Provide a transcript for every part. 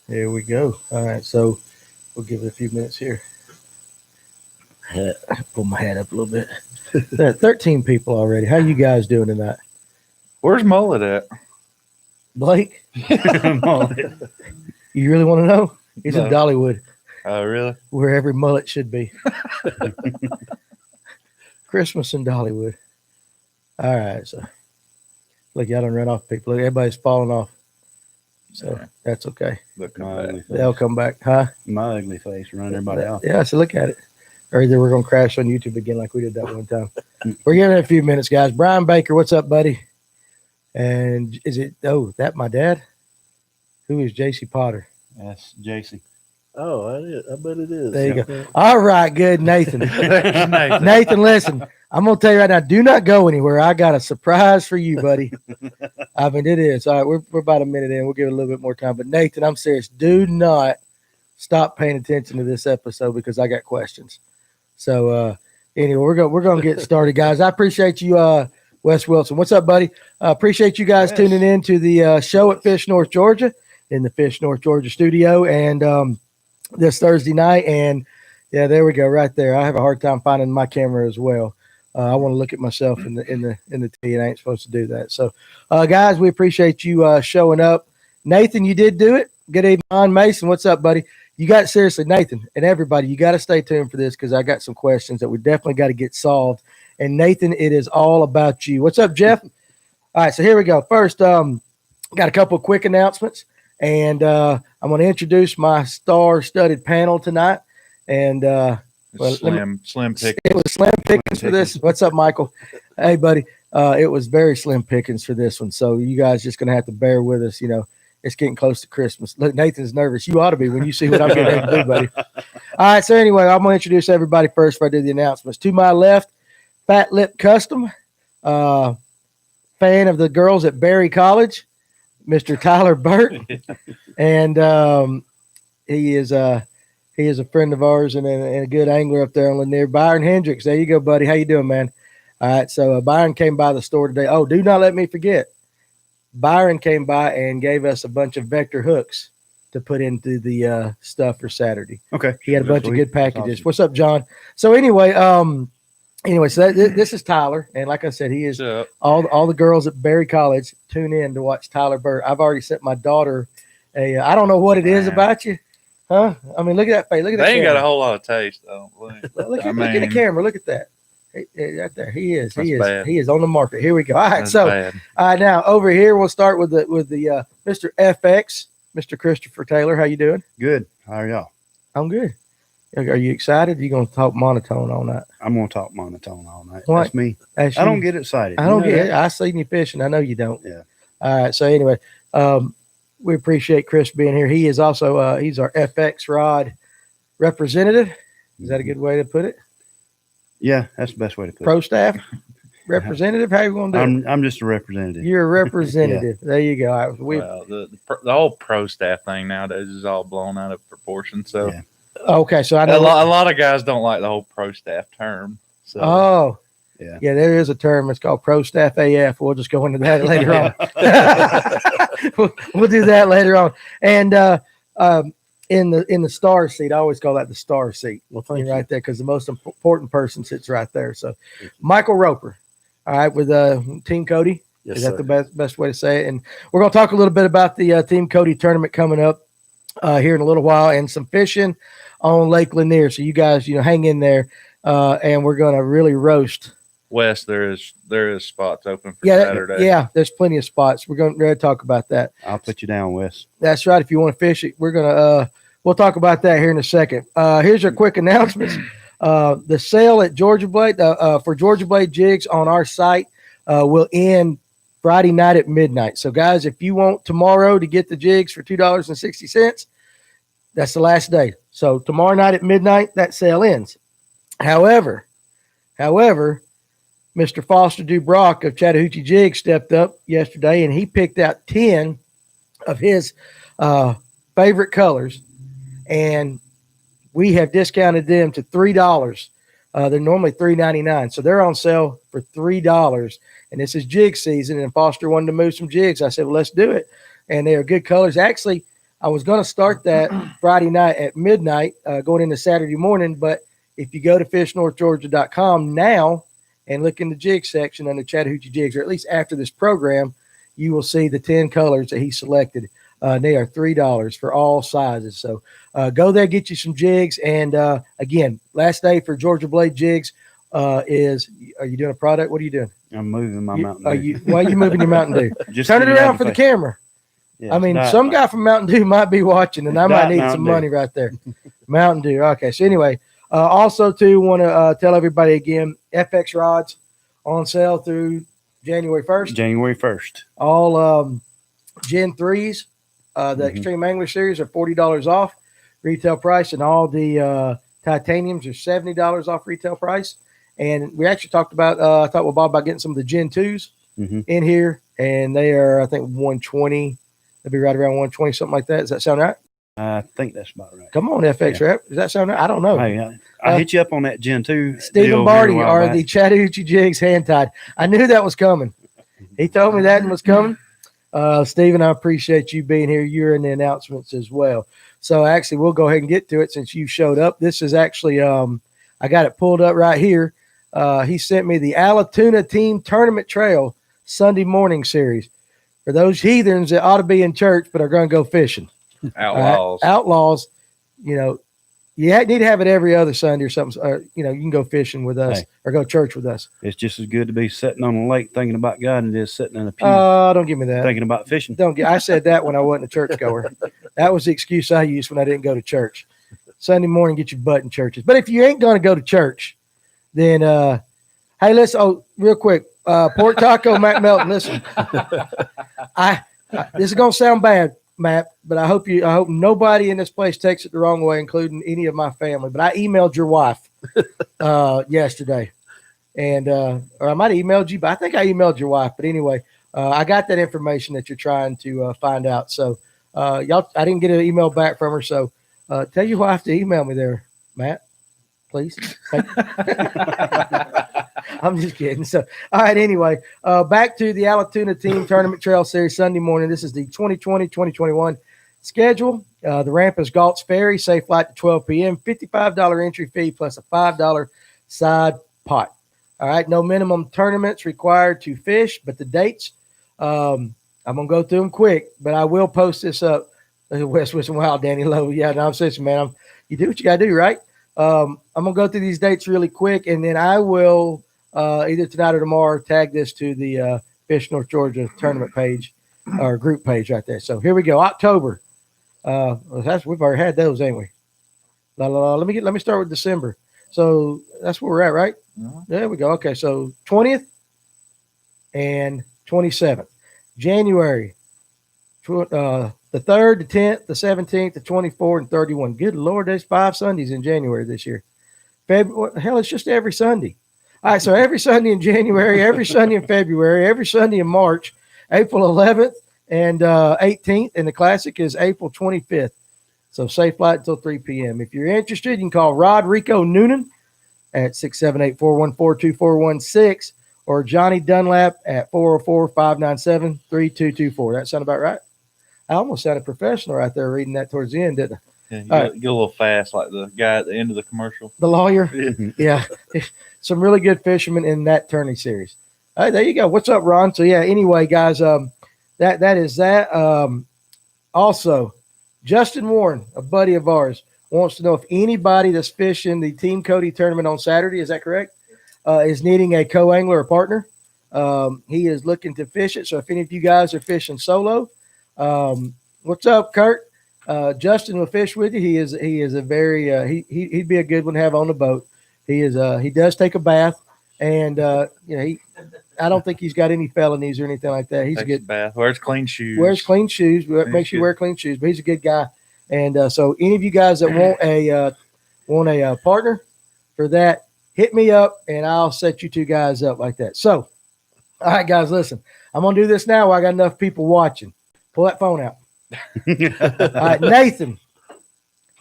There we go. All right, so we'll give it a few minutes here. Pull my hat up a little bit. 13 people already. How you guys doing tonight? Where's Mullet at? Blake? Mullet. You really want to know? He's in No. Dollywood, Oh, really? where every mullet should be. Christmas in Dollywood. All right, so look, y'all done run off people. Look, everybody's falling off. So that's okay. They'll come back. Huh? My ugly face run everybody off. Yeah, so look at it. Or either we're going to crash on YouTube again like we did that one time. We're giving it a few minutes, guys. Brian Baker, what's up, buddy? And is it, that my dad? Who is JC Potter? That's JC. Oh, I bet it is. There you go. All right, good, Nathan. Nathan. Nathan, listen, I'm going to tell you right now, do not go anywhere. I got a surprise for you, buddy. I mean, it is. All right, we're about a minute in. We'll give it a little bit more time. But, Nathan, I'm serious. Do not stop paying attention to this episode because I got questions. So, anyway, we're going to get started, guys. I appreciate you, Wes Wilson. What's up, buddy? Appreciate you guys tuning in to the show at Fish North Georgia in the Fish North Georgia studio. And this Thursday night, and yeah, there we go, right there. I have a hard time finding my camera as well. I want to look at myself in the T, and I ain't supposed to do that. So, guys, we appreciate you showing up. Nathan, you did do it. Good evening, Mason. What's up, buddy? You got seriously, Nathan, and everybody, you got to stay tuned for this because I got some questions that we definitely got to get solved. And Nathan, it is all about you. What's up, Jeff? All right, so here we go. First, got a couple of quick announcements. And I'm going to introduce my star-studded panel tonight. And Slim pickings. It was slim pickings for this. What's up, Michael? Hey, buddy. It was very slim pickings for this one. So you guys just going to have to bear with us. You know, it's getting close to Christmas. Look, Nathan's nervous. You ought to be when you see what I'm getting ready to do, buddy. All right. So anyway, I'm going to introduce everybody first before I do the announcements. To my left, Fat Lip Custom, fan of the girls at Berry College, Mr. Tyler Burt, and he is a friend of ours and a good angler up there on Lanier. Byron Hendricks, there you go, buddy. How you doing, man? All right, so Byron came by the store today. Oh, do not let me forget. Byron came by and gave us a bunch of vector hooks to put into the stuff for Saturday. Okay. He had a bunch of good packages. Awesome. What's up, John? So anyway, so this is Tyler, and like I said, he is all the girls at Berry College tune in to watch Tyler Burt. I've already sent my daughter I don't know what it is about you, huh? I mean, look at that face. Look at that. They ain't camera. got a whole lot of taste, though. Look at the camera. Look at that. Right there. He is. Bad. He is on the market. Here we go. All right. That's So, bad. all right, now over here we'll start with the Mr. FX, Mr. Christopher Taylor. How you doing? Good. How are y'all? I'm good. Are you excited? You gonna talk monotone all night? I'm gonna talk monotone all night. What? That's me. That's I don't get excited. I don't get it. I seen you fishing. I know you don't. Yeah. All right. So anyway, we appreciate Chris being here. He is also he's our FX rod representative. Is that a good way to put it? Yeah, that's the best way to put it. Pro staff representative. How you gonna do it? I'm just a representative. You're a representative. There you go. All right, Well, the whole pro staff thing nowadays is all blown out of proportion. So okay, so I know a lot of guys don't like the whole pro staff term. So yeah, there is a term. It's called pro staff AF. We'll just go into that later on. we'll do that later on. And in the star seat, I always call that the star seat. Well, thank you right there because the most important person sits right there. So, Michael Roper, all right, with Team Cody. Yes, is that the best way to say it? And we're going to talk a little bit about the Team Cody tournament coming up here in a little while and some fishing on Lake Lanier. So you guys, hang in there, and we're going to really roast. West, there is spots open for Saturday. Yeah, there's plenty of spots. We're going to talk about that. I'll put you down, Wes. That's right. If you want to fish it, we'll talk about that here in a second. Here's your quick announcements. The sale at Georgia Blade for Georgia Blade jigs on our site will end Friday night at midnight. So, guys, if you want tomorrow to get the jigs for $2.60, that's the last day. So tomorrow night at midnight, that sale ends. However, Mr. Foster Dubrock of Chattahoochee Jigs stepped up yesterday, and he picked out 10 of his favorite colors, and we have discounted them to $3. They're normally $3.99, so they're on sale for $3. And this is jig season, and Foster wanted to move some jigs. I said, well, let's do it. and they are good colors. Actually, I was going to start that Friday night at midnight, going into Saturday morning, but if you go to fishnorthgeorgia.com now and look in the jig section under Chattahoochee Jigs, or at least after this program, you will see the 10 colors that he selected. They are $3 for all sizes. So go there, get you some jigs. And again, last day for Georgia Blade Jigs are you doing a product? What are you doing? I'm moving my Mountain Dew. Why are you moving your Mountain Dew? Just Turn it to get out around of for the face. camera. Yeah, I mean, Diet some Mountain. guy from Mountain Dew might be watching, and I might Diet need Mountain some Dew. money right there. Mountain Dew. Okay. So anyway, also too want to tell everybody again, FX rods on sale through January 1st. January 1st. All Gen 3s, the Mhm. Extreme Angler Series are $40 off retail price, and all the titaniums are $70 off retail price. And we actually talked about, I thought with Bob about getting some of the Gen 2s Mhm. in here, and they are, I think, 120. They'll be right around 120, something like that. Does that sound right? I think that's about right. Come on, FX Rep. Does that sound right? I don't know. Hey, I hit you up on that Gen 2. Stephen deal Barty here a while are back. the Chattahoochee Jigs hand tied. I knew that was coming. He told me that was coming. Stephen, I appreciate you being here. You're in the announcements as well. So actually, we'll go ahead and get to it since you showed up. This is actually, I got it pulled up right here. He sent me the Alatoona Team Tournament Trail Sunday morning series for those heathens that ought to be in church but are going to go fishing. Outlaws. Outlaws, you know, you need to have it every other Sunday or something. Or, you know, you can go fishing with us or go to church with us. It's just as good to be sitting on a lake thinking about God as it is sitting in a pew Don't give me that. thinking about fishing. I said that when I wasn't a churchgoer. That was the excuse I used when I didn't go to church. Sunday morning, get your butt in churches. But if you ain't going to go to church, then hey, listen. Oh, real quick, Pork Taco Mac Melton. Listen, this is gonna sound bad, Matt, but I hope nobody in this place takes it the wrong way, including any of my family. But I emailed your wife yesterday, and or I might have emailed you, but I think I emailed your wife. But anyway, I got that information that you're trying to find out. So y'all, I didn't get an email back from her. So tell your wife to email me there, Matt, please. I'm just kidding. So, all right. Anyway, back to the Alatoona Team Tournament Trail Series Sunday morning. This is the 2020-2021 schedule. The ramp is Galt's Ferry, safe flight to 12 p.m., $55 entry fee plus a $5 side pot. All right. No minimum tournaments required to fish, but the dates, I'm going to go through them quick, but I will post this up. West Wisconsin Wild, Danny Lowe. Yeah, no, I'm serious, man. You do what you got to do, right? I'm going to go through these dates really quick, and then I will either tonight or tomorrow tag this to the Fish North Georgia tournament page or group page right there. So here we go. October. We've already had those, ain't we? Let me start with December. So that's where we're at, right? Mm-hmm. There we go. Okay, so 20th and 27th. January, the 3rd, the 10th, the 17th, the 24th, and 31. Good Lord, there's 5 Sundays in January this year. February, hell, it's just every Sunday. All right, so every Sunday in January, every Sunday in February, every Sunday in March, April 11th and 18th, and the Classic is April 25th. So safe flight until 3 p.m. If you're interested, you can call Rod Rico Noonan at 678-414-2416 or Johnny Dunlap at 404-597-3224. That sound about right? I almost sounded professional right there reading that towards the end, didn't I? Yeah, you get a little fast like the guy at the end of the commercial. The lawyer? Yeah. Some really good fishermen in that tourney series. All right, there you go. What's up, Ron? So, yeah, anyway, guys, that is that. Also, Justin Warren, a buddy of ours, wants to know if anybody that's fishing the Team Cody tournament on Saturday, is that correct, is needing a co-angler or partner. He is looking to fish it. So if any of you guys are fishing solo, what's up, Kurt? Justin will fish with you. He is a very he'd be a good one to have on the boat. He does take a bath, and I don't think he's got any felonies or anything like that. He's a good bath. Wears clean shoes. Wears clean shoes. Make sure you wear clean shoes. But he's a good guy. And so any of you guys that want a partner for that, hit me up and I'll set you 2 guys up like that. So, all right, guys, listen. I'm gonna do this now while I got enough people watching. Pull that phone out. All right,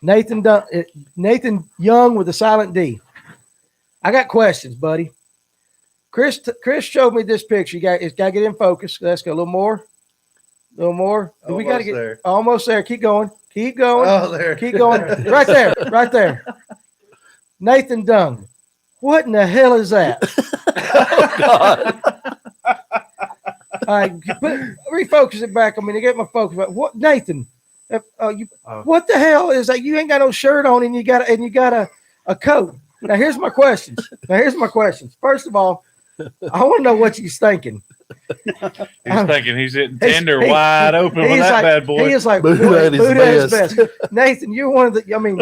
Nathan Young with a silent D. I got questions, buddy. Chris showed me this picture. It's got to get in focus. Let's go a little more. A little more. We got to get there. almost there. Keep going. Keep going. Oh, there. Keep going. Right there. Right there. Nathan Dung. What in the hell is that? All right, refocus it back. I mean, to get my focus back. What, Nathan? What the hell is that? You ain't got no shirt on, and you got a coat. Now here's my questions. First of all, I want to know what he's thinking. He's thinking he's hitting Tinder wide open with that bad boy. He is like Buddha at his best. Nathan, you're one of the. I mean,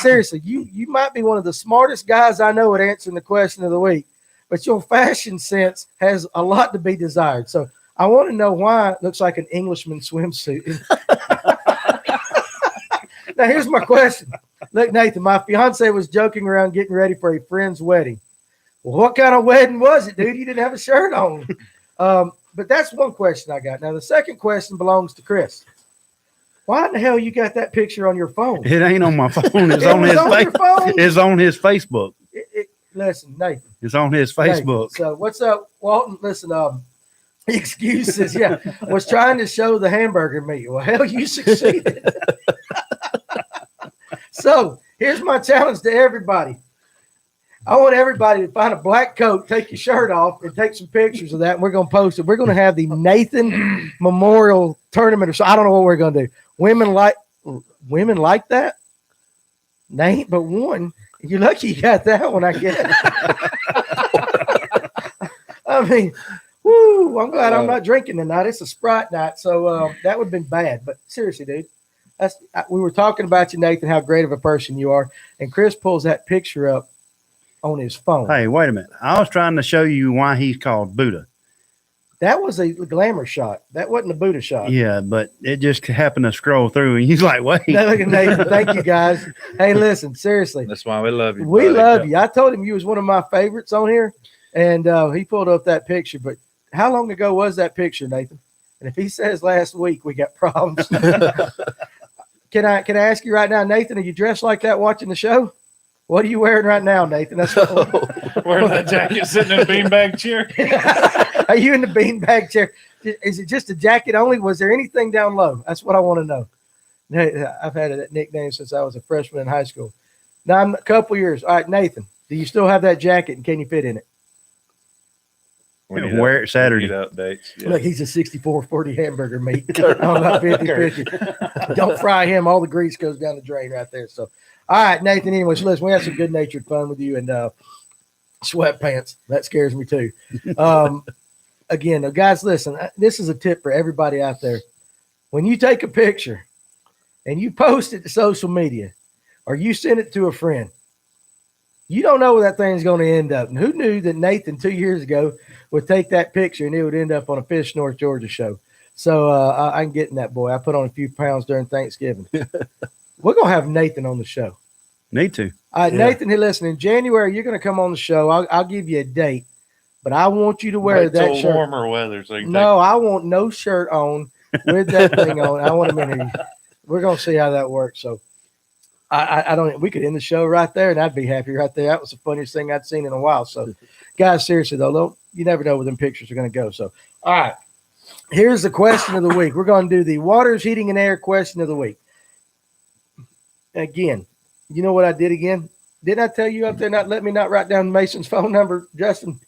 seriously, you might be one of the smartest guys I know at answering the question of the week. But your fashion sense has a lot to be desired. So I want to know why it looks like an Englishman swimsuit. Now here's my question. Look, Nathan, my fiance was joking around getting ready for a friend's wedding. Well, what kind of wedding was it, dude? You didn't have a shirt on. But that's one question I got. Now, the second question belongs to Chris. Why in the hell you got that picture on your phone? It ain't on my phone. It's your phone? It's on his Facebook. Listen, Nathan. It's on his Facebook. Nathan, so what's up, Walton? Listen, excuses. Yeah, was trying to show the hamburger meat. Well, hell, you succeeded. So here's my challenge to everybody. I want everybody to find a black coat, take your shirt off, and take some pictures of that. And we're going to post it. We're going to have the Nathan Memorial Tournament. Or so I don't know what we're going to do. Women like that? Ain't but one. You're lucky you got that one, I guess. I mean, woo! I'm glad I'm not drinking tonight. It's a Sprite night, so that would have been bad. But seriously, dude, we were talking about you, Nathan, how great of a person you are, and Chris pulls that picture up on his phone. Hey, wait a minute. I was trying to show you why he's called Buddha. That was a glamour shot. That wasn't a Buddha shot. Yeah, but it just happened to scroll through, and he's like, wait. Now, look at Nathan. Thank you, guys. Hey, listen, seriously. That's why we love you. We love you. I told him you was one of my favorites on here, and he pulled up that picture. But how long ago was that picture, Nathan? And if he says last week, we got problems. Can I ask you right now, Nathan, are you dressed like that watching the show? What are you wearing right now, Nathan? That's wearing that jacket, sitting in a beanbag chair. Are you in the beanbag chair? Is it just a jacket only? Was there anything down low? That's what I want to know. I've had that nickname since I was a freshman in high school. Now I'm a couple years. All right, Nathan, do you still have that jacket, and can you fit in it? Wear it Saturday. Updates. Yeah. Look, he's a 64-40 hamburger meat. I'm about 50-50. Don't fry him. All the grease goes down the drain right there. So, all right, Nathan. Anyways, listen, we had some good-natured fun with you and sweatpants. That scares me too. Again, guys, listen. This is a tip for everybody out there. When you take a picture and you post it to social media, or you send it to a friend, you don't know where that thing's going to end up. And who knew that Nathan 2 years ago would take that picture and it would end up on a Fish North Georgia show? So I'm getting that, boy. I put on a few pounds during Thanksgiving. We're going to have Nathan on the show. Need to. All right, yeah. Nathan, hey, listen, in January, you're going to come on the show. I'll give you a date, but I want you to wear that shirt. Warmer weather. So I want no shirt on with that thing on. I want him in here. We're going to see how that works. So I don't. We could end the show right there, and I'd be happy right there. That was the funniest thing I'd seen in a while. So, guys, seriously though, you never know where them pictures are going to go. So, all right, here's the question of the week. We're going to do the waters, heating, and air question of the week. Again, you know what I did again? Didn't I tell you up there not let me not write down Mason's phone number, Justin?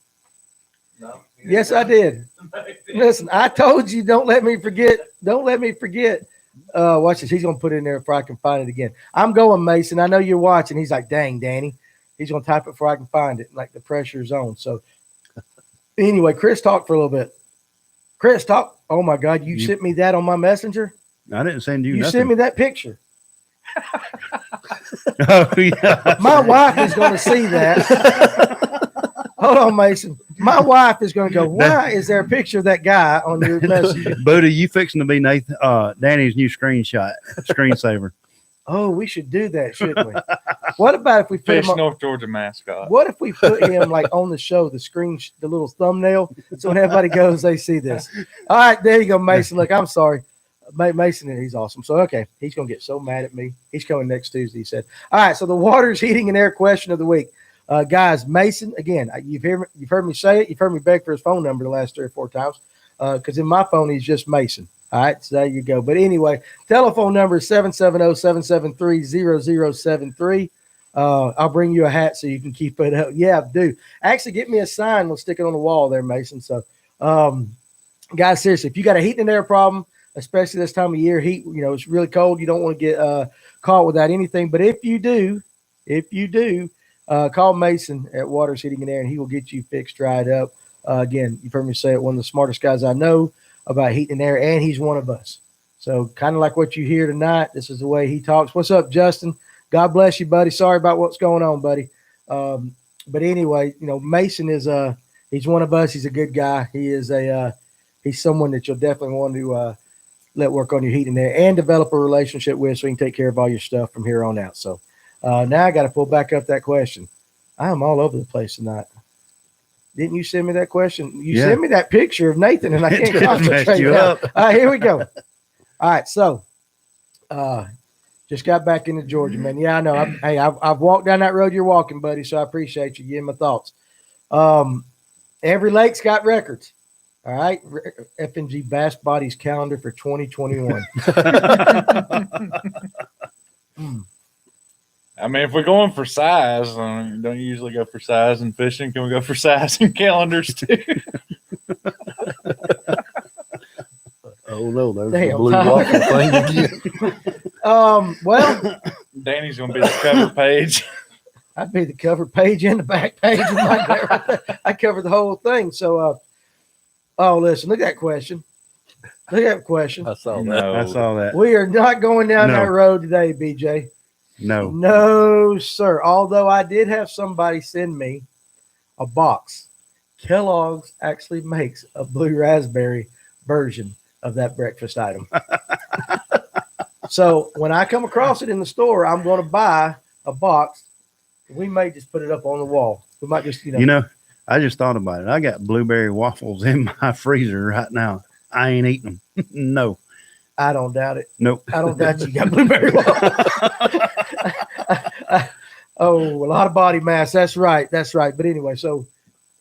No. Yes, I did. Listen, I told you don't let me forget. Don't let me forget. Watch this. He's going to put it in there before I can find it again. I'm going, Mason. I know you're watching. He's like, dang, Danny. He's going to type it before I can find it. Like the pressure's on. So anyway, Chris talked for a little bit. Chris talk. Oh my God. You sent me that on my messenger. I didn't send you You nothing. sent me that picture. Oh, yeah. My wife is going to see that. Hold on, Mason. My wife is going to go, why is there a picture of that guy on your messenger? Buddy, you fixing to be Nathan, Danny's new screensaver. Oh, we should do that, shouldn't we? What about if we put Fish him on, North Georgia mascot. what if we put him like on the show, the little thumbnail, so when everybody goes, they see this. All right, there you go, Mason. Look, I'm sorry. Mason, he's awesome. So, okay, he's going to get so mad at me. He's coming next Tuesday, he said. All right, so the waters, heating, and air question of the week. Guys, Mason, again, you've heard me say it. You've heard me beg for his phone number the last 3 or 4 times because in my phone, he's just Mason. All right, so there you go. But anyway, telephone number is 770-773-0073. I'll bring you a hat so you can keep it up. Yeah, dude. Actually, get me a sign. We'll stick it on the wall there, Mason. So, guys, seriously, if you got a heat and air problem, especially this time of year, heat, it's really cold. You don't want to get caught without anything. But if you do, call Mason at Waters Heating and Air, and he will get you fixed right up. Again, you've heard me say it, one of the smartest guys I know about heat and air, and he's one of us. So kind of like what you hear tonight, this is the way he talks. What's up, Justin? God bless you, buddy. Sorry about what's going on, buddy. But anyway, Mason is he's one of us. He's a good guy. He is he's someone that you'll definitely want to let work on your heat and air and develop a relationship with, so he can take care of all your stuff from here on out. So now I got to pull back up that question. I am all over the place tonight. Didn't you send me that question? You sent me that picture of Nathan, and I can't concentrate. You up. All right, here we go. All right, so just got back into Georgia, man. Yeah, I know. I've walked down that road you're walking, buddy, so I appreciate you giving my thoughts. Every lake's got records. All right, F&G Bass Bodies calendar for 2021. I mean, if we're going for size, don't you usually go for size in fishing? Can we go for size in calendars too? Oh no, there's Damn, the blue Tyler. waffle thing again. Well, Danny's gonna be the cover page. I'd be the cover page and the back page. I covered the whole thing. So, listen, look at that question. Look at that question. I saw that. No. I saw that. We are not going down No. that road today, BJ. No. No, sir. Although I did have somebody send me a box. Kellogg's actually makes a blue raspberry version of that breakfast item. So when I come across it in the store, I'm going to buy a box. We may just put it up on the wall. We might just, I just thought about it. I got blueberry waffles in my freezer right now. I ain't eating them. No. I don't doubt it. Nope. I don't doubt you got blueberry waffles. Oh, a lot of body mass. That's right. But anyway, so,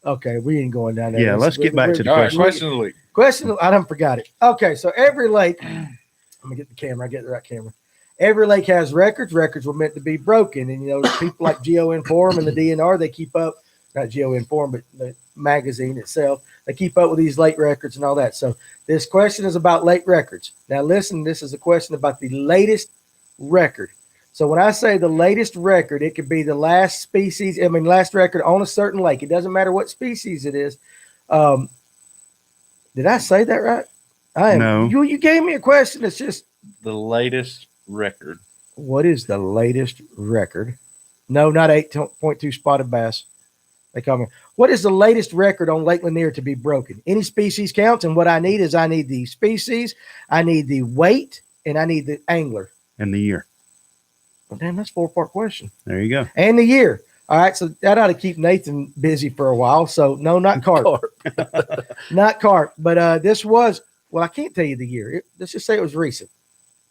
okay, we ain't going down there. Yeah, let's get back to the All right, question. question of the week. Question. I done forgot it. Okay, so every lake, I'm gonna get the camera. I get the right camera. Every lake has records. Records were meant to be broken, and people like GON Forum and the DNR, they keep up. Not GON Forum, but the magazine itself. They keep up with these lake records and all that. So this question is about lake records. Now listen, this is a question about the latest record. So when I say the latest record, it could be the last record on a certain lake. It doesn't matter what species it is. Did I say that right? No. You gave me a question. It's just, The latest record. what is the latest record? No, not 8.2 spotted bass. They call me. What is the latest record on Lake Lanier to be broken? Any species counts, and what I need is the species, I need the weight, and I need the angler. And the year. Well, damn, that's a 4-part question. There you go. And the year. All right, so that ought to keep Nathan busy for a while. So, no, not carp. Not carp. But this was, I can't tell you the year. Let's just say it was recent.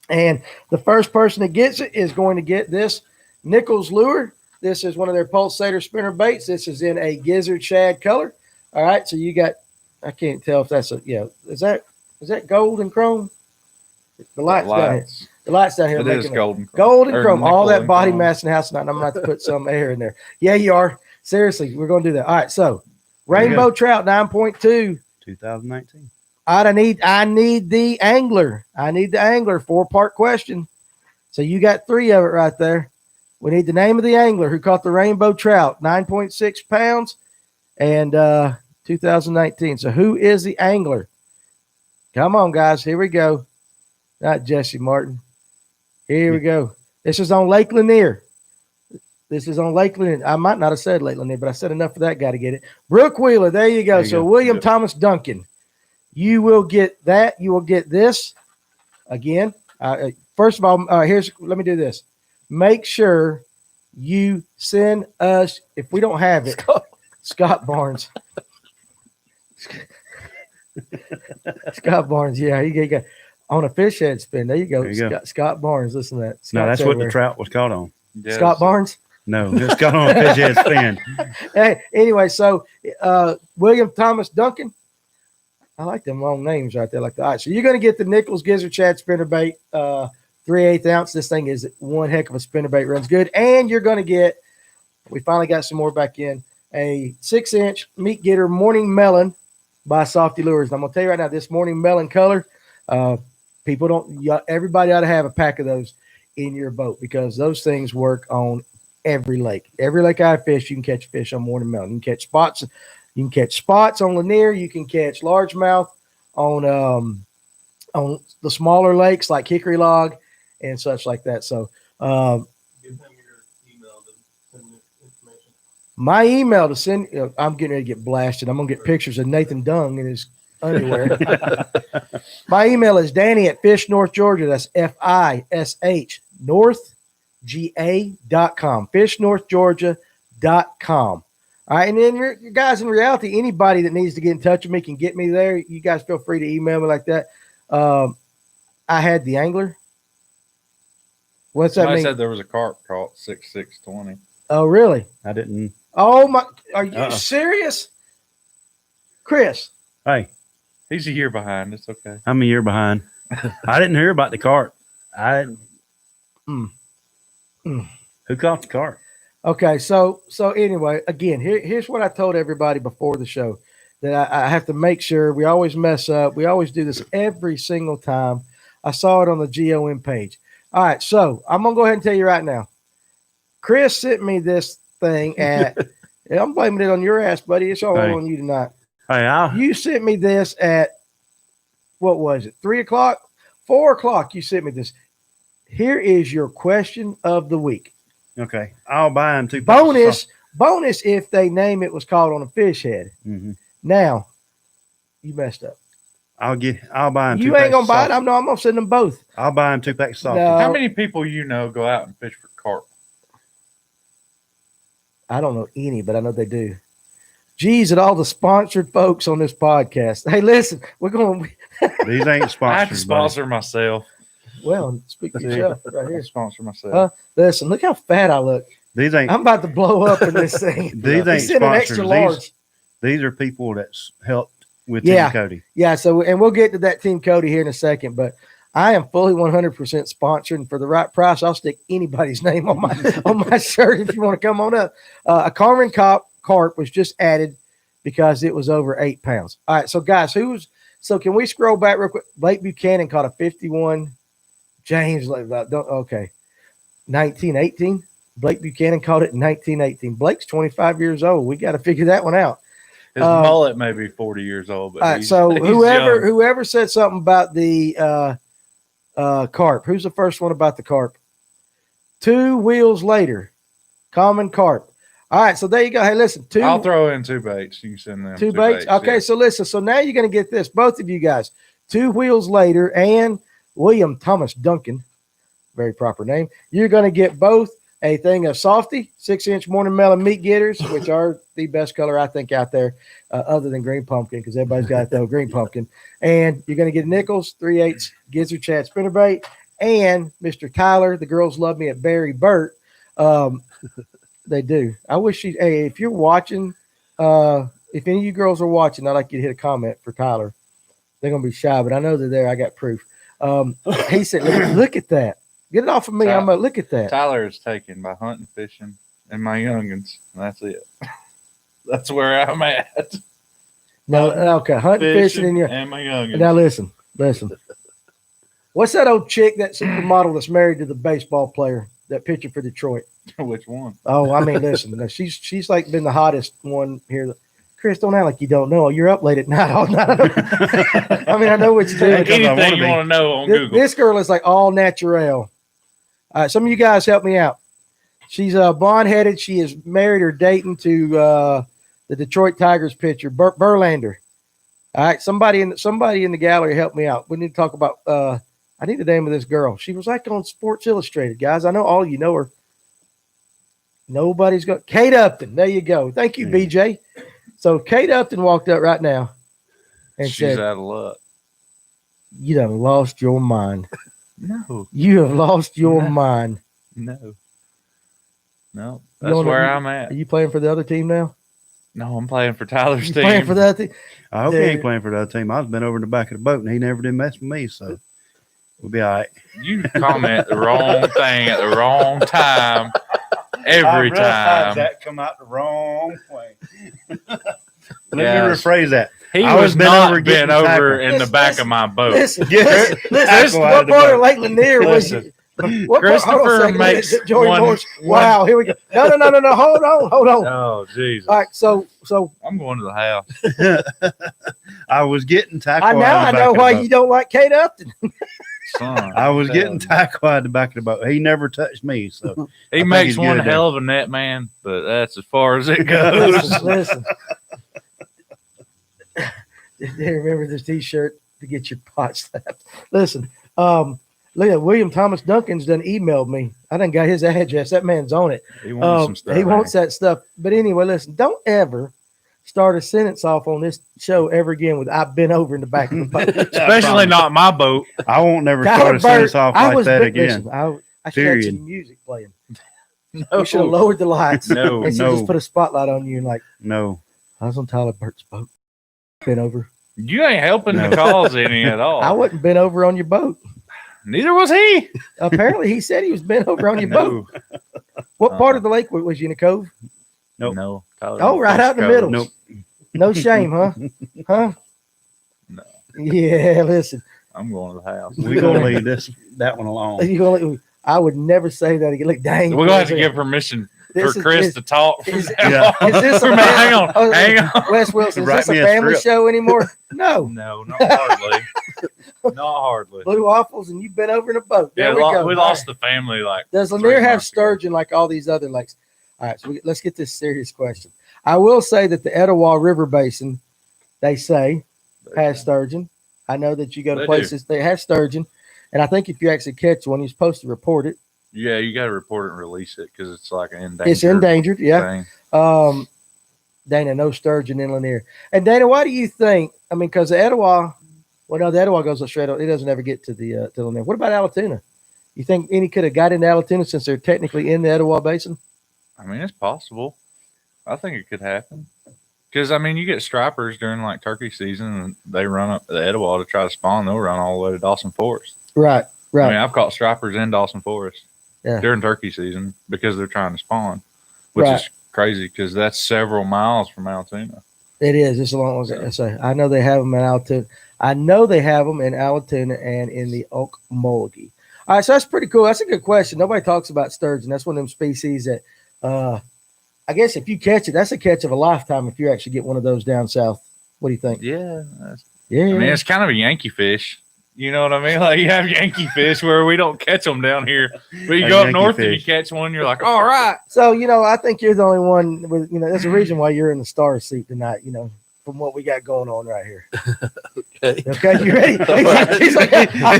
And the first person that gets it is going to get this Nichols lure. This is one of their pulsator spinner baits. This is in a gizzard shad color. All right, so you got, I can't tell if that's is that gold and chrome? The lights down here. The lights down here. It is golden. Gold and chrome. All nickel that and body chrome. mass in the house tonight. And I'm going to have to put some air in there. Yeah, you are. Seriously, we're going to do that. All right, so rainbow trout 9.2. 2019. I need the angler. I need the angler. 4-part question. So you got 3 of it right there. We need the name of the angler who caught the rainbow trout, 9.6 pounds, and 2019. So who is the angler? Come on, guys. Here we go. Not Jesse Martin. Here we go. This is on Lake Lanier. I might not have said Lake Lanier, but I said enough for that guy to get it. Brooke Wheeler. There you go. There you So go. William Yep. Thomas Duncan. You will get that. You will get this again. First of all, let me do this. Make sure you send us, if we don't have it, Scott Barnes. Scott Barnes, yeah, you got on a fish head spin. There you go. There you go. Scott Barnes, listen to that. No, Scott's that's what the everywhere. trout was caught on. Yes. Scott Barnes. No, it's caught on a fish head spin. Hey, anyway, so William Thomas Duncan, I like them long names right there. Like that. All right, so you're going to get the Nichols Gizzard Shad spinnerbait, 3/8 ounce. This thing is one heck of a spinnerbait. Runs good. And you're going to get, we finally got some more back in, a 6-inch meat getter morning melon by Softy Lures. And I'm going to tell you right now, this morning melon color, everybody ought to have a pack of those in your boat because those things work on every lake. Every lake I fish, you can catch fish on morning melon. You can catch spots. You can catch spots on Lanier. You can catch largemouth on the smaller lakes like Hickory Log and such like that. So Give them your email to send information. my email to send, I'm getting ready to get blasted. I'm going to get pictures of Nathan Dung in his underwear. My email is Danny at Fish North Georgia. That's FISH NorthGA.com. FishNorthGeorgia.com. All right, and then your guys, in reality, anybody that needs to get in touch with me can get me there. You guys feel free to email me like that. I had the angler. What's that Somebody mean? said there was a carp caught 6.620. Oh, really? I didn't. Oh my! Are you serious, Chris? Hey, He's a year behind. It's okay. I'm a year behind. I didn't hear about the cart. I didn't. Who caught the cart? Okay, so anyway, again, here's what I told everybody before the show that I have to make sure. We always mess up. We always do this every single time. I saw it on the GOM page. All right, so I'm gonna go ahead and tell you right now. Chris sent me this thing at. I'm blaming it on your ass, buddy. It's all on you tonight. Hey, You sent me this at what was it? 3 o'clock, 4 o'clock. You sent me this. Here is your question of the week. okay. I'll buy him 2 Bonus if they name it was caught on a fish head. Mm-hmm. Now, you messed up. I'll buy him. You ain't gonna buy it. I'm gonna send them both. I'll buy him 2 packs of salt. No. How many people go out and fish for carp? I don't know any, but I know they do. Geez, at all the sponsored folks on this podcast. Hey, listen, we're going. These ain't I have to sponsored. sponsor myself. Well, speak for yourself right here. Sponsor myself. Huh? Listen, look how fat I look. These ain't. I'm about to blow up in this thing. These ain't He sent an extra sponsors. large. These are people that's helped with Yeah. Team Cody. Yeah, so and we'll get to that Team Cody here in a second, but I am fully 100% sponsored, and for the right price, I'll stick anybody's name on my shirt if you want to come on up. A Carmen carp was just added because it was over 8 pounds. All right, so guys, so can we scroll back real quick? Blake Buchanan caught a 51. James, okay, 1918. Blake Buchanan caught it in 1918. Blake's 25 years old. We got to figure that one out. His mullet may be 40 years old, but All right, he's whoever young. whoever said something about the carp, who's the first one about the carp? 2 wheels later, common carp. All right, so there you go. Hey, listen, I'll throw in 2 baits. You can send them 2 baits. Okay, yeah. so listen. So now you're going to get this, both of you guys. 2 wheels later, and William Thomas Duncan, very proper name. You're going to get both a thing of Softy 6-inch morning melon meat getters, which are the best color I think out there, other than green pumpkin, because everybody's got to throw green pumpkin. And you're going to get Nichols 3/8 Gizzard Shad spinnerbait, and Mr. Tyler. The girls love me at Barry Burt. They do. I wish hey, if you're watching, if any of you girls are watching, I'd like you to hit a comment for Tyler. They're gonna be shy, but I know they're there. I got proof. He said, look at that. Get it off of me. I'm gonna look at that. Tyler is taken by hunting, fishing, and my youngins. And that's it. That's where I'm at. No, okay. Hunting, fishing, and my youngins. Now listen. What's that old chick, that supermodel that's married to the baseball player, that pitcher for Detroit? Which one? Oh, I mean, listen. No, she's like been the hottest one here. Chris, don't act like you don't know. You're up late at night all night. I mean, I know what you do. Anything you want to know on Google. This girl is like all natural. Some of you guys help me out. She's blonde-headed. She is married or dating to the Detroit Tigers pitcher, Verlander. All right, somebody in the gallery help me out. We need to talk about. I need the name of this girl. She was like on Sports Illustrated, guys. I know all you know her. Nobody's got Kate Upton. There you go. Thank you, BJ. So Kate Upton walked up right now and She's said, out of luck. "You done lost your mind. No. You have lost your mind." No. That's where I'm at. Are you playing for the other team now? No, I'm playing for Tyler's You team. playing for that thing? I hope he Dude. ain't playing for that team. I was bent over in the back of the boat, and he never did mess with me, so we'll be all right. You comment the wrong thing at the wrong time every time. that come out the wrong way. Let Yes. me rephrase that. He I was was bent not over bent getting over tackled. in the back of my boat. Listen, Yes. listen. Tackle out What of the part of boat. Lake Lanier was Listen. you? What part, hold on a Christopher second. makes Joey one- Morris. one- Wow, here we go. No. Hold on. Oh, Jesus. All right, so I'm going to the house. I was getting tackled. I out of the know back why of the you boat. don't like Kate Upton. Son, I was I'm getting telling you. tackled out of the back of the boat. He never touched me, so He think makes he's one good there. hell of a net man, but that's as far as it goes. Listen. They remember this T-shirt to get your pot slapped. Listen, look at William Thomas Duncan's done emailed me. I done got his address. That man's on it. He wants some stuff. He wants that stuff. But anyway, listen, don't ever start a sentence off on this show ever again with "I've been over in the back of the boat." Especially not my boat. I won't never Tyler start a sentence off I like was that bit- again. listen, I should have Period. some music playing. No. We should have lowered the lights. No, and no. just put a spotlight on you and like, No, I was on Tyler Burt's boat. Been over. You ain't helping No. the cause any at all. I wasn't been over on your boat. Neither was he. Apparently, he said he was been over on your boat. No. What part of the lake was you in a cove? Nope. No. Tyler Oh, right out in the middle. nope. No shame, huh? Huh? No. Yeah, listen. I'm going to the house. We're gonna leave that one alone. You gonna, I would never say that again. Look, dang. We're gonna have to give permission This for is- Chris is- to talk. From is- now on. is this a hang on, oh, hang on. Wes Wilson, is Write this a me a family script. show anymore? No. No, not hardly. Not hardly. Blue waffles, and you've been over in a boat. Yeah, There we go. we lost the family like. Does 3 Lanier have months ago. sturgeon like all these other lakes? All right, so let's get this serious question. I will say that the Etowah River Basin, they say, has sturgeon. I know that you go to They places they have sturgeon, and I think if you actually catch one, you're supposed to report it. Yeah, you got to report it and release it because it's like an endangered. It's endangered, yeah. thing. Dana, no sturgeon in Lanier. And Dana, why do you think? I mean, because the Etowah, well, no, the Etowah goes straight. It doesn't ever get to the to Lanier. What about Alatoona? You think any could have got into Alatoona since they're technically in the Etowah Basin? I mean, it's possible. I think it could happen. Because, I mean, you get stripers during like turkey season and they run up the Etowah to try to spawn. They'll run all the way to Dawson Forest. Right. I mean, I've caught stripers in Dawson Forest Yeah. during turkey season because they're trying to spawn, which Right. is crazy because that's several miles from Alatoona. It is. It's a long one. I say. I know they have them in Alatoona. I know they have them in Alatoona and in the Okmulgee. All right, so that's pretty cool. That's a good question. Nobody talks about sturgeon. That's one of them species that, I guess, if you catch it, that's a catch of a lifetime. If you actually get one of those down south, what do you think? Yeah. Yeah, I mean, it's kind of a Yankee fish. You know what I mean? Like you have Yankee fish where we don't catch them down here, but you A go up Yankee north and you fish. catch one, you're like, all right. So I think you're the only one with There's a reason why you're in the star seat tonight. From what we got going on right here. Okay. Okay, you ready? He's like, I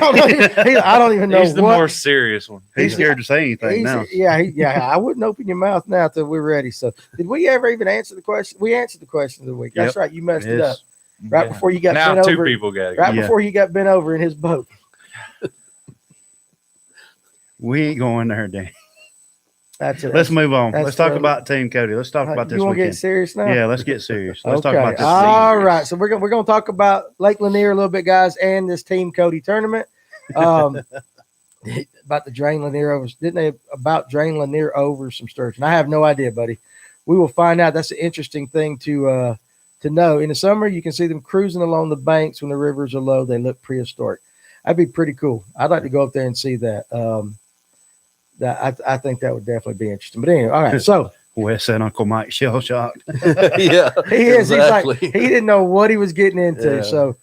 don't even know He's the what. more serious one. He's scared to say anything now. I wouldn't open your mouth now till we're ready. So, did we ever even answer the question? We answered the question of the week. That's Yep. right. You messed it up Yes. right Yeah. before you got Now bent 2 over. people got it. Right Yeah. before you got bent over in his boat. We ain't going there, Dan. That's it. Let's move on. that's Let's talk the- about Team Cody. Let's talk about this You want to get weekend. serious now? Yeah, let's get serious. Let's talk about this. All season. right. So we're gonna talk about Lake Lanier a little bit, guys, and this Team Cody tournament. About the drain Lanier over. Didn't they about drain Lanier over some sturgeon? I have no idea, buddy. We will find out. That's an interesting thing to know. In the summer, you can see them cruising along the banks when the rivers are low. They look prehistoric. That'd be pretty cool. I'd like to go up there and see that. I think that would definitely be interesting. But anyway, all right. So Wes and Uncle Mike shell shocked. Yeah. he is. Exactly. He's like he didn't know what he was getting into. Yeah. So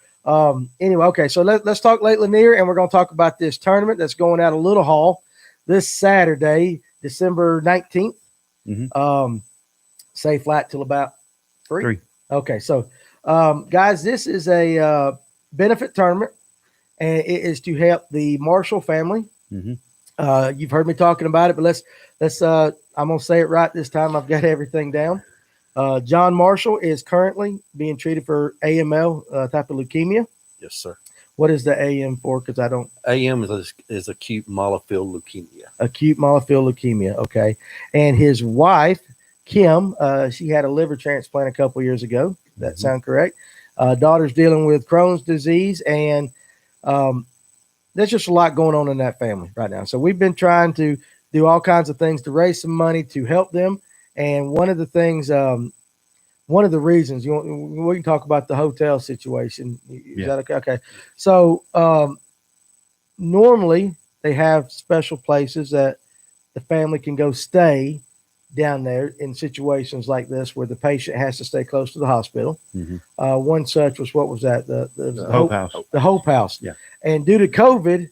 anyway, okay. So let's talk Lake Lanier, and we're going to talk about this tournament that's going out of Little Hall this Saturday, December 19th. Mhm. Say flat till about 3. 3. Okay. So guys, this is a benefit tournament, and it is to help the Marshall family. Mhm. You've heard me talking about it, but let's I'm gonna say it right this time. I've got everything down. John Marshall is currently being treated for AML type of leukemia. Yes, sir. What is the AM for? Because I don't AM is acute myeloid leukemia. acute myeloid leukemia. Okay, and his wife Kim, she had a liver transplant a couple years ago. That Mhm. sound correct? Daughter's dealing with Crohn's disease, and there's just a lot going on in that family right now. So we've been trying to do all kinds of things to raise some money to help them. And one of the things, one of the reasons we can talk about the hotel situation. Is Yeah. that okay? Okay. So normally they have special places that the family can go stay down there in situations like this where the patient has to stay close to the hospital. Mhm. One such was, what was that? The Hope House. The Hope House. Yeah. And due to COVID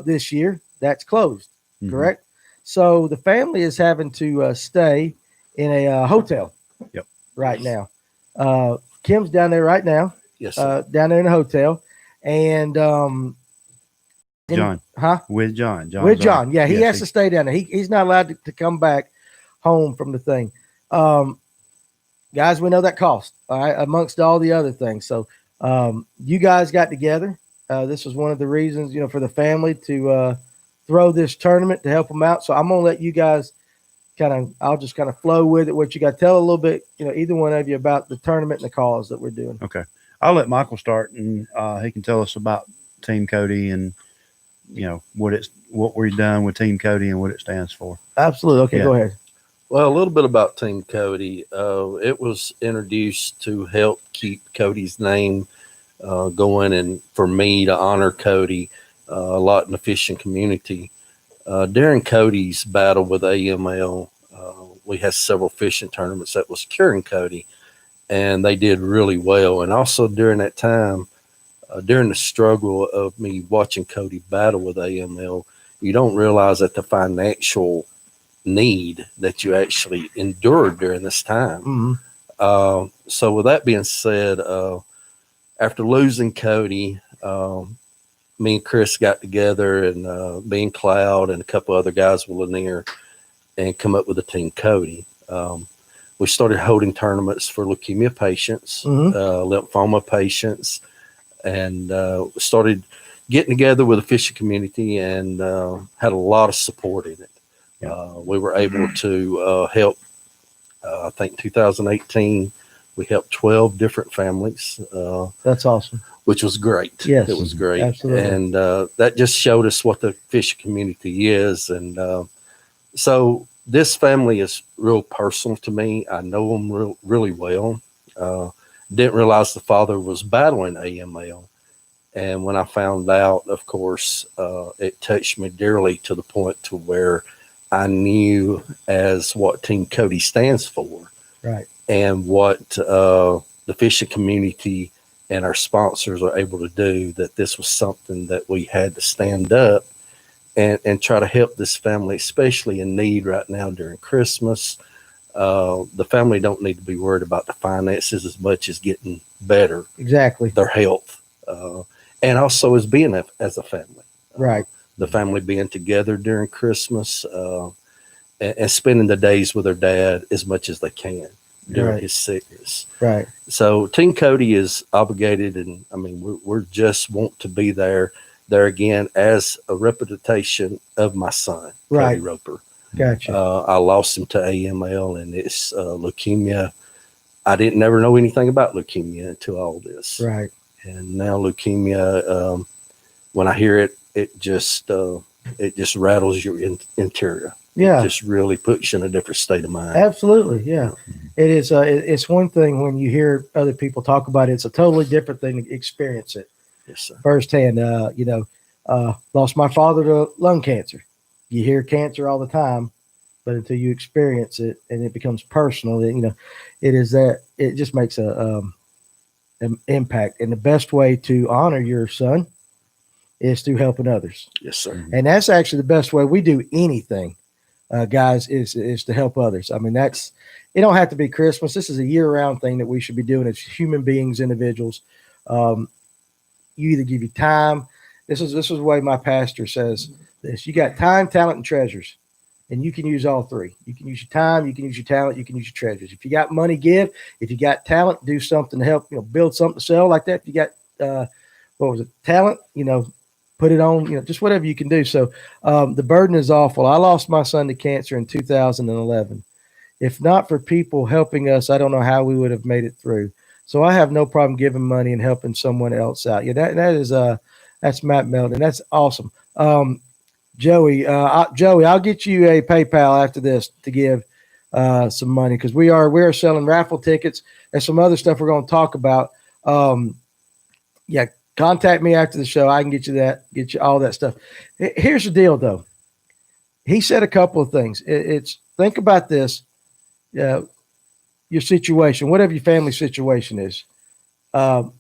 this year, that's closed. Mhm. Correct. So the family is having to stay in a hotel. Yep. Right now. Kim's down there right now. Yes, sir. Down there in a hotel, and John. huh? With John. John's With John. on. Yeah, he Yes, has to stay down there. He's not allowed to come back home from the thing. Guys, we know that cost, all right, amongst all the other things. So you guys got together. This was one of the reasons, for the family to throw this tournament to help them out. So I'm gonna let you guys I'll just kind of flow with it. What you got to tell a little bit, either one of you, about the tournament and the cause that we're doing. Okay. I'll let Michael start, and he can tell us about Team Cody and what we've done with Team Cody and what it stands for. Absolutely. Okay, Yeah. Go ahead. Well, a little bit about Team Cody. It was introduced to help keep Cody's name going, and for me to honor Cody a lot in the fishing community. During Cody's battle with AML, we had several fishing tournaments that was curing Cody, and they did really well. And also during that time, during the struggle of me watching Cody battle with AML, you don't realize that the financial need that you actually endured during this time. Mm-hmm. So with that being said, after losing Cody, me and Chris got together, and me and Cloud and a couple other guys with Lanier, and come up with a Team Cody. We started holding tournaments for leukemia patients, Mhm. lymphoma patients, and started getting together with the fishing community, and had a lot of support in it. Yeah. We were able to help, I think 2018, we helped 12 different families. That's awesome. Which was great. Yes, It was great. absolutely. And that just showed us what the fishing community is. And so this family is real personal to me. I know them really well. Didn't realize the father was battling AML. And when I found out, of course, it touched me dearly to the point to where I knew as what Team Cody stands for. Right. And what the fishing community and our sponsors are able to do, that this was something that we had to stand up and try to help this family, especially in need right now during Christmas. The family don't need to be worried about the finances as much as getting better, Exactly. their health, and also as being as a family. Right. The family being together during Christmas and spending the days with their dad as much as they can during Right. his sickness. Right. So Team Cody is obligated, and I mean, we're just want to be there again as a representation of my son, Right. Cody Roper. Gotcha. I lost him to AML, and it's leukemia. I didn't never know anything about leukemia until all this. Right. And now leukemia, when I hear it, it just rattles your interior. Yeah. It just really puts you in a different state of mind. Absolutely. Yeah. It is. It's one thing when you hear other people talk about it. It's a totally different thing to experience it Yes, sir. firsthand. Lost my father to lung cancer. You hear cancer all the time, but until you experience it and it becomes personal, it is that it just makes an impact. And the best way to honor your son is through helping others. Yes, sir. And that's actually the best way we do anything, guys, is to help others. I mean, it don't have to be Christmas. This is a year-round thing that we should be doing as human beings, individuals. You either give you time. This is the way my pastor says this. You got time, talent, and treasures, and you can use all three. You can use your time, you can use your talent, you can use your treasures. If you got money, give. If you got talent, do something to help, build something to sell like that. If you got, talent, put it on, just whatever you can do. So the burden is awful. I lost my son to cancer in 2011. If not for people helping us, I don't know how we would have made it through. So I have no problem giving money and helping someone else out. Yeah, that's Matt Melton. That's awesome. Joey, I'll get you a PayPal after this to give some money, because we are selling raffle tickets and some other stuff we're going to talk about. Yeah, contact me after the show. I can get you all that stuff. Here's the deal, though. He said a couple of things. It's think about this. Your situation, whatever your family situation is, during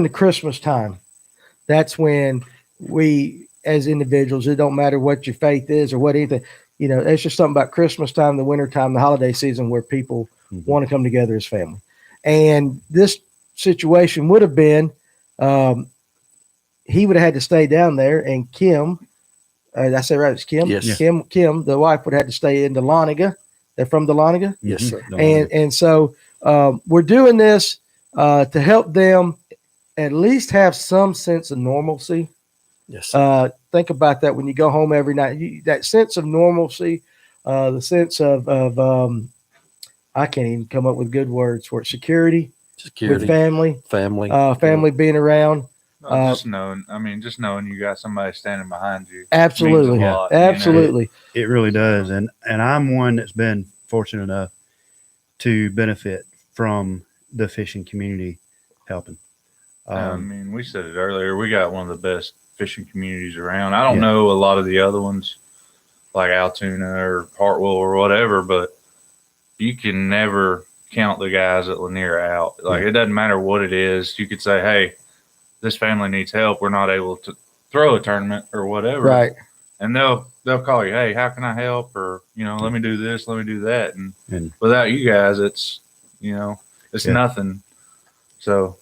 the Christmas time, that's when we, as individuals, it don't matter what your faith is or what anything, it's just something about Christmas time, the winter time, the holiday season, where people want to come together as family. And this situation would have been, he would have had to stay down there, and Kim, did I say right? It's Kim? Yes. Kim, the wife, would have had to stay in Dahlonega. They're from Dahlonega? Yes, sir. And so we're doing this to help them at least have some sense of normalcy. Yes, sir. Think about that when you go home every night. That sense of normalcy, the sense of I can't even come up with good words for it. Security with family being around. Just knowing you got somebody standing behind you. Absolutely. means a lot, Absolutely. It really does. And I'm one that's been fortunate enough to benefit from the fishing community helping. We said it earlier. We got one of the best fishing communities around. I don't know a lot of the other ones like Alatoona or Hartwell or whatever, but you can never count the guys at Lanier out. It doesn't matter what it is. You could say, hey, this family needs help. We're not able to throw a tournament or whatever. Right. And they'll call you, hey, how can I help? Or, let me do this, let me do that. And without you guys, it's nothing. So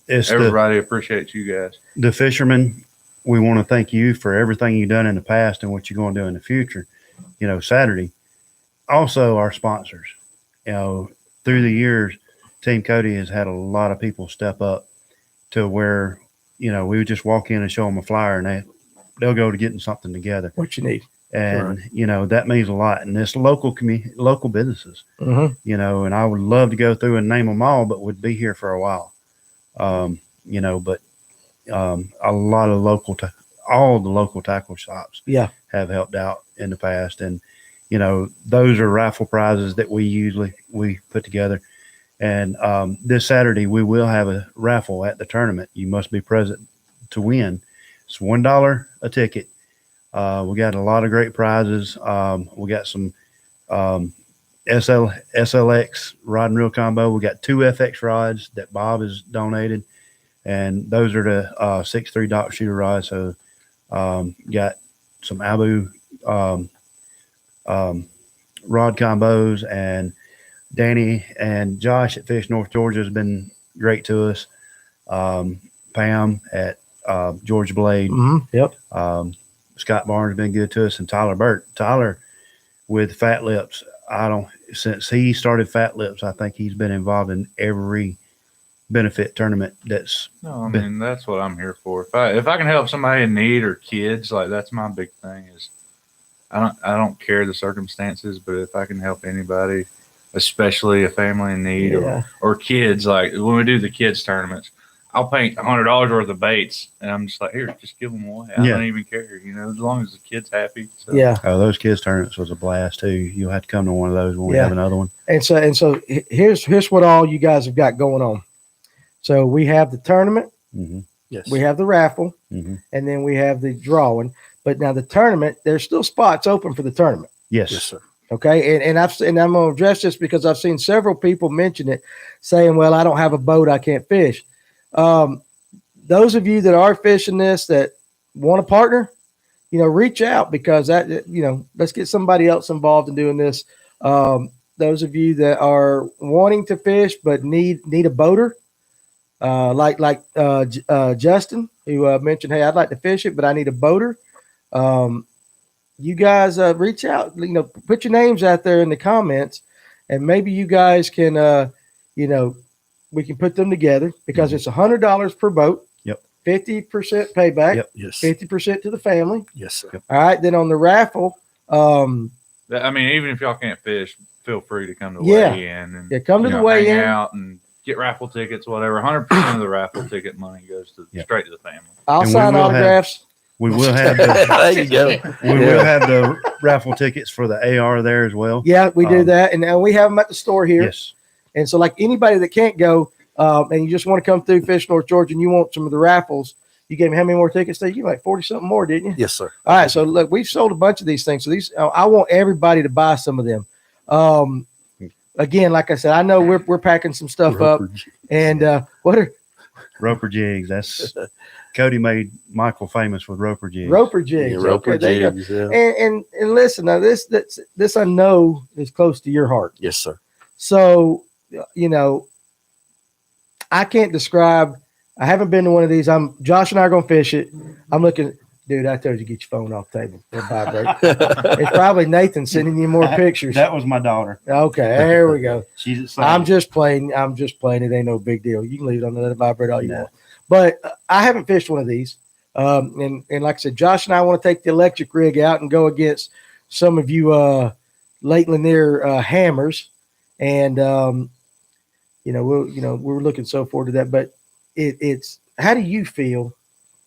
everybody appreciates you guys. The fishermen, we want to thank you for everything you've done in the past and what you're going to do in the future. Saturday. Also our sponsors, through the years, Team Cody has had a lot of people step up to where, we would just walk in and show them a flyer, and they'll go to getting something together. What you need. And, that means a lot. And it's local businesses, and I would love to go through and name them all, but would be here for a while. A lot of all the local tackle shops have helped out in the past. And, those are raffle prizes that we put together. And this Saturday, we will have a raffle at the tournament. You must be present to win. It's $1 a ticket. We got a lot of great prizes. We got some SLX rod and reel combo. We got 2 FX rods that Bob has donated, and those are the 6.3 dock shooter rods. So got some Abu rod combos, and Danny and Josh at Fish North Georgia has been great to us. Pam at Georgia Blade. Yep. Scott Barnes has been good to us, and Tyler Burt. Tyler with Fat Lips. Since he started Fat Lips, I think he's been involved in every benefit tournament that's that's what I'm here for. If I can help somebody in need or kids, that's my big thing is I don't care the circumstances, but if I can help anybody, especially a family in need or kids, like when we do the kids tournaments, I'll paint $100 worth of baits, and I'm just like, here, just give them away. I don't even care, as long as the kid's happy. So. Yeah. Oh, those kids tournaments was a blast too. You'll have to come to one of those when we have another one. And so here's what all you guys have got going on. So we have the tournament. Mm-hmm. Yes. We have the raffle, and then we have the drawing. But now the tournament, there's still spots open for the tournament. Yes, sir. Okay, and I'm going to address this because I've seen several people mention it, saying, "Well, I don't have a boat, I can't fish." Those of you that are fishing this that want a partner, reach out, because let's get somebody else involved in doing this. Those of you that are wanting to fish but need a boater, like Justin, who mentioned, "Hey, I'd like to fish it, but I need a boater." You guys reach out, put your names out there in the comments, and maybe you guys can, we can put them together, because it's $100 per boat. Yep. 50% payback. Yep. Yes. 50% to the family. Yes, sir. All right. Then on the raffle, I mean, even if y'all can't fish, feel free to come to the Yeah. weigh-in and Yeah, come to you the know, weigh-in. hang out and get raffle tickets, whatever. 100% of the raffle ticket money goes to straight to the family. I'll And we sign will have- autographs. We will have the, There you go. we will have the raffle tickets for the AR there as well. Yeah, we do that, and we have them at the store here. Yes. And so, like anybody that can't go, and you just want to come through Fish North Georgia, and you want some of the raffles, you gave me how many more tickets? You like 40 something more, didn't you? Yes, sir. All right, so look, we've sold a bunch of these things. So these, I want everybody to buy some of them. Again, like I said, I know we're packing some stuff up, and what are Roper jigs. That's Cody made Michael famous with roper jigs. roper jigs? Yeah, roper Okay, there you go. jigs. Yeah. And listen, now this I know is close to your heart. Yes, sir. So, you know, I can't describe. I haven't been to one of these. Josh and I are gonna fish it. I'm looking, dude. I told you get your phone off the table. It'll vibrate. It's probably Nathan sending you more pictures. That was my daughter. Okay, there we go. She's at I'm just playing. It ain't no big deal. You can leave it on the vibrate all you want. But I haven't fished one of these. And like I said, Josh and I want to take the electric rig out and go against some of you Lake Lanier hammers. And we're looking so forward to that. But it's how do you feel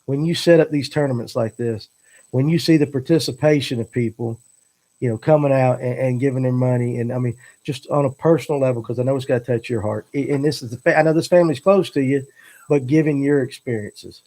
when you set up these tournaments like this, when you see the participation of people, coming out and giving their money, and I mean, just on a personal level, because I know it's got to touch your heart. And this is I know this family's close to you, but given your experiences.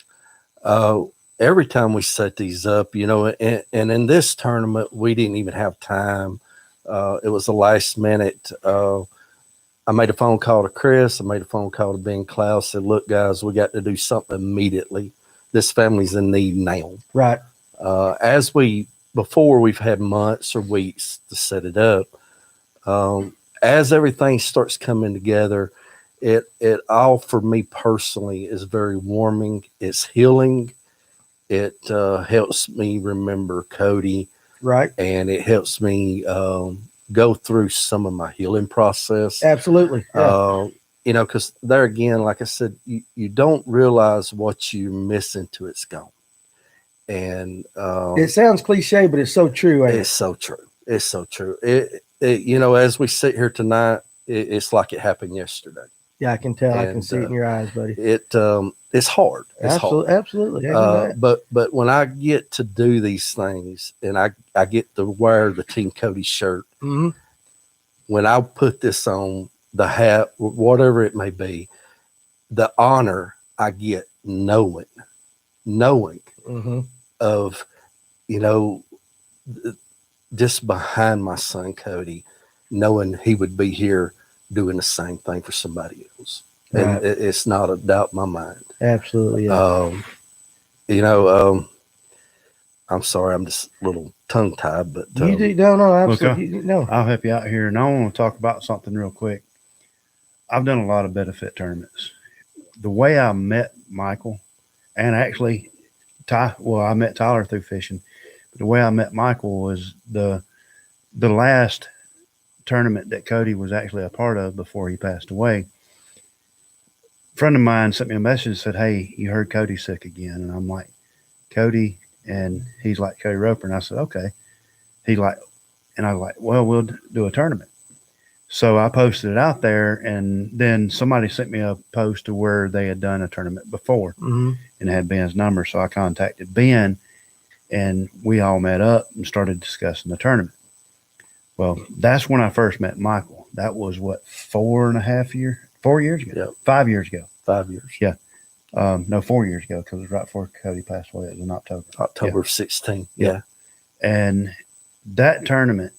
Every time we set these up, and in this tournament, we didn't even have time. It was the last minute. I made a phone call to Chris. I made a phone call to Ben Klaus. Said, look, guys, we got to do something immediately. This family's in need now. Right. Before we've had months or weeks to set it up. As everything starts coming together, it all for me personally is very warming. It's healing. It helps me remember Cody. Right. And it helps me go through some of my healing process. Absolutely. Yeah. Because there again, like I said, you don't realize what you're missing till it's gone. And it sounds cliche, but it's so true. It's so true. It's so true. As we sit here tonight, it's like it happened yesterday. Yeah, I can tell. I can see it in your eyes, buddy. It's hard. It's hard. Absolutely. But when I get to do these things and I get to wear the Team Cody shirt, mm-hmm. when I put this on, the hat, whatever it may be, the honor I get knowing mm-hmm. of, just behind my son Cody, knowing he would be here doing the same thing for somebody else. Right. And it's not a doubt in my mind. Absolutely. Yeah. I'm sorry, I'm just a little tongue tied, but no, absolutely. Look, no. I'll help you out here. And I want to talk about something real quick. I've done a lot of benefit tournaments. The way I met Michael, and actually I met Tyler through fishing, but the way I met Michael was the last tournament that Cody was actually a part of before he passed away. A friend of mine sent me a message and said, hey, you heard Cody's sick again. And I'm like, Cody? And he's like, Cody Roper. And I said, okay. And I was like, well, we'll do a tournament. So I posted it out there, and then somebody sent me a post to where they had done a tournament before mm-hmm. and had Ben's number. So I contacted Ben, and we all met up and started discussing the tournament. Well, that's when I first met Michael. That was 4 years ago? Yep. 5 years ago. 5 years. Yeah. 4 years ago, because it was right before Cody passed away. It was in October. October 16th. Yeah. And that tournament,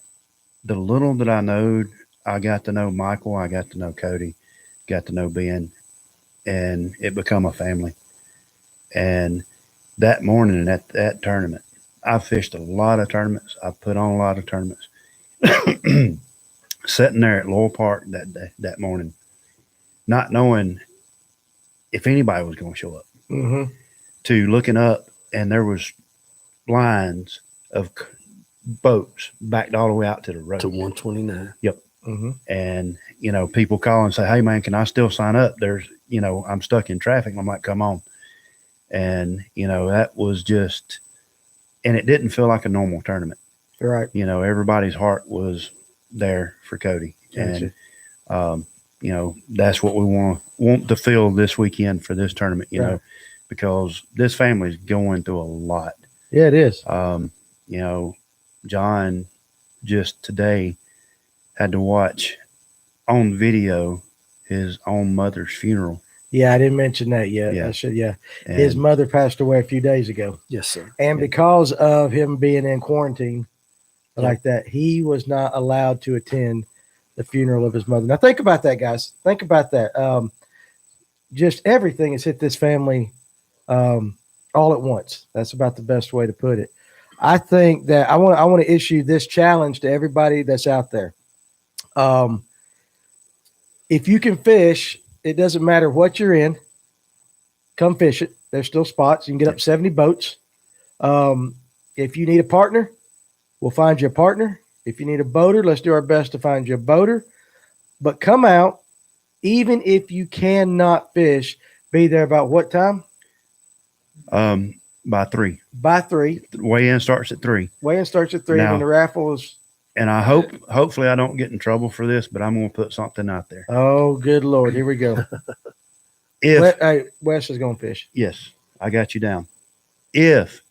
the little that I know, I got to know Michael, I got to know Cody, got to know Ben, and it become a family. And that morning at that tournament, I fished a lot of tournaments. I put on a lot of tournaments. Sitting there at Lowell Park that morning, not knowing if anybody was going to show up, mm-hmm. to looking up, and there was lines of boats backed all the way out to the road. To 129. Yep. Mm-hmm. And, people call and say, hey, man, can I still sign up? There's, I'm stuck in traffic. And I'm like, come on. And, that was just, and it didn't feel like a normal tournament. Right. You know, everybody's heart was there for Cody. Gotcha. And, you know, that's what we want to feel this weekend for this tournament, you Right. know, because this family is going through a lot. Yeah, it is. You know, John just today had to watch on video his own mother's funeral. Yeah, I didn't mention that yet. Yeah. I should. Yeah, And his mother passed away a few days ago, Yes, sir. and because of him being in quarantine like that, he was not allowed to attend the funeral of his mother. Now, think about that, guys. Think about that. Just everything has hit this family all at once. That's about the best way to put it. I think that I want to issue this challenge to everybody that's out there. If you can fish, it doesn't matter what you're in. Come fish it. There's still spots. You can get up 70 boats. If you need a partner, we'll find you a partner. If you need a boater, let's do our best to find you a boater. But come out, even if you cannot fish, be there about what time? by 3. By 3. The weigh-in starts at 3. Weigh-in starts at 3, Now- and the raffle is. And I hopefully I don't get in trouble for this, but I'm going to put something out there. Oh, good Lord. Here we go. If Wes is going to fish. Yes, I got you down. If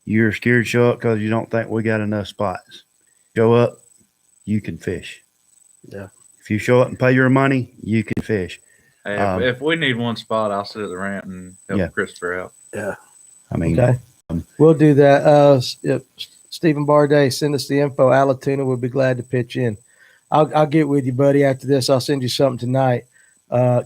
you're scared to show up because you don't think we got enough spots, show up, you can fish. Yeah. If you show up and pay your money, you can fish. Hey, if if we need one spot, I'll sit at the ramp and help Yeah. Christopher out. Yeah. I mean, Okay. We'll do that. Stephen Barday, send us the info. Alatoona would be glad to pitch in. I'll get with you, buddy, after this. I'll send you something tonight.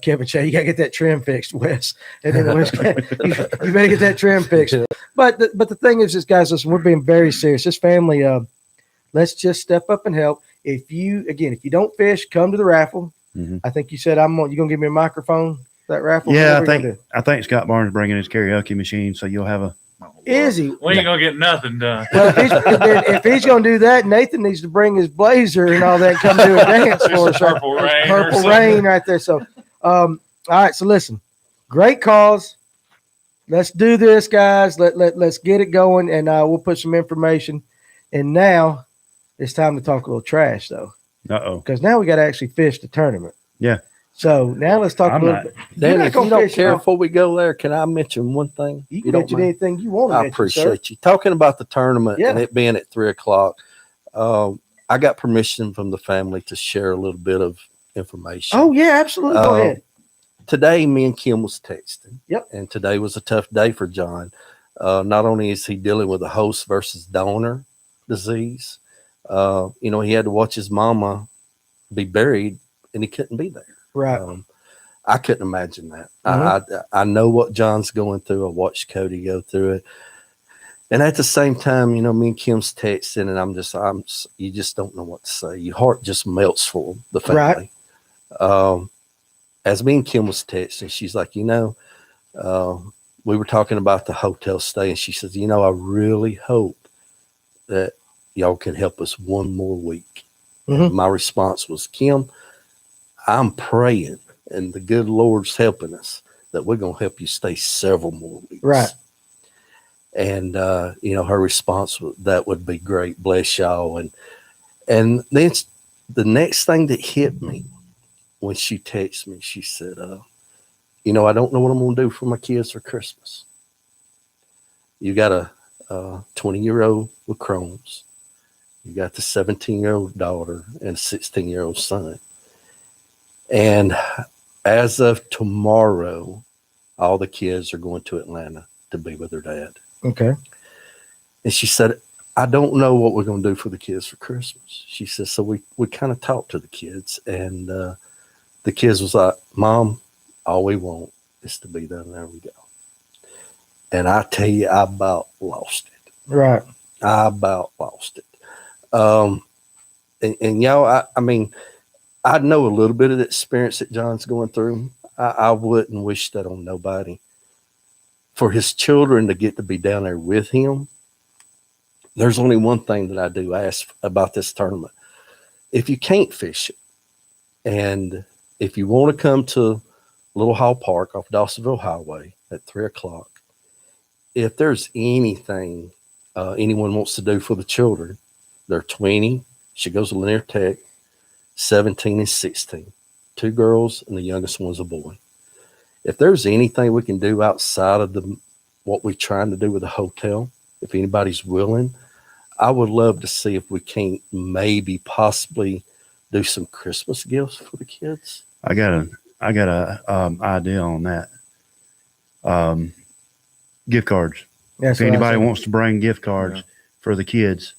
Kevin Che, you got to get that trim fixed, Wes. And then Wes, you better get that trim fixed. But the thing is, guys, listen, we're being very serious. This family, let's just step up and help. If you don't fish, come to the raffle. Mhm. I think you said you're going to give me a microphone, that raffle? yeah, What are we gonna I think Scott Barnes bringing his karaoke machine, so you'll have a. Oh, Lord. do? Is he? We ain't gonna get nothing done. Well, if he's going to do that, Nathan needs to bring his blazer and all that and come do a dance for us. Purple rain. or Purple something. rain right there. So, all right. So listen, great cause. Let's do this, guys. Let's get it going, and we'll put some information. And now it's time to talk a little trash, though, Uh-oh. because now we got to actually fish the tournament. Yeah. So now let's talk I'm a little not- bit. Danny, if you gonna don't fish, care huh? before we go there, can I mention one thing? You can don't mention mind? anything you want to I mention, sir. appreciate you talking about the tournament Yeah. and it being at 3:00. I got permission from the family to share a little bit of information. Oh yeah, absolutely. Go ahead. Today, me and Kim was texting. Yep. And today was a tough day for John. Not only is he dealing with a host versus donor disease, he had to watch his mama be buried and he couldn't be there. Right. I couldn't imagine that. I know what John's going through. I watched Cody go through it. And at the same time, me and Kim's texting and you just don't know what to say. Your heart just melts for the family. Right. As me and Kim was texting, she's like, we were talking about the hotel stay, and she says, I really hope that y'all can help us one more week. Mhm. My response was, Kim, I'm praying, and the good Lord's helping us, that we're going to help you stay several more weeks. Right. And, her response was, that would be great. Bless y'all. And then the next thing that hit me when she texted me, she said, I don't know what I'm going to do for my kids for Christmas. You got a 20-year-old with Crohn's. You got the 17-year-old daughter and a 16-year-old son. And as of tomorrow, all the kids are going to Atlanta to be with their dad. Okay. And she said, I don't know what we're going to do for the kids for Christmas. She said, so we kind of talked to the kids, and the kids was like, Mom, all we want is to be there, and there we go. And I tell you, I about lost it. Right. I about lost it. And y'all, I know a little bit of the experience that John's going through. I wouldn't wish that on nobody. For his children to get to be down there with him, there's only one thing that I do ask about this tournament. If you can't fish it, and if you want to come to Little Hall Park off Dawsonville Highway at 3:00, if there's anything anyone wants to do for the children, They're 20. She goes to Lanier Tech. 17 and 16. 2 girls, and the youngest one's a boy. If there's anything we can do outside of what we're trying to do with the hotel, if anybody's willing, I would love to see if we can't maybe possibly do some Christmas gifts for the kids. I got a idea on that. Gift cards. That's If what I anybody said. wants to bring gift cards for the kids,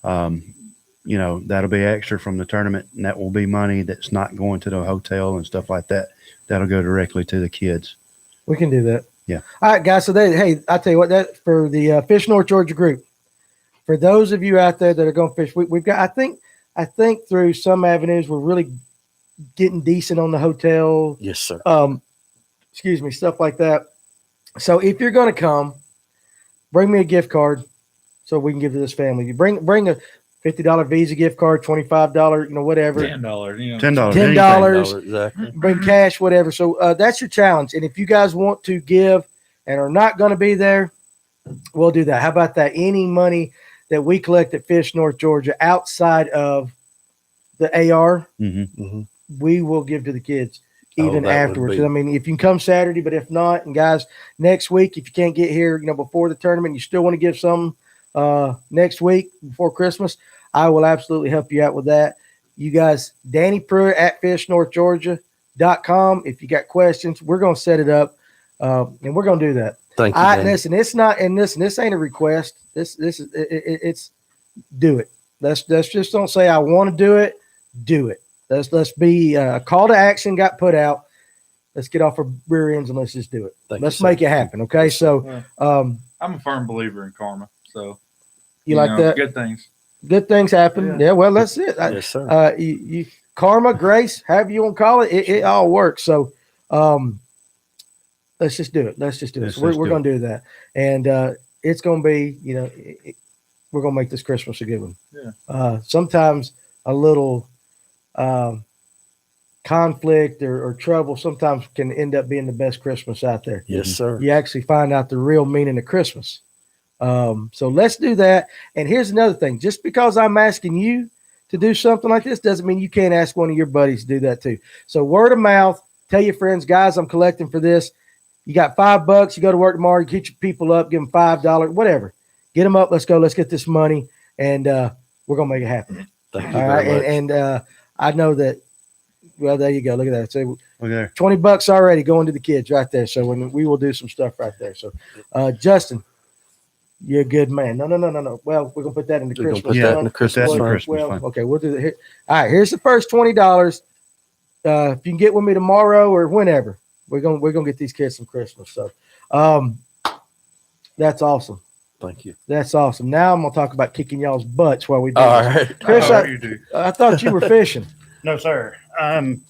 you know, that'll be extra from the tournament, and that will be money that's not going to the hotel and stuff like that. That'll go directly to the kids. We can do that. Yeah. All right, guys. So hey, I tell you what, that for the Fish North Georgia group, for those of you out there that are going to fish, we've got, I think through some avenues, we're really getting decent on the hotel. Yes, sir. Excuse me, stuff like that. So if you're going to come, bring me a gift card so we can give to this family. You bring a $50 Visa gift card, $25, you know, whatever. $10, you know. $10. $10. Exactly. Bring cash, whatever. So that's your challenge. And if you guys want to give and are not going to be there, we'll do that. How about that? Any money that we collect at Fish North Georgia outside of the AR, we will give to the kids even afterwards. I mean, if you can come Saturday, but if not, and guys, next week, if you can't get here, you know, before the tournament, you still want to give some next week before Christmas, I will absolutely help you out with that. You guys, Danny Pruitt at fishnorthgeorgia.com. If you got questions, we're going to set it up, and we're going to do that. Thank you. Listen, it's not, and this ain't a request. This is it's do it. Let's just don't say I want to do it. Do it. Let's be a call to action got put out. Let's get off our rear ends and let's just do it. Let's make it happen. Okay. So I'm a firm believer in karma. So you like that? Good things. Good things happen. Yeah. Well, that's it. Yes, sir. Karma, grace, however you want to call it, it all works. So let's just do it. Let's just do it. So we're going to do that. And it's going to be, you know, we're going to make this Christmas a good one. Yeah. Sometimes a little conflict or trouble sometimes can end up being the best Christmas out there. Yes, sir. You actually find out the real meaning of Christmas. So let's do that. And here's another thing. Just because I'm asking you to do something like this doesn't mean you can't ask one of your buddies to do that too. So word of mouth, tell your friends, guys, I'm collecting for this. You got $5, you go to work tomorrow, you get your people up, give them $5, whatever. Get them up. Let's go. Let's get this money. And we're going to make it happen. Thank you all very right. much. And I know that. Well, there you go. Look at that. So Okay. $20 already going to the kids right there. So when we will do some stuff right there. So Justin, you're a good man. No. Well, we're gonna put that in the We're gonna Christmas. put that in the Christmas fund. Well, Christmas fund. okay, we'll do that here. All right, here's the first $20. If you can get with me tomorrow or whenever, we're gonna get these kids some Christmas. So that's awesome. Thank you. That's awesome. Now I'm gonna talk about kicking y'all's butts while we do All this. right. Chris, You do. I thought you were fishing. No, sir. I'm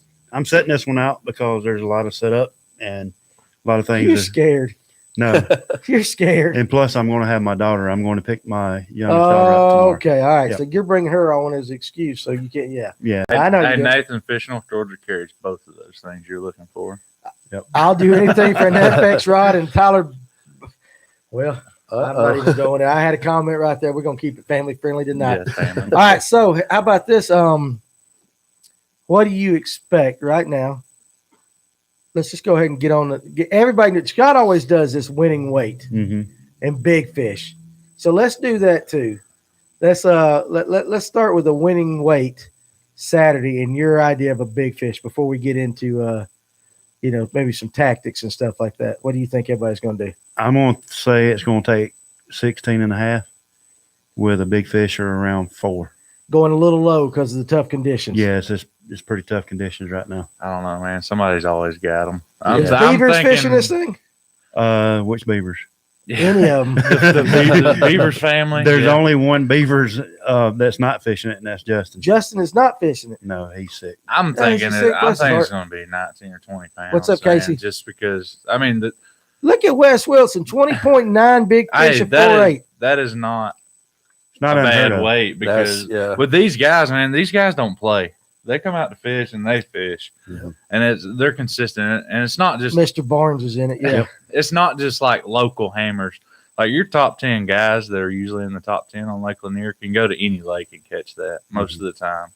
setting this one out because there's a lot of setup and a lot of things. You're scared. No, You're scared. and plus I'm going to have my daughter. I'm going to pick my youngest daughter up tomorrow. Okay, all right. Yep. So you're bringing her on as an excuse, so you can't. Yeah, Yeah. I know. Hey, you do. Nathan, Fish North Georgia carries both of those things you're looking for. I'll do anything for an FX rod and Tyler. Well, I'm not even going there. I had a comment right there. We're gonna keep it family friendly tonight. Yeah, family. All right. So how about this? What do you expect right now? Let's just go ahead and get on everybody. Scott always does this winning weight and big fish. So let's do that too. Let's let's start with a winning weight Saturday and your idea of a big fish before we get into maybe some tactics and stuff like that. What do you think everybody's going to do? I'm going to say it's going to take 16 and a half with a big fish or around 4. Going a little low because of the tough conditions. Yeah, it's pretty tough conditions right now. I don't know, man. Somebody's always got them. Is beavers fishing this thing? Which beavers? Any of them? the Beavers family. There's only one beavers that's not fishing it, and that's Justin. Justin is not fishing it. No, he's sick. I'm Yeah, he's thinking sick, I bless his think it's heart. going to be 19 or 20 pounds. What's up, man, Casey? Just because, I mean, Look at Wes Wilson, 20.9 big fish at 4.8. that is not It's not a unheard bad of. weight because with these guys, man, these guys don't play. They come out to fish and they fish, and they're consistent. And it's not just Mr. Barnes is in it. Yeah. it's not just like local hammers. like your top 10 guys that are usually in the top 10 on Lake Lanier can go to any lake and catch that most of the time.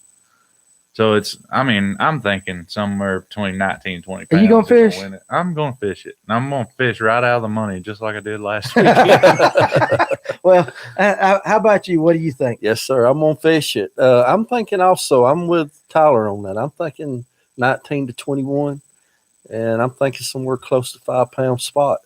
So I'm thinking somewhere between 19 and 20 pounds. Are you going to fish? Win it. I'm going to fish it. And I'm going to fish right out of the money just like I did last weekend. Well, how about you? What do you think? Yes, sir. I'm gonna fish it. I'm thinking also. I'm with Tyler on that. I'm thinking 19 to 21, and I'm thinking somewhere close to 5 pound spot.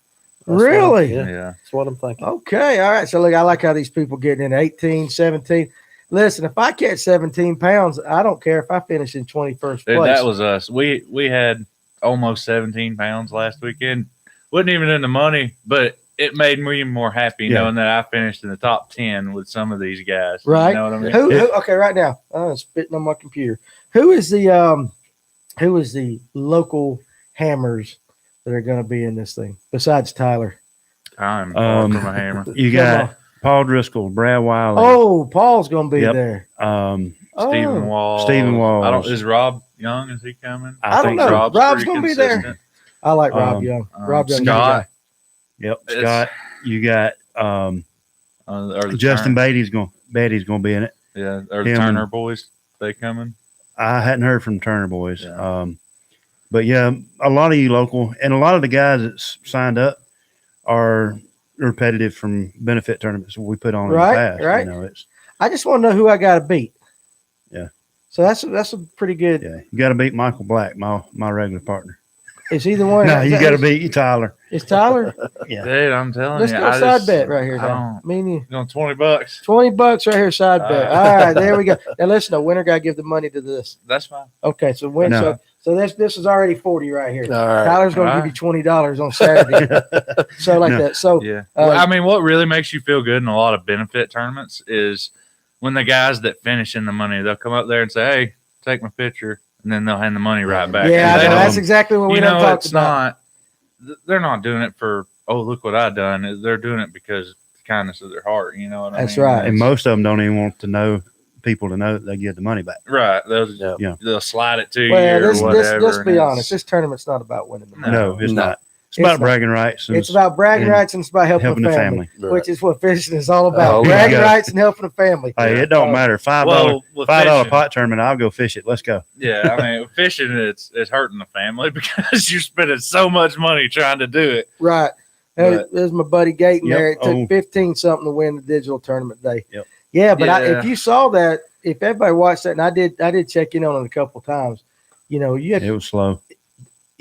Really? Yeah. That's what I'm thinking. Okay. All right. So look, I like how these people getting in 18, 17. Listen, if I catch 17 pounds, I don't care if I finish in 21st place. Dude, that was us. We had almost 17 pounds last weekend. Wasn't even in the money, but it made me more happy knowing that I finished in the top 10 with some of these guys. Right. You know what I mean? Who okay, right now. I'm spitting on my computer. Who is the local hammers that are going to be in this thing besides Tyler? I'm far from a hammer. You got Paul Driscoll, Brad Wiley. Oh, Paul's going to be there. Stephen Wall. Is Rob Young? Is he coming? I don't know. Rob's going to be there. I like Rob Young. Rob Young. Scott. Yep, Scott. You got Justin Beatty's going to be in it. Yeah, or the Turner boys. They coming? I hadn't heard from Turner boys. Yeah. But yeah, a lot of you local and a lot of the guys that signed up are repetitive from benefit tournaments we put on in the past. Right. You know, I just want to know who I got to beat. Yeah. So that's a pretty good. Yeah, you got to beat Michael Black, my regular partner. Is he the one? No, you got to beat Tyler. Is Tyler? Yeah. Dude, I'm telling Let's you. go side bet right here. Now. Me and you. You know, $20. $20 right here, side bet. All right, there we go. Now listen, the winner got to give the money to this. That's fine. Okay, so win. No. So this is already 40 right here. All right. Tyler's going to give you $20 on Saturday. So like that. So yeah. I mean, what really makes you feel good in a lot of benefit tournaments is when the guys that finish in the money, they'll come up there and say, "Hey, take my picture," and then they'll hand the money right back. Yeah, that's exactly what we don't talk about. They're not doing it for, oh, look what I've done. They're doing it because the kindness of their heart. You know what I mean? That's right. And most of them don't even want people to know that they get the money back. Right. They'll slide it to you or whatever. Let's be honest. This tournament's not about winning the money. No, it's not. It's about bragging rights. It's about bragging rights and it's about helping the family. Right. Which is what fishing is all about. Bragging rights and helping the family. Hey, it don't matter. $5 pot tournament, I'll go fish it. Let's go. Yeah, I mean, fishing, it's hurting the family because you're spending so much money trying to do it. Right. There's my buddy Gayton there. It took 15-something to win the digital tournament day. Yep. Yeah, but if you saw that, if everybody watched that, and I did check in on it a couple times, you know, it was slow.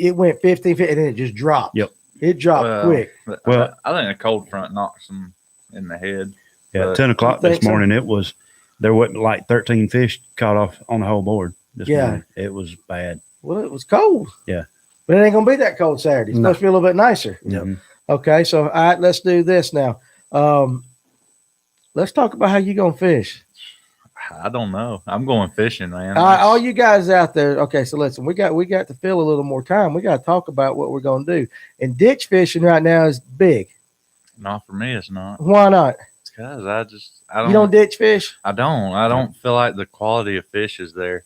It went 15, and then it just dropped. Yep. It dropped quick. Well, I think a cold front knocks them in the head. Yeah, 10 o'clock this morning, there wasn't like 13 fish caught off on the whole board this morning. It was bad. Well, it was cold. Yeah. But it ain't going to be that cold Saturday. It's supposed to be a little bit nicer. Yep. Okay, so all right, let's do this now. Let's talk about how you going to fish. I don't know. I'm going fishing, man. All you guys out there. Okay, so listen, we got to fill a little more time. We got to talk about what we're going to do. And ditch fishing right now is big. Not for me, it's not. Why not? It's because I don't. You don't ditch fish? I don't. I don't feel like the quality of fish is there.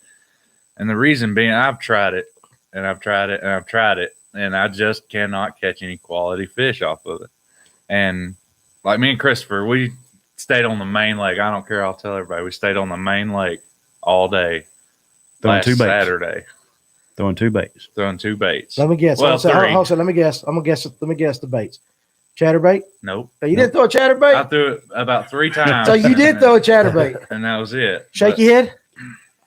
And the reason being, I've tried it, and I've tried it, and I've tried it, and I just cannot catch any quality fish off of it. And like me and Christopher, we stayed on the main lake. I don't care. I'll tell everybody. We stayed on the main lake all day. Throwing last 2 baits. Saturday. Throwing 2 baits. Throwing 2 baits. Let me guess. Well, hold on, let me guess. Let me guess the baits. Chatterbait? Nope. You didn't throw a chatterbait? I threw it about 3 times. So you did throw a chatterbait. And that was it. Shaky head?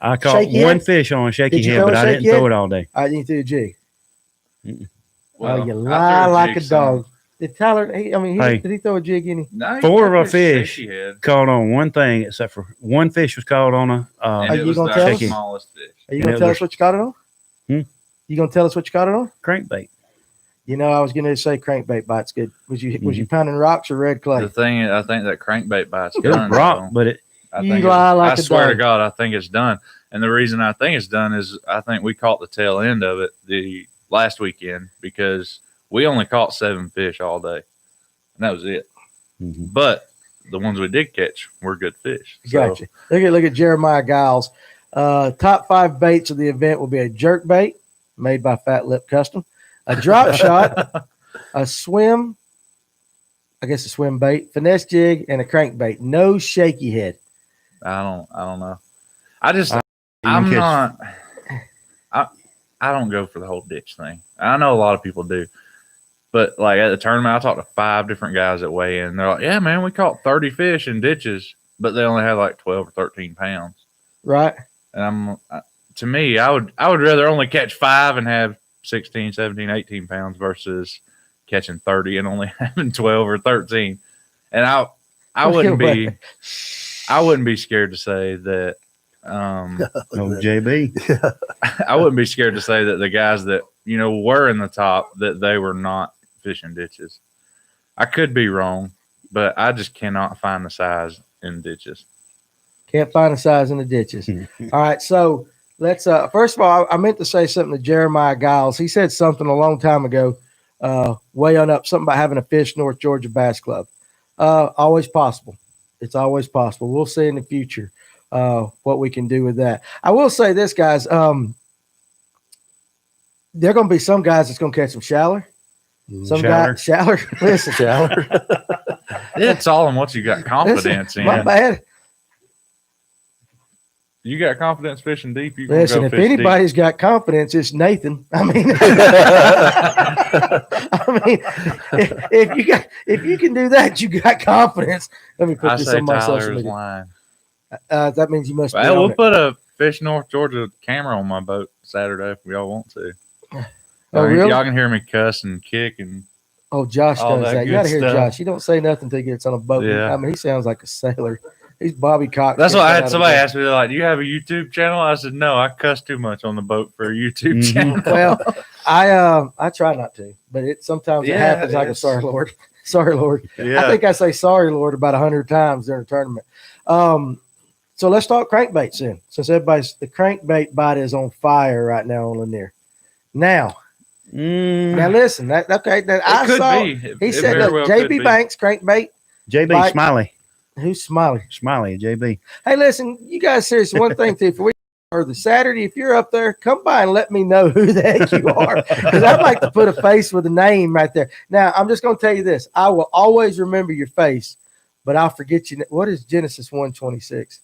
I caught one fish on a shaky head, but I didn't throw it all day. I didn't throw a jig. Well, you lie like a dog. Did Tyler? Did he throw a jig in? No, 4 of our fish caught on one thing, except for one fish was caught on a. Are you going to tell us? Smallest fish. Are you going to tell us what you caught it on? You going to tell us what you caught it on? Crankbait. You know, I was going to say crankbait bites good. Was you pounding rocks or red clay? The thing is, I think that crankbait bites it done. Rock, but I swear to God, I think it's done. And the reason I think it's done is I think we caught the tail end of it the last weekend because we only caught 7 fish all day, and that was it. Mm-hmm. But the ones we did catch were good fish. Gotcha. Look at Jeremiah Giles. Top 5 baits of the event will be a jerk bait made by Fat Lip Custom, a drop shot, a swim, I guess a swim bait, finesse jig, and a crankbait. No shaky head. I don't know. I just You I'm can catch- not. I don't go for the whole ditch thing. I know a lot of people do, but like at the tournament, I talked to 5 different guys that weigh in. They're like, "Yeah, man, we caught 30 fish in ditches, but they only had like 12 or 13 pounds." Right. And to me, I would rather only catch 5 and have 16, 17, 18 pounds versus catching 30 and only having 12 or 13. And I wouldn't be scared to say that. JB. I wouldn't be scared to say that the guys that were in the top, that they were not fishing ditches. I could be wrong, but I just cannot find the size in ditches. Can't find a size in the ditches. All right, so let's first of all, I meant to say something to Jeremiah Giles. He said something a long time ago, way on up, something about having a Fish North Georgia Bass Club. Always possible. It's always possible. We'll see in the future what we can do with that. I will say this, guys. There are going to be some guys that's going to catch some shallow. Some guys, shallow. Listen, Shallow. It's all in what you got confidence in. My bad. You got confidence fishing deep. You can Listen, go if fish anybody's got confidence, it's Nathan. I mean, if you can do that, you got confidence. Let me put I this say on my social Tyler is media. lying. That means you must be Well, on we'll it. put a Fish North Georgia camera on my boat Saturday if y'all want to. Oh, really? Y'all can hear me cuss and kick and Oh, Josh all does that that. You good got to hear stuff. Josh. You don't say nothing until he gets on a boat. Yeah. I mean, he sounds like a sailor. He's Bobby Cox. that's what I Out had. of Somebody the- asked me, they're like, "Do you have a YouTube channel?" I said, "No, I cuss too much on the boat for a YouTube Mhm. channel." Well, I try not to, but sometimes it Yeah, happens. I go, it's- sorry, Lord. Sorry, Lord. yeah. I think I say sorry, Lord, about 100 times during a tournament. So let's talk crankbaits then. Since the crankbait bite is on fire right now on Lanier. Now listen. I could saw. be. He It said, very "Look, well could JB be. Banks crankbait. JB Bite. Smiley. Who's Smiley? Smiley, JB. Hey, listen, you guys, seriously, one thing too, for the Saturday, if you're up there, come by and let me know who the heck you are, because I'd like to put a face with a name right there. Now, I'm just going to tell you this: I will always remember your face, but I'll forget you. What is Genesis 1:26?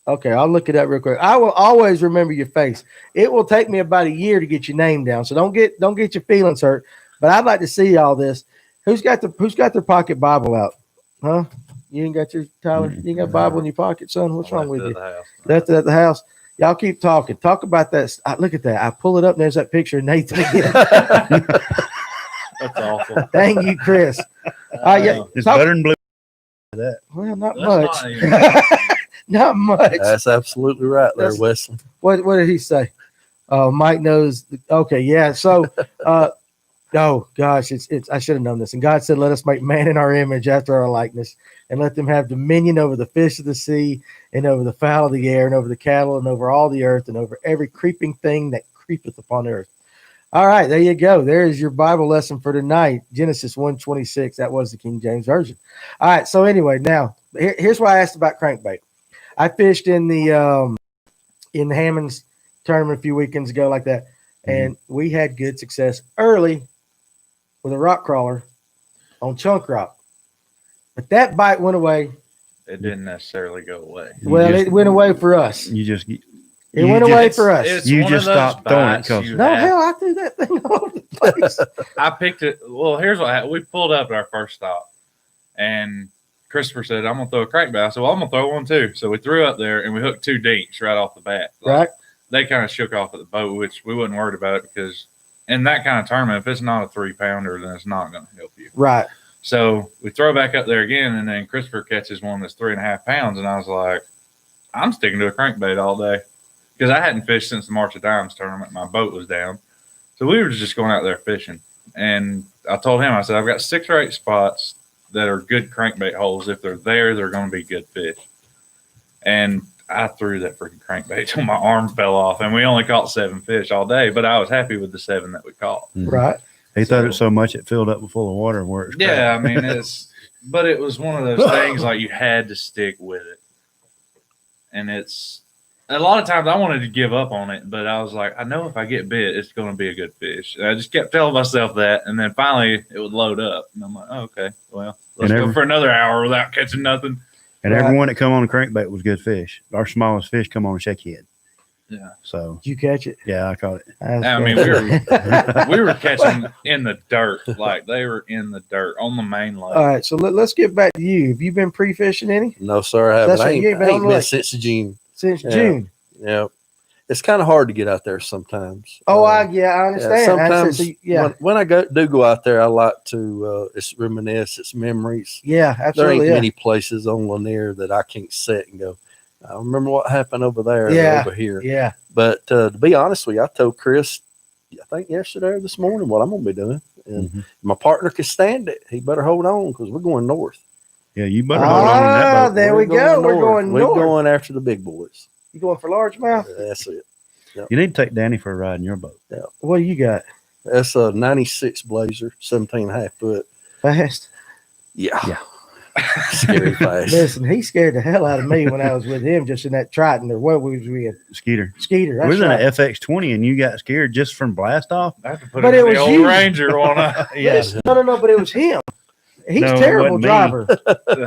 Okay, I'll look it up real quick. I will always remember your face. It will take me about a year to get your name down, so don't get your feelings hurt. But I'd like to see all this. Who's got their pocket Bible out? Huh? You ain't got your Tyler? You ain't got a Bible in your pocket, son? What's wrong with you? Left it at the house. Y'all keep talking. Talk about that. Look at that. I pull it up and there's that picture of Nathan again. That's awful. Dang you, Chris. Yeah, It's better than blue. That. well, not That's much. not even- Not much. That's absolutely right there, That's- Wesley. What did he say? Mike knows. Okay, yeah. So, oh gosh, it's. I should have known this. And God said, "Let us make man in our image, after our likeness, and let them have dominion over the fish of the sea, and over the fowl of the air, and over the cattle, and over all the earth, and over every creeping thing that creepeth upon earth." All right, there you go. There is your Bible lesson for tonight. Genesis 1:26. That was the King James Version. All right. So anyway, now here's why I asked about crankbait. I fished in the Hammond's tournament a few weekends ago, like that, and we had good success early with a rock crawler on chunk rock, but that bite went away. It didn't necessarily go away. Well, it went away for us. You just It went away for us. It's You one just of those stopped throwing it bites 'cause- you No, have- hell, I threw that thing all over the place. I picked it. Well, here's what happened. We pulled up at our first stop, and Christopher said, "I'm gonna throw a crankbait." I said, "Well, I'm gonna throw one too." So we threw up there, and we hooked 2 dinks right off the bat. Right. They kind of shook off at the boat, which we wasn't worried about it because in that kind of tournament, if it's not a 3-pounder, then it's not going to help you. Right. So we throw back up there again, and then Christopher catches one that's 3.5 pounds, and I was like, "I'm sticking to a crankbait all day," because I hadn't fished since the March of Dimes tournament. My boat was down, so we were just going out there fishing. And I told him, I said, "I've got 6 or 8 spots that are good crankbait holes. If they're there, they're going to be good fish." And I threw that freaking crankbait till my arm fell off, and we only caught 7 fish all day. But I was happy with the 7 that we caught. Right. He threw it so much it filled up full of water where it's Yeah, I mean, but it was one of those things like you had to stick with it, and it's a lot of times I wanted to give up on it, but I was like, I know if I get bit, it's going to be a good fish. And I just kept telling myself that, and then finally it would load up, and I'm like, oh, okay, well, let's go for another hour without catching nothing. And everyone that come on the crankbait was good fish. Our smallest fish come on a shakehead. Yeah. So did you catch it? Yeah, I caught it. I mean, we were catching in the dirt, like they were in the dirt on the main lake. All right, so let's get back to you. Have you been pre-fishing any? No, sir, I haven't. That's I right, you ain't, ain't been I on ain't the been lake. since June. Since June. Yeah. It's kind of hard to get out there sometimes. Oh, I understand. Sometimes Yeah. when I do go out there, I like to it's reminisce, it's memories. Yeah, There absolutely. ain't many places on Lanier that I can't sit and go, I remember what happened over there or over here. Yeah. But to be honest with you, I told Chris, I think yesterday or this morning, what I'm going to be doing. And my partner can stand it. He better hold on because we're going north. Yeah, you better hold on in that boat. There we go. We're going north. We're going after the big boys. You going for largemouth? That's it. Yep. You need to take Danny for a ride in your boat. Yeah. What do you got? That's a 96 Blazer, 17.5 foot. Fast? Yeah. Scary fast. Listen, he scared the hell out of me when I was with him just in that Triton or what was we in? Skeeter. Skeeter. We was in an FX20 and you got scared just from blast off. I have to put But it it in was the old you. Ranger on a No, but it was him. He's No, it terrible wasn't me. driver.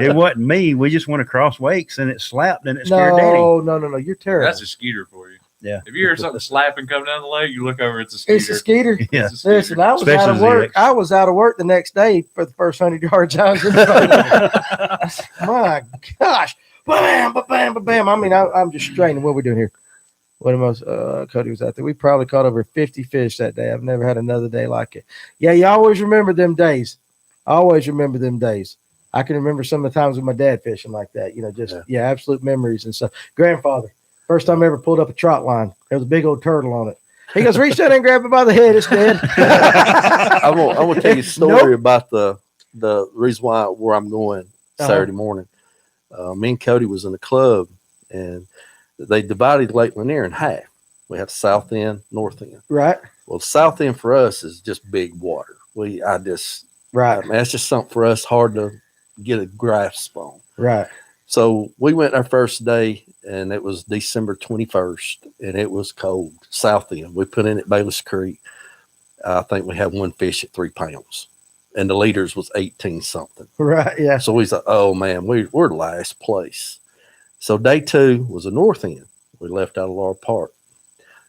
It wasn't me. We just went across wakes and it slapped and it scared Danny. No. You're terrible. That's a skeeter for you. Yeah. If you hear something slapping coming down the lake, you look over, it's a skeeter. It's a Skeeter. Yeah. It's a skeeter. Listen, I was Especially out of as work. the I was out of work the next day for the first 100 yards I was in the boat. My gosh. Bam, bam, bam. I mean, I'm just straining. What are we doing here? What am I? Cody was out there. We probably caught over 50 fish that day. I've never had another day like it. Yeah, you always remember them days. I always remember them days. I can remember some of the times with my dad fishing like that. You know, just absolute memories and stuff. Grandfather, first time I ever pulled up a trot line. There was a big old turtle on it. He goes, reach down and grab it by the head. It's dead. I want to tell you a story about the reason where I'm going Saturday morning. Me and Cody was in the club, and they divided Lake Lanier in half. We have south end, north end. Right. Well, the south end for us is just big water. Right. That's just something for us hard to get a grasp on. Right. So we went our first day, and it was December 21st, and it was cold. South end. We put in at Bayless Creek. I think we had one fish at 3 pounds, and the leaders was 18 something. Right. Yeah. So we was like, oh man, we're last place. So day 2 was the north end. We left out of Laurel Park.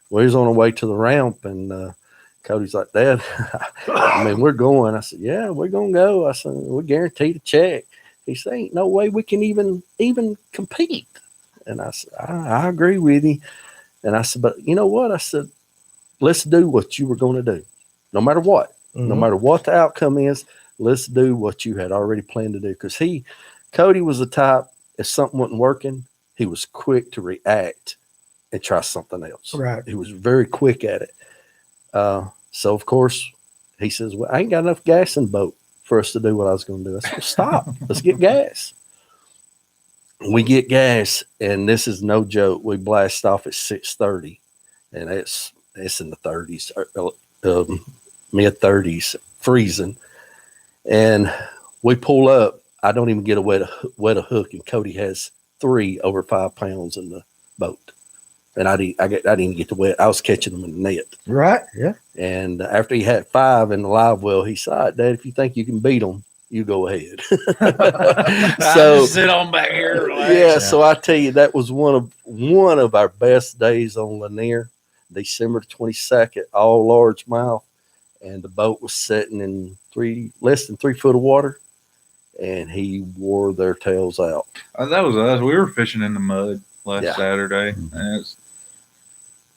We was on our way to the ramp, and Cody's like, Dad, I mean, we're going. I said, yeah, we're going to go. I said, we guaranteed a check. He said, ain't no way we can even compete. And I said, I agree with you. And I said, but you know what? I said, let's do what you were going to do. No matter what. No matter what the outcome is, let's do what you had already planned to do. Because Cody was the type, if something wasn't working, he was quick to react and try something else. Right. He was very quick at it. So, of course, he says, well, I ain't got enough gas in the boat for us to do what I was going to do. I said, well, stop. Let's get gas. We get gas, and this is no joke. We blast off at 6:30, and it's in the 30s, mid-30s, freezing. And we pull up. I don't even get a wet hook, and Cody has 3 over 5 pounds in the boat. And I didn't get to wet. I was catching them in the net. Right. Yeah. And after he had 5 in the live well, he said, all right, Dad, if you think you can beat them, you go ahead. So sit on back here. Relax. Yeah. So I tell you, that was one of our best days on Lanier, December 22nd, all largemouth. And the boat was sitting in less than 3 foot of water. And he wore their tails out. That was us. We were fishing in the mud last Saturday. And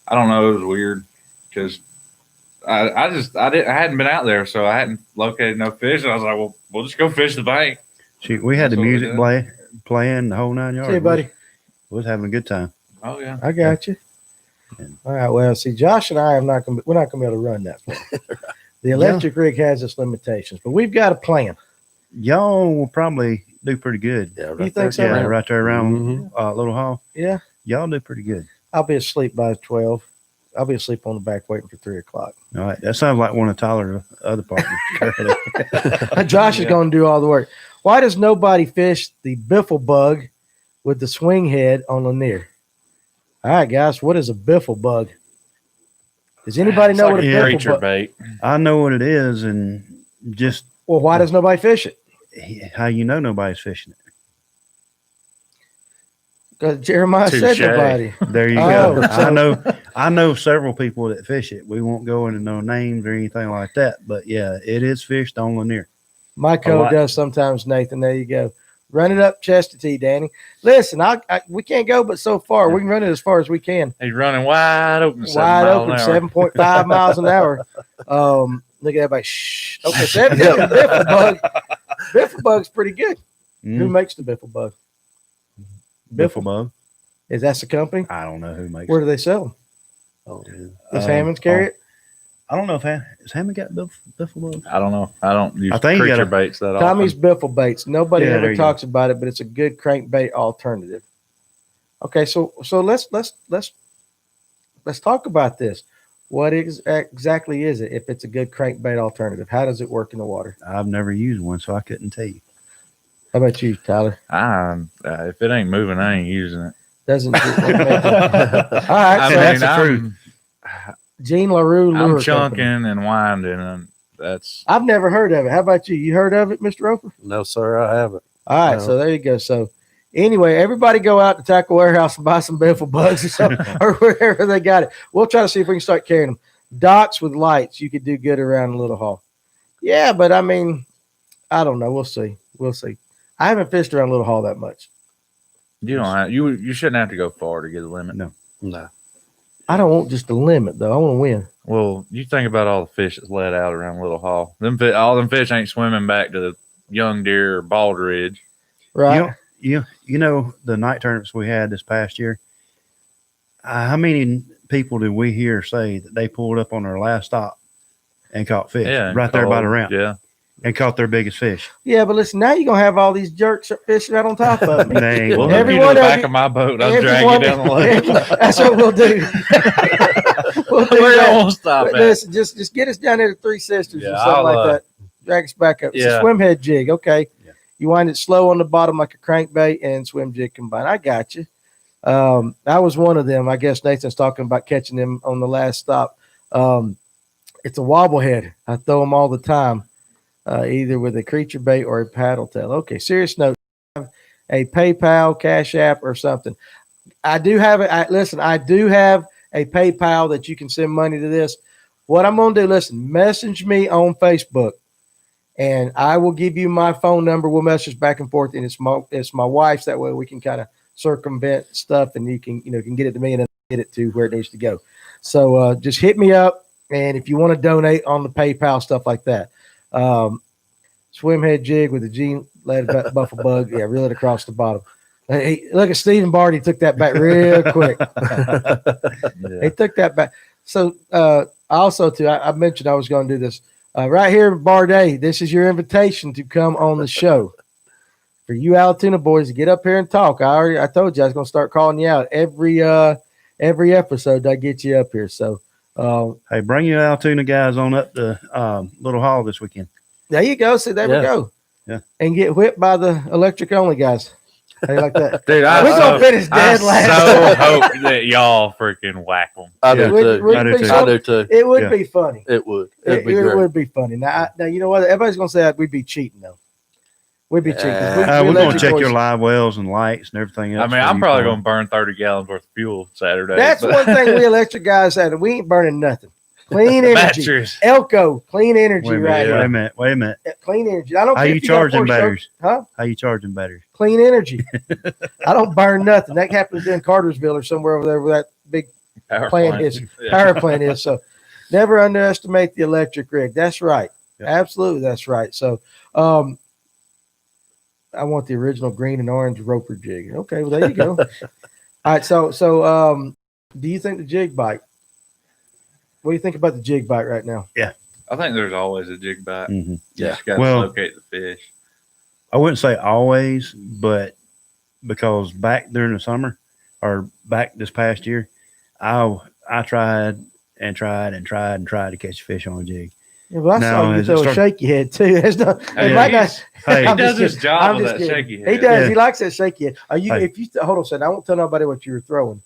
I don't know. It was weird because I hadn't been out there, so I hadn't located no fish. And I was like, well, we'll just go fish the bank. Shoot, we had the music playing the whole 9 yards. Hey, buddy. We was having a good time. Oh yeah, I got you. All right. Well, see, Josh and I we're not going to be able to run that far. The electric rig has its limitations, but we've got a plan. Y'all will probably do pretty good. Yeah, You think so? Yeah, right there around Little Hall. Yeah. Y'all do pretty good. I'll be asleep by 12. I'll be asleep on the back waiting for 3 o'clock. All right. That sounds like one of Tyler's other partners. Josh is going to do all the work. Why does nobody fish the biffle bug with the swing head on Lanier? All right, guys. What is a biffle bug? Does anybody know It's what a like biffle creature bug? bait. I know what it is, and just Well, why does nobody fish it? how you know nobody's fishing it. Because Jeremiah said Touche. nobody. There you Oh, go. so- I know several people that fish it. We won't go into no names or anything like that, but yeah, it is fished on Lanier. My code does sometimes, Nathan. There you go. Run it up Chestatee, Danny. Listen, we can't go but so far. We can run it as far as we can. He's running wide open. Wide open, 7.5 miles an hour. Look at everybody. Shh. Okay, 7 biffle bug. Biffle bug's pretty good. Who makes the biffle bug? Biffle bug. Is that the company? I don't know who makes Where it. do they sell them? Oh, yeah. Does Hammond's carry it? I don't know if has Hammond got biffle bug. I don't know. I don't use I think you creature gotta- baits that Tommy's often. biffle baits. Nobody Yeah, there ever you talks about it, but it's a good crankbait alternative. Okay, so let's talk about this. What exactly is it? If it's a good crankbait alternative, how does it work in the water? I've never used one, so I couldn't tell you. How about you, Tyler? If it ain't moving, I ain't using it. Doesn't. All right, I so mean, that's the truth. Gene LaRue I'm Lure chunking Company. and winding, and that's I've never heard of it. How about you? You heard of it, Mr. Roper? No, sir, I haven't. All right, No. so there you go. So anyway, everybody go out to Tackle Warehouse and buy some biffle bugs or something, or wherever they got it. We'll try to see if we can start carrying them. Docks with lights, you could do good around Little Hall. Yeah, but I mean, I don't know. We'll see. We'll see. I haven't fished around Little Hall that much. you don't have you shouldn't have to go far to get a limit. No. No. I don't want just a limit though. I want to win. Well, you think about all the fish that's let out around Little Hall. All them fish ain't swimming back to the young deer or Baldridge. Right? You know the night tournaments we had this past year. How many people did we hear say that they pulled up on their last stop and caught fish right there by the ramp? Yeah. And caught their biggest fish. Yeah, but listen, now you're gonna have all these jerks fishing right on top of me. They ain't Well, gonna- hook you to Everyone the of back you- of my boat. I'll drag you down the lake. That's what we'll do. We'll do Where that. y'all won't stop But at? listen, just get us down there to Three Sisters or Yeah, something I'll, like that. Drag us back up. It's a yeah. swim head jig. Okay. Yeah. You wind it slow on the bottom like a crankbait and swim jig combined. I got you. I was one of them. I guess Nathan's talking about catching them on the last stop. It's a wobble head. I throw them all the time, either with a creature bait or a paddle tail. Okay. Serious note. A PayPal, Cash App, or something. I do have it. I do have a PayPal that you can send money to this. What I'm going to do, listen, message me on Facebook, and I will give you my phone number. We'll message back and forth, and it's my wife's. That way we can kind of circumvent stuff, and you can get it to me and then get it to where it needs to go. So just hit me up, and if you want to donate on the PayPal, stuff like that. Swim head jig with a Gene led buffle bug. Yeah, reel it across the bottom. Hey, look at Stephen Barty took that back real quick. He took that back. So also too, I mentioned I was going to do this right here, Barday. This is your invitation to come on the show. For you Alatoona boys to get up here and talk. I told you I was going to start calling you out every episode. I get you up here. So hey, bring your Alatoona guys on up to Little Hall this weekend. there you go. See, there we go. Yeah. And get whipped by the electric only guys. How you like that? Dude, We're gonna finish I dead last. so hope that y'all freaking whack them. I Yeah. do Would- too. would I do be too. I so- do too. It would Yeah. be funny. It would. It, It'd be it great. would be funny. Now you know what? Everybody's gonna say we'd be cheating though. We'd be cheating. Yeah. We're going to electric check boys- your live wells and lights and everything else. I mean, for I'm you probably for- going to burn 30 gallons worth of fuel Saturday. That's but- one thing we electric guys said. We ain't burning nothing. Clean energy. Batteries. Elko, clean energy Wait a right minute, wait a minute. here. Clean energy. I don't How care you if got charging four batteries? Huh? How you charging batteries? Clean energy. I don't burn nothing. That happens in Cartersville or somewhere over there where that big Power plant plant. is. Yeah. Power plant is. So never underestimate the electric rig. That's right. Yeah. Absolutely, that's right. So I want the original green and orange roper jig. Okay, well there you go. All right, so do you think the jig bite? What do you think about the jig bite right now? I think there's always a jig bite. Mm-hmm. You Yeah. just got to Well- locate the fish. I wouldn't say always, but because back during the summer or back this past year, I tried to catch fish on a jig. Yeah, well, I Now, saw you as it throw a start- shaky head too. That's not, Hey, it might not. Hey, I'm he does just his kidding. job I'm with just that kidding. shaky He head. does. Yeah. He likes that shaky head. Are you? Hey. If you hold on a second, I won't tell nobody what you were throwing.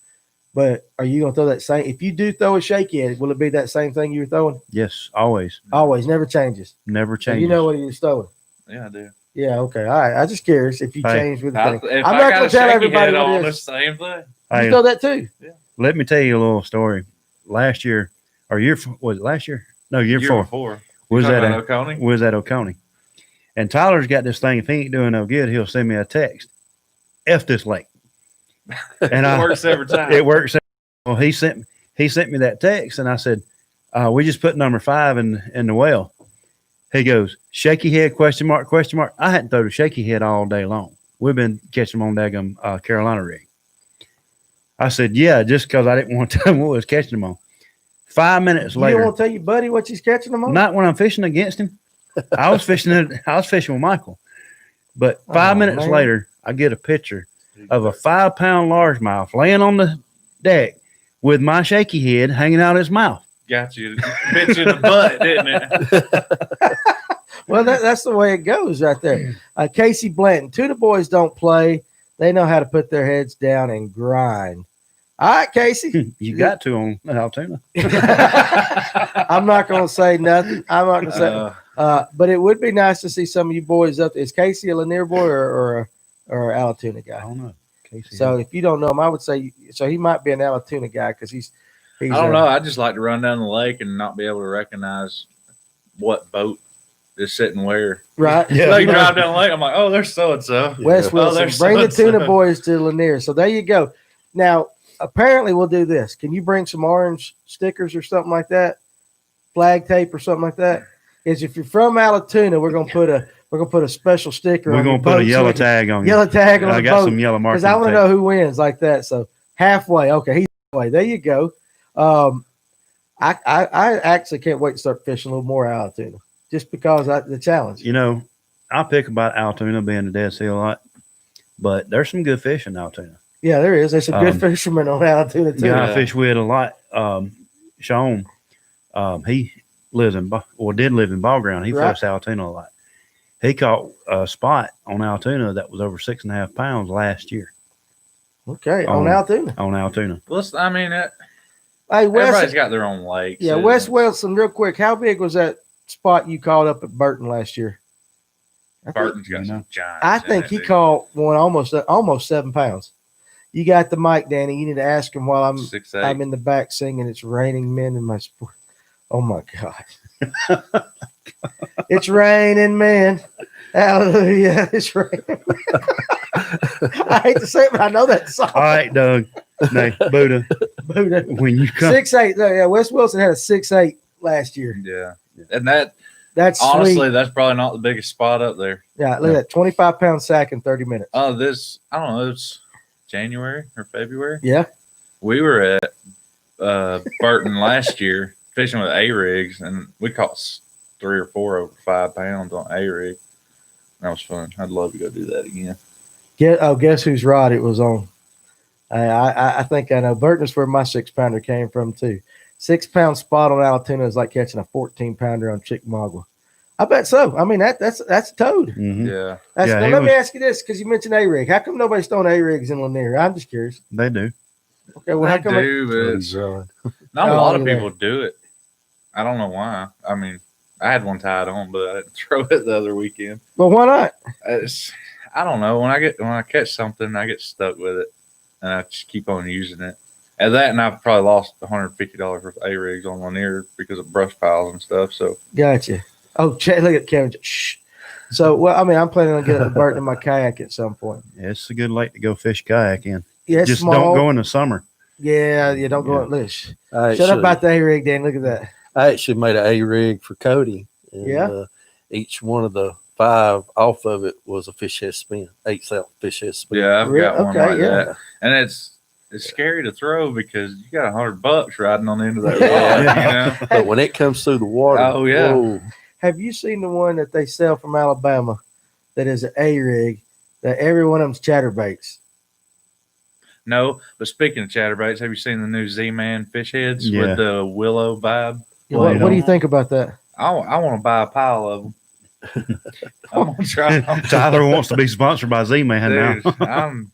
But are you gonna throw that same? If you do throw a shaky head, will it be that same thing you were throwing? Yes, always. Always, never changes. Never So changes. you know what he was throwing. Yeah, I do. Yeah, okay. All right. I'm just curious if you Hey, changed with the thing. If I'm I not got gonna a tell shaky everybody head what on it the is. same thing. You Hey, throw that too. let me tell you a little story. Last year, or was it last year? No, year before. You Was talking that about Oconee? was at Oconee. And Tyler's got this thing. If he ain't doing no good, he'll send me a text. F this lake. And It works every time. It works. Well, he sent me that text, and I said, "We just put number 5 in the well." He goes, "Shaky head? Question mark? Question mark?" I hadn't thrown a shaky head all day long. We've been catching them on daggum Carolina rig. I said, "Yeah," just because I didn't want to tell him what I was catching them on. 5 minutes You later, don't want to tell your buddy what he's catching them on? not when I'm fishing against him. I was fishing with Michael. But 5 minutes man. later, I get a picture of a 5-pound largemouth laying on the deck with my shaky head hanging out his mouth. Got you. Bit you in the butt, didn't it? Well, that's the way it goes right there. Casey Blanton, two of the boys don't play. They know how to put their heads down and grind. All right, Casey. You got to on Alatoona. I'm not going to say nothing. I'm not going to say. But it would be nice to see some of you boys up there. Is Casey a Lanier boy or Alatoona guy? I don't know. Casey. So if you don't know him, I would say so. He might be an Alatoona guy because he's. I don't know. I just like to run down the lake and not be able to recognize what boat is sitting where. Right. Yeah. Like drive down the lake, I'm like, oh, there's so and so. Wes Wilson, there's bring the so-and-so. tuna boys to Lanier. So there you go. Now, apparently, we'll do this. Can you bring some orange stickers or something like that? Flag tape or something like that? Is if you're from Alatoona, we're gonna put a special sticker. We're on your gonna put boat a so yellow we can- tag on you. Yellow tag on I the got boat some yellow markers. because I want to know who wins like that. So halfway, okay, he's halfway. There you go. I actually can't wait to start fishing a little more Alatoona just because the challenge. You know, I pick about Alatoona being the Dead Sea a lot, but there's some good fish in Alatoona. Yeah, there is. There's some good fishermen on Alatoona too. Yeah, I fish with a lot. Sean, he did live in Ball Ground. He fished Alatoona a lot. He caught a spot on Alatoona that was over 6.5 pounds last year. Okay, on Alatoona. On Alatoona. Listen, I mean, Hey, Wes, everybody's got their own lakes. yeah, Wes Wilson, real quick. How big was that spot you called up at Burton last year? Burton's got some giants. I think he caught one almost 7 pounds. You got the mic, Danny. You need to ask him while I'm 6'8". in the back singing "It's Raining Men in My Sport." Oh my God, it's raining men. Hallelujah, it's raining. I hate to say it, but I know that song. All right, Doug. No, Buddha. When you come, 6'8". Yeah, Wes Wilson had a 6'8" last year. Yeah, and that's honestly sweet. That's probably not the biggest spot up there. Yeah, look at that 25-pound sack in 30 minutes. Oh, I don't know. It's January or February. Yeah, we were at Burton last year fishing with A-rigs, and we caught 3 or 4 over 5 pounds on A-rig. That was fun. I'd love to go do that again. Guess whose rod it was on? I think I know. Burton is where my 6-pounder came from too. 6-pound spot on Alatoona is like catching a 14-pounder on Chickamauga. I bet so. I mean that's toad. mm-hmm. Yeah. Now let me ask you this, because you mentioned A-rig. How come nobody's throwing A-rigs in Lanier? I'm just curious. They do. Okay, well, how They come? do, but not a lot of people do it. I don't know why. I mean, I had one tied on, but I didn't throw it the other weekend. Well, why not? I don't know. When I catch something, I get stuck with it, and I just keep on using it. And I've probably lost $150 worth of A-rigs on Lanier because of brush piles and stuff. So Gotcha. Oh, look at Kevin. Shh. So, well, I mean, I'm planning on getting a Burton in my kayak at some point. Yeah, it's a good lake to go fish kayak in. Yeah, it's just small. don't go in the summer. Yeah, don't go on this. Shut Shut up about the A-rig, Dan. Look at that. I actually made an A-rig for Cody. And, each one of the 5 off of it was a fish head spin, 8-cent fish head spin. yeah, I've got one like yeah. that, and it's scary to throw because you got $100 riding on the end of that rod. Yeah. You know? But when it comes through the water, Oh, yeah. whoa. Have you seen the one that they sell from Alabama that is an A-rig that every one of them's chatterbaits? No, but speaking of chatterbaits, have you seen the new Z-Man fish heads Yeah. with the willow vibe? What do you think about that? I want to buy a pile of them. I'm gonna try them. Tyler wants to be sponsored by Z-Man now. Dude,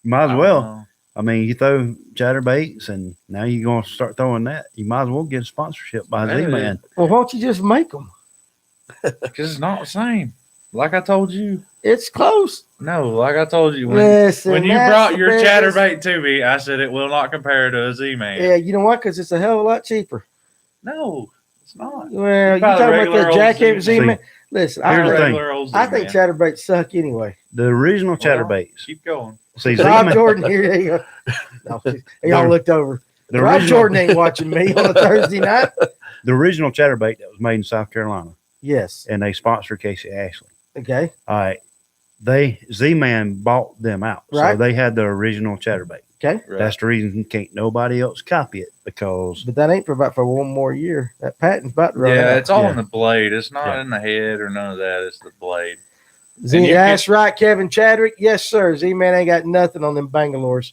Might as well. I mean, you throw chatterbaits, and now you're going to start throwing that. You might as well get a sponsorship by Yeah. Z-Man. Well, why don't you just make them? Because it's not the same. Like I told you. It's close. No, like I told you. Listen, When you that's brought the your biggest- chatterbait to me, I said it will not compare to a Z-Man. Yeah, you know what? Because it's a hell of a lot cheaper. No, it's not. Well, you buy the talking about regular that old jackhammer Z-Man. Z-Man? Listen, Here's the thing. Regular old I think Z-Man. chatterbaits suck anyway. The original chatterbaits. Keep going. See, Rob Z-Man, Jordan here. There you go. No, y'all looked over. the Rob original, Jordan ain't watching me on a Thursday night. the original chatterbait that was made in South Carolina, Yes. and they sponsor Casey Ashley. Okay. All right. Z-Man bought them out. Right. So they had the original chatterbait. Okay. Right. That's the reason can't nobody else copy it, because But that ain't for one more year. That patent's about to run Yeah, out. it's all Yeah. in the blade. It's not Yeah. in the head or none of that. It's the blade. Z, and you that's right, Kevin Chadwick. Yes, sir. Z-Man ain't got nothing on them Bangalores.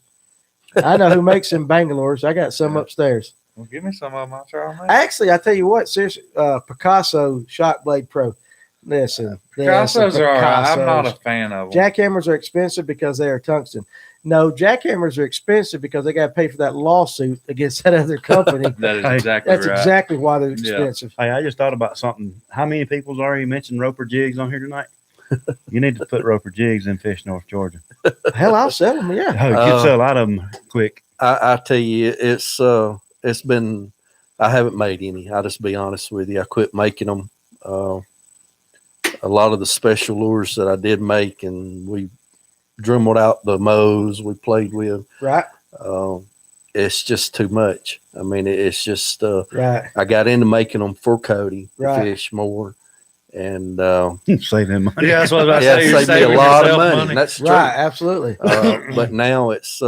I know who makes them Bangalores. I got some Yeah. upstairs. Well, give me some of them. I'll try them. Actually, I tell you what, seriously, Picasso Shock Blade Pro. Listen, Picassos are all right. I'm not a Picassos. fan of them. Jackhammers are expensive because they are tungsten. No, jackhammers are expensive because they got to pay for that lawsuit against that other company. That is Hey, exactly That's right. exactly why they're Yeah. expensive. hey, I just thought about something. How many people's already mentioned roper jigs on here tonight? You need to put roper jigs in Fish North Georgia. Hell, I'll sell them. Yeah. Oh, you can sell a lot of them quick. I tell you, it's been. I haven't made any. I'll just be honest with you. I quit making them. A lot of the special lures that I did make, and we dremeled out the mows we played with. Right. It's just too much. I mean, it's just. Right. I got into making them for Cody to Right. fish more, and Save them money. Yeah, that's what I was yeah, about to say. it You're saved me a saving lot of yourself money. That's true. Right. Absolutely. But now it's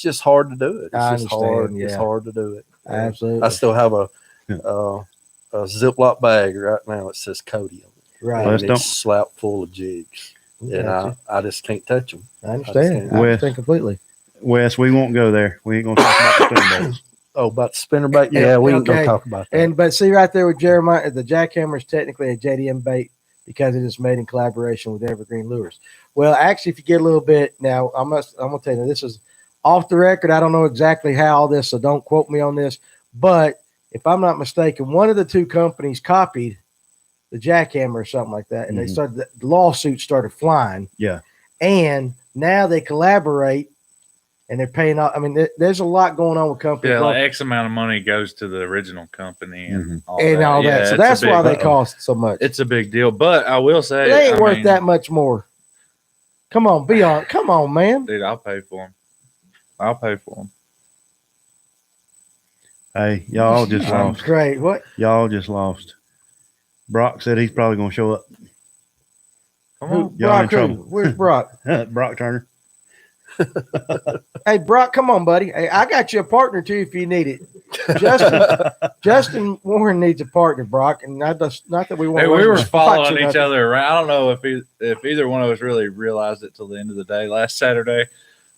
just hard to do it. It's I just hard. understand, It's yeah. hard to do it. Absolutely. I still have a Ziploc bag right now. It says Cody on it, Right. Well, and don't- it's slapped full of jigs, and Gotcha. I just can't touch them. I understand. I Well- understand completely. Wes, we won't go there. We ain't gonna talk about the spinnerbaits. Oh, about the spinnerbait? Yeah, Yeah, we ain't okay. gonna talk about that. But see right there with Jeremiah, the jackhammer is technically a JDM bait because it is made in collaboration with Evergreen Lures. Well, actually, if you get a little bit now, I'm gonna tell you this is off the record. I don't know exactly how all this, so don't quote me on this. But if I'm not mistaken, one of the two companies copied the jackhammer or something like that, and they Mhm. started the lawsuits started flying. Yeah. And now they collaborate. And they're paying off. I mean, there's a lot going on with companies. Yeah, like X amount of money goes to the original company and all and that. all that. Yeah, So it's that's a big- why they cost so much. It's a big deal. But I will say, It ain't I worth mean, that much more. Come on, be on. Come on, man. Dude, I'll pay for them. I'll pay for them. Hey, y'all just lost. Great. What? Y'all just lost. Brock said he's probably gonna show up. Come Who, on. Y'all Brock? in Who? trouble. Where's Brock? Brock Turner. Hey, Brock, come on, buddy. Hey, I got you a partner too if you need it. Justin Warren needs a partner, Brock, and not that we want. Hey, we were following or each nothing. other around. I don't know if either one of us really realized it till the end of the day last Saturday,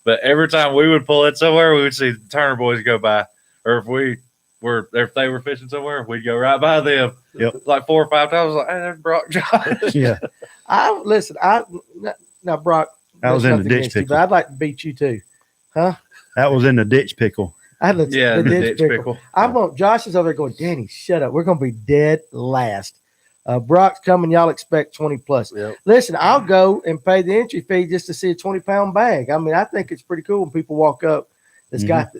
but every time we would pull it somewhere, we would see the Turner boys go by, or if they were fishing somewhere, we'd go right by them. Yep. Like 4 or 5 times. I was like, hey, there's Brock Josh. Yeah, Now, Brock. I was there's in the nothing ditch against you, pickle. but I'd like to beat you too. that was in the ditch pickle. I had Yeah, the ditch pickle. I'm going. Josh is over there going. Danny, shut up. We're going to be dead last. Brock's coming. Y'all expect 20 plus. Yep. Listen, I'll go and pay the entry fee just to see a 20-pound bag. I mean, I think it's pretty cool when people walk up that's got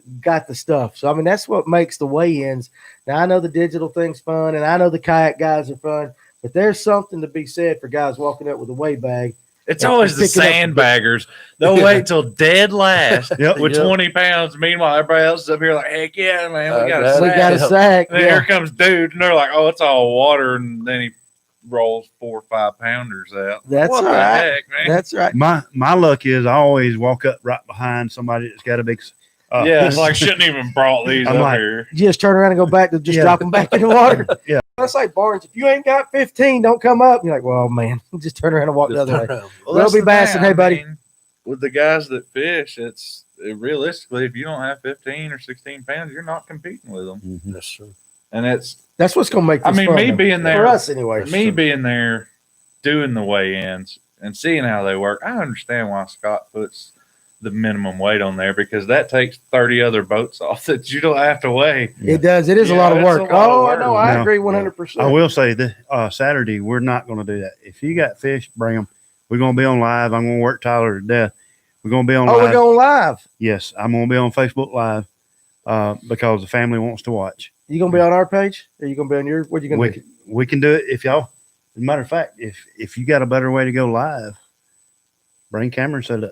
the stuff. So I mean, that's what makes the weigh-ins. Now I know the digital thing's fun, and I know the kayak guys are fun, but there's something to be said for guys walking up with a weigh bag. It's Yeah, always the pick it up. sandbaggers. They'll wait till dead last Yep. with Yep. 20 pounds. Meanwhile, everybody else is up here like, heck yeah, man, we got a that- We sack. got a sack. And then here comes dude, and they're like, oh, it's all water. And then he rolls 4 or 5 pounders out. That's what all the right. heck, man? That's right. My luck is I always walk up right behind somebody that's got a big. Yeah, it's like shouldn't even brought these I'm up like- here. You just turn around and go back to just Yeah. drop them back in the water. Yeah. That's like Barnes. If you ain't got 15, don't come up. You're like, well, man, just turn around and walk the other way. Well, We'll that's be the bassing. thing, Hey, I buddy. mean, with the guys that fish, realistically, if you don't have 15 or 16 pounds, you're not competing with them. Mhm. That's true. And That's what's going to make this I mean, fun, me though. being there- For us, anyway. me being there doing the weigh-ins and seeing how they work, I understand why Scott puts the minimum weight on there because that takes 30 other boats off that you don't have to weigh. It does. It is a lot of it's work. a lot of Oh, work. no, I Now, agree 100%. I will say that Saturday we're not going to do that. If you got fish, bring them. We're going to be on live. I'm going to work Tyler to death. We're going to be on live. We're going live. Yes, I'm going to be on Facebook Live because the family wants to watch. You going to be on our page? Or you going to be on your? What you going to do? We can do it if y'all. As a matter of fact, if you got a better way to go live, bring camera and set it up.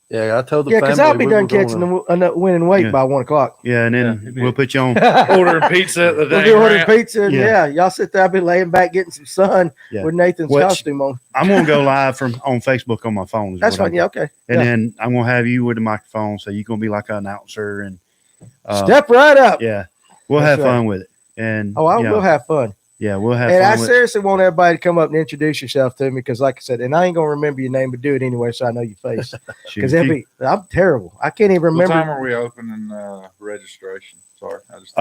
Yeah, I told the Yeah, family. because I'll be we done were catching gonna- the winning weight Yeah. by 1 o'clock. Yeah, and then Yeah. we'll put you on. Ordering pizza at the We'll dang be ordering ramp. pizza. And Yeah. y'all sit there. I'll be laying back getting some sun Yeah. with Nathan's Which- costume on. I'm going to go live on Facebook on my phone. is That's what fine. I'm Yeah, okay. And Yeah. then I'm going to have you with the microphone. So you're going to be like an announcer. And Step right up. yeah, we'll That's have right. fun with it. And We'll have fun. yeah, we'll have And I fun with it. seriously want everybody to come up and introduce yourself to me because, like I said, and I ain't gonna remember your name, but do it anyway so I know your face. Because I'm terrible. I can't even What time remember. are we opening registration? Sorry, I just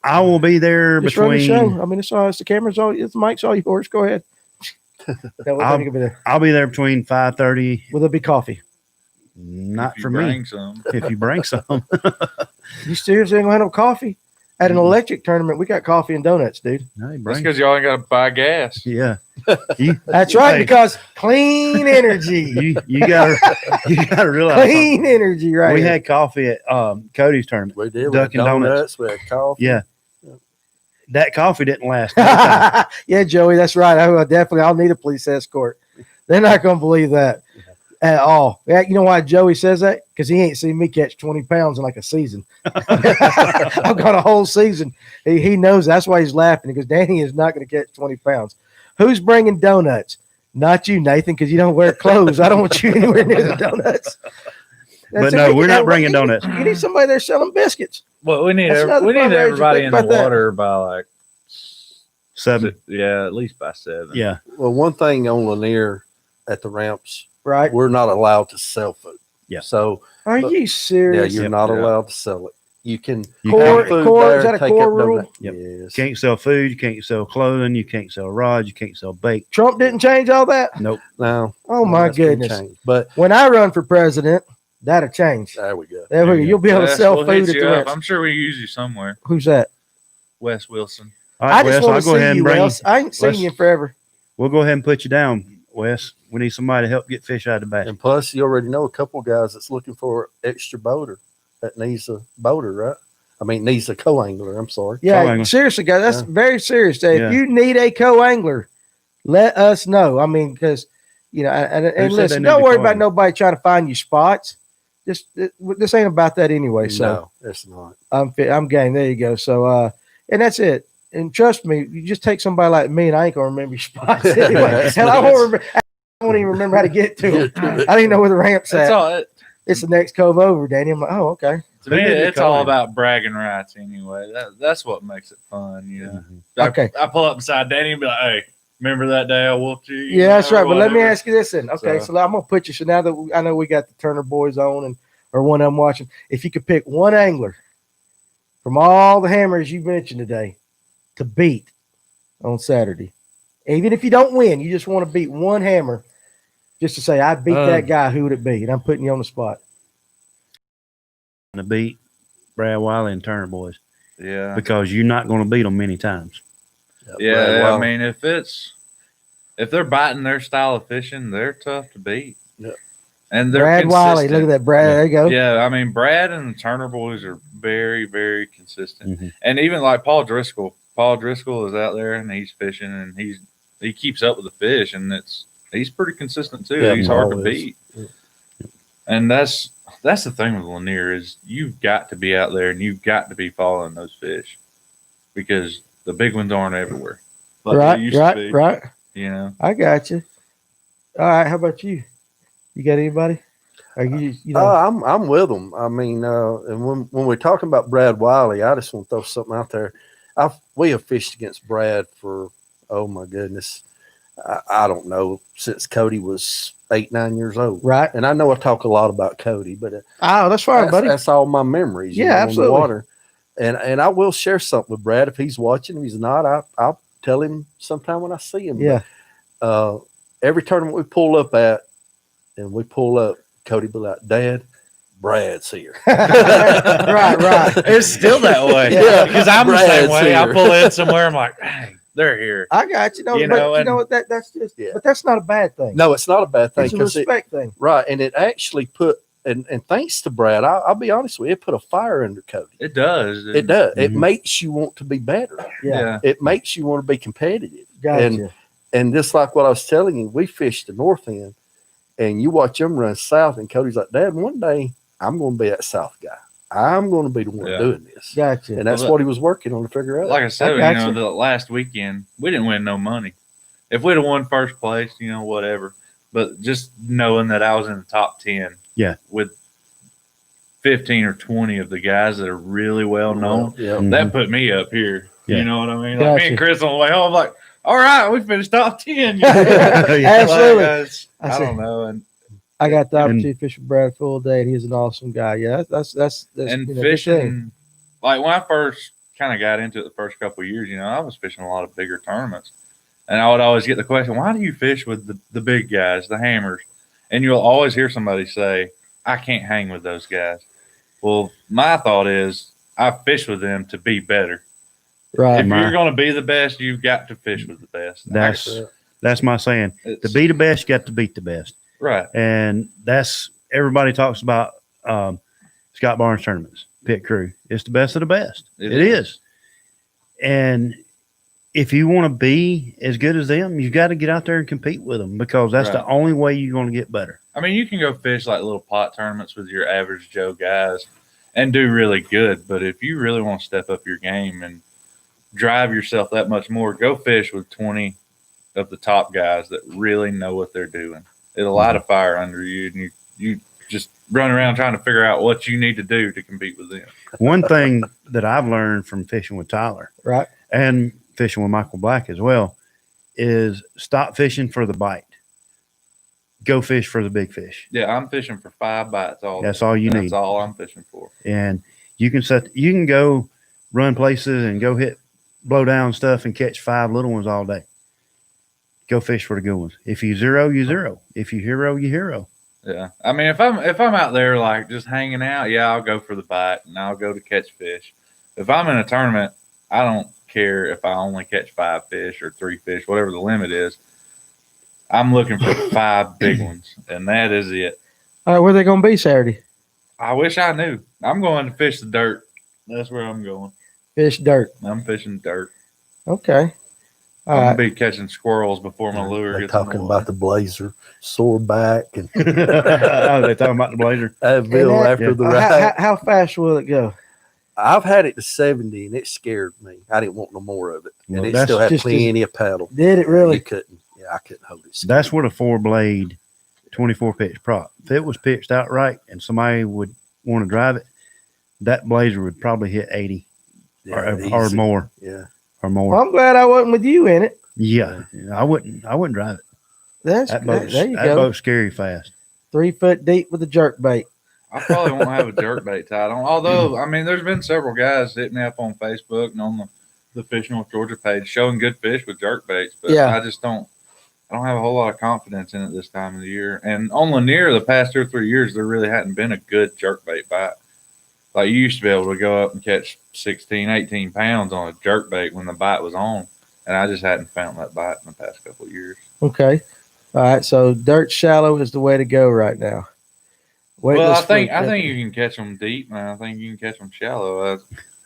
I will be there Just run the show. between. I mean, it's the camera's all, it's the mic's all yours. Go ahead. What time you gonna be there? I'll be there between 5:30. Will there be coffee? Not if you for bring me. some. If you bring some. You seriously ain't gonna have no coffee at an electric tournament? We got coffee and donuts, dude. No, you That's bring. because y'all ain't got to buy gas. Yeah. That's right, Hey. because clean energy. You gotta realize Clean energy, right? we here. had coffee at Cody's tournament. We did. We had Dunkin' Donuts. We had coffee. Yeah. That coffee didn't last. no time. Yeah, Joey, that's right. I'll need a police escort. They're not gonna believe that at all. Yeah, you know why Joey says that? Because he ain't seen me catch 20 pounds in like a season. I've got a whole season. He knows that's why he's laughing because Danny is not going to catch 20 pounds. Who's bringing donuts? Not you, Nathan, because you don't wear clothes. I don't want you anywhere near the donuts. But no, we're not bringing donuts. You need somebody there selling biscuits. Well, we need That's another fundraiser. everybody Think in the about that. water by like 7. yeah, at least by 7. Yeah. Well, one thing on Lanier at the ramps, Right? we're not allowed to sell food. Yeah. So Are But- you yeah, serious? you're Yep. not Yeah. allowed to sell it. You can You Core- have food core- there, is that a take core up rule? donut. Yep. Yes. Can't sell food. You can't sell clothing. You can't sell rods. You can't sell bait. Trump didn't change all that? Nope. No. Oh, my that's been goodness. changed. But When I run for president, that'll change. there we go. There we go. You'll be able to Wes, sell we'll food hit at you the up. ramps. I'm sure we use you somewhere. Who's that? Wes Wilson. All I right, just Wes, want I'll to go see ahead and you, bring. Wes. I ain't seen Wes. you in forever. We'll go ahead and put you down, Wes. We need somebody to help get fish out of the basket. And plus, you already know a couple guys that's looking for extra boater that needs a boater, right? I mean, needs a co-angler. I'm sorry. Yeah, Co-angler. seriously, guys, that's Yeah. very serious. If Yeah. you need a co-angler, let us know. I mean, because and said listen, they don't need a worry about co-angler? nobody trying to find you spots. This ain't about that anyway. So No, it's not. I'm game. There you go. So and that's it. And trust me, you just take somebody like me, and I ain't gonna remember your spots anyway. That's Hell, I nice. won't even remember how to get to them. I didn't even know where the ramp's That's at. all. It's the next cove over, Danny. I'm like, oh, okay. To me, Who did the it's all coloring? about bragging rights anyway. That's what makes it fun, you know. Okay. I pull up beside Danny and be like, "Hey, remember that day I whooped you?" Yeah, that's right. But let me Whatever. ask you this then. Okay, so I'm gonna put you. So now that I know we got the Turner boys on, or one of them watching, if you could pick one angler from all the hammers you mentioned today to beat on Saturday, even if you don't win, you just want to beat one hammer, just to say I beat that guy. Who would it be? And I'm putting you on the spot. To beat Brad Wiley and Turner boys Yeah, because you're not going to beat them many times. yeah. Well, I mean, if they're biting their style of fishing, they're tough to beat. Yeah. And they're Brad Wiley, consistent. look at that, Brad. There you go. Yeah, I mean, Brad and the Turner boys are very, very consistent. Mhm. And even like Paul Driscoll. Paul Driscoll is out there and he's fishing and he keeps up with the fish and he's pretty consistent too. Yeah, He's hard to Paul is. beat. Yeah. And that's the thing with Lanier is you've got to be out there and you've got to be following those fish because the big ones aren't everywhere. Like they used to be, Right. You know. I got you. All right. How about you? You got anybody? Are you know? I'm with them. I mean, and when we're talking about Brad Wiley, I just want to throw something out there. We have fished against Brad for, oh my goodness, I don't know, since Cody was 8-9 years old. Right. And I know I talk a lot about Cody, but Oh, that's fine, buddy. that's all my memories. you Yeah, know, on the absolutely. water. And I will share something with Brad if he's watching. If he's not, I'll tell him sometime when I see him. Yeah. Every tournament we pull up at, and we pull up Cody be like, Dad, Brad's here. right. It's still that way. Yeah. Because I'm the Brad's same way. I here. pull in somewhere. I'm like, hey, they're here. I got you. No, You but know, you and- know what? That's just. Yeah. But that's not a bad thing. No, it's not a bad thing. it's a 'cause respect thing. right. And it actually put, and thanks to Brad, I'll be honest with you, it put a fire under Cody. It does. It does. It Mhm. makes you want to be better. Yeah. It makes you want to be competitive. Gotcha. And just like what I was telling you, we fished the north end, and you watch them run south, and Cody's like, Dad, one day I'm going to be that south guy. I'm going to be the one Yeah. doing this. Gotcha. And that's Well, what he was working on to figure out. Like I said, I you gotcha. know, the last weekend we didn't win no money. If we'd have won first place, you know, whatever. But just knowing that I was in the top 10, Yeah. with 15 or 20 of the guys that are really well known, Yeah. Mhm. that put me up here. Yeah. You know what I mean? Like Gotcha. me and Chris on the way home, like, all right, we finished top 10. You know? Absolutely. Like, I I don't know. And I got the And- opportunity to fish with Brad full day, and he's an awesome guy. Yeah, that's and you know, good thing. fishing, like when I first kind of got into it the first couple of years, you know, I was fishing a lot of bigger tournaments. And I would always get the question, why do you fish with the big guys, the hammers? And you'll always hear somebody say, I can't hang with those guys. Well, my thought is, I fish with them to be better. Right. If My- you're going to be the best, you've got to fish with the best. That's my saying. To It's- be the best, you got to beat the best. right. And that's everybody talks about Scott Barnes tournaments, pit crew. It's the best of the best. It It is. And if you want to be as good as them, you got to get out there and compete with them, because that's the Right. only way you're going to get better. I mean, you can go fish like little pot tournaments with your average Joe guys and do really good. But if you really want to step up your game and drive yourself that much more, go fish with 20 of the top guys that really know what they're doing. It'll light a fire under you, and you just run around trying to figure out what you need to do to compete with them. One thing that I've learned from fishing with Tyler Right. and fishing with Michael Black as well is stop fishing for the bite. Go fish for the big fish. Yeah, I'm fishing for 5 bites all That's day. all you That's need. all I'm fishing for. And you can go run places and go hit blow down stuff and catch 5 little ones all day. Go fish for the good ones. If you zero, you zero. If you hero, you hero. Yeah, I mean, if I'm out there like just hanging out, yeah, I'll go for the bite and I'll go to catch fish. If I'm in a tournament, I don't care if I only catch 5 fish or 3 fish, whatever the limit is. I'm looking for 5 big ones, and that is it. All right, where they gonna be Saturday? I wish I knew. I'm going to fish the dirt. That's where I'm going. Fish dirt. I'm fishing dirt. Okay. All I'm right. gonna be catching squirrels before my lure They're gets talking in about the blazer, sore back, and Oh, they talking about the blazer. Advil And that- after the How, ride. how fast will it go? I've had it to 70, and it scared me. I didn't want no more of it, Well, and it that's still had just plenty of paddle. Did it You really? couldn't. Yeah, I couldn't hold it. That's what a 4-blade 24 pitch prop. If it was pitched out right and somebody would want to drive it, that blazer would probably hit 80 or easy. more Yeah, or more. Well, I'm glad I wasn't with you in it. Yeah, I wouldn't drive it. That's That great. boat's, There you that go. boat's scary fast. 3 foot deep with a jerk bait. I probably won't have a jerkbait tied on. Although, I mean, there's been several guys hitting me up on Facebook and on the Fishing with Georgia page showing good fish with jerkbaits, but Yeah. I don't have a whole lot of confidence in it this time of the year. And on Lanier, the past 2 or 3 years, there really hadn't been a good jerkbait bite. Like you used to be able to go up and catch 16, 18 pounds on a jerkbait when the bite was on. And I just hadn't found that bite in the past couple of years. Okay. All right. So dirt shallow is the way to go right now. Well, I Weightless think fluke. you can catch them deep, man. I think you can catch them shallow.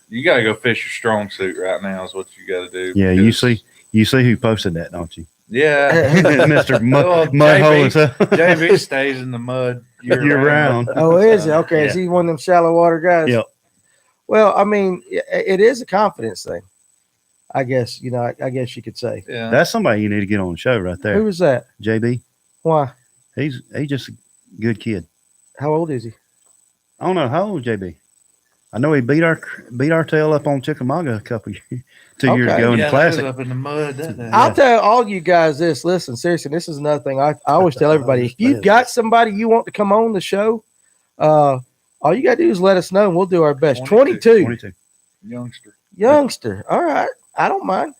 You got to go fish your strong suit right now is what you got to do. Yeah, you because- see who posted that, don't you? Yeah. Mr. Well, Mudhole and stuff. JB stays in the mud Year round. Oh, is it? Okay. Is Yeah. he one of them shallow water guys? Yep. Well, I mean, it is a confidence thing. I guess, I guess you could say. Yeah. That's somebody you need to get on the show right Who there. was that? JB. Why? He's just a good kid. How old is he? I don't know how old is JB. I know he beat our tail up on Chickamauga a couple years, 2 years Okay. ago in yeah, the that was classic. up in the mud. That day. I'll tell all you guys this. Listen, seriously, this is another thing I always tell everybody. If you've got somebody you want to come on the show, all you got to do is let us know and we'll do our best. 22. 22. Youngster. Youngster. All right. I don't mind.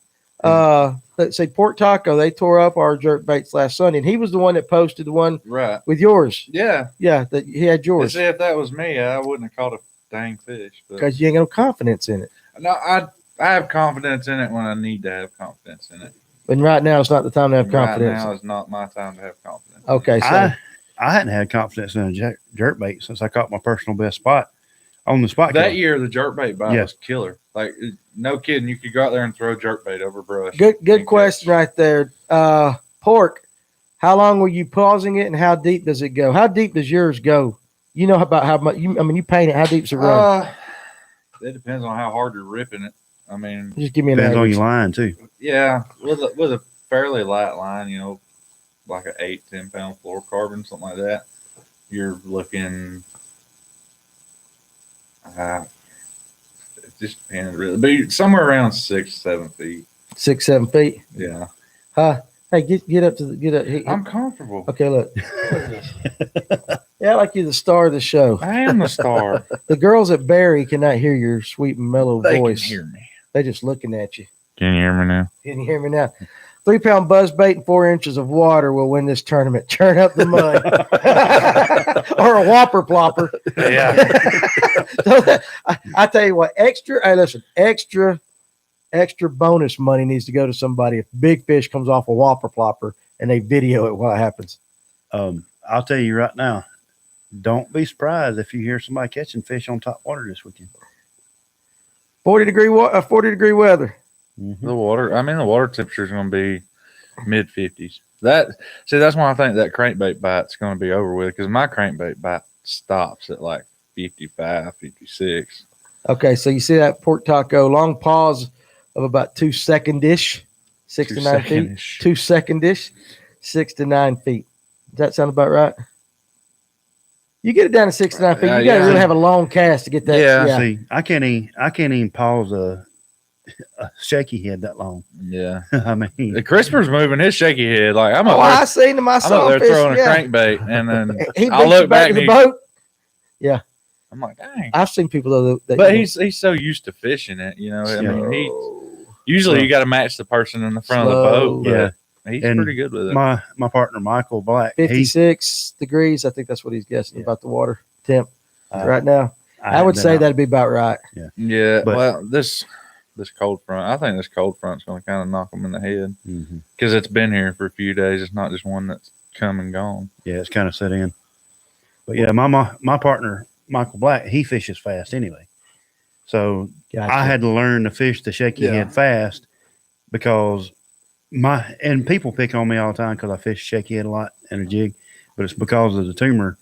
let's say Port Taco, they tore up our jerk baits last Sunday, and he was the one that posted the one Right. with yours. Yeah. Yeah, that he had yours. See, if that was me, I wouldn't have caught a dang fish. Because you ain't got no confidence in it. No, I have confidence in it when I need to have confidence in it. But right now, it's not the time to have confidence. Right now is not my time to have confidence. Okay, so I hadn't had confidence in a jerk bait since I caught my personal best spot on the spot. That killer. year, the jerkbait bite was killer. Like, no kidding, you could go out there and throw jerkbait over brush. good question right there. Pork, how long were you pausing it, and how deep does it go? How deep does yours go? You know about how much? You paint it. How deep's it run? It depends on how hard you're ripping it. I mean, Just give me an Depends on average. your line too. yeah, with a fairly light line, you know, like an 8-10 pound fluorocarbon, something like that. You're looking. It just depends really, but somewhere around 6-7 feet. 6-7 feet. Yeah, Hey, get up to the get up. I'm comfortable. Okay, look. Yeah, like you're the star of the show. I am the star. The girls at Barry cannot hear your sweet and mellow They voice. can hear me. They're just looking at you. Can you hear me now? Can you hear me now? 3-pound buzz bait and 4 inches of water will win this tournament. Turn up the mud. Or a whopper plopper. Yeah. I tell you what, extra bonus money needs to go to somebody if big fish comes off a whopper plopper and they video it while it happens. I'll tell you right now, don't be surprised if you hear somebody catching fish on top water this weekend. 40-degree weather. Mm-hmm. The water temperature is going to be mid 50s. That's why I think that crankbait bite's going to be over with, because my crankbait bite stops at like 55, 56. Okay, so you see that Port Taco long pause of about 2 second-ish, 6 to 9 feet. 2 second-ish, 6 to 9 feet. Does that sound about right? You get it down to 6 to 9 feet. You got to really have a long cast to get that. Yeah. See, I can't even pause a shaky head that long. Yeah. I mean, The Crisper's moving his shaky head. Like, I'm I seen him. I I'm saw up him there throwing fishing, a crankbait, and then He I beat you look back back to the and boat. I'm like, dang. I've seen people though that But he's so used to fishing it, you know. I mean, usually you got to match the person in the front of the boat. yeah. But he's And pretty good with it. my partner Michael Black, 56 degrees. I think that's what he's guessing about the water temp Uh, right now. I would say that'd be about right. Yeah. But- Well, this cold front, I think this cold front's going to kind of knock them in the head, Mm-hmm. because it's been here for a few days. It's not just one that's come and gone. Yeah, it's kind of set in. But yeah, my partner Michael Black, he fishes fast anyway. So Gotcha. I had to learn to fish the shaky head fast, because and people pick on me all the time because I fish shaky head a lot in a jig, but it's because of the tumor.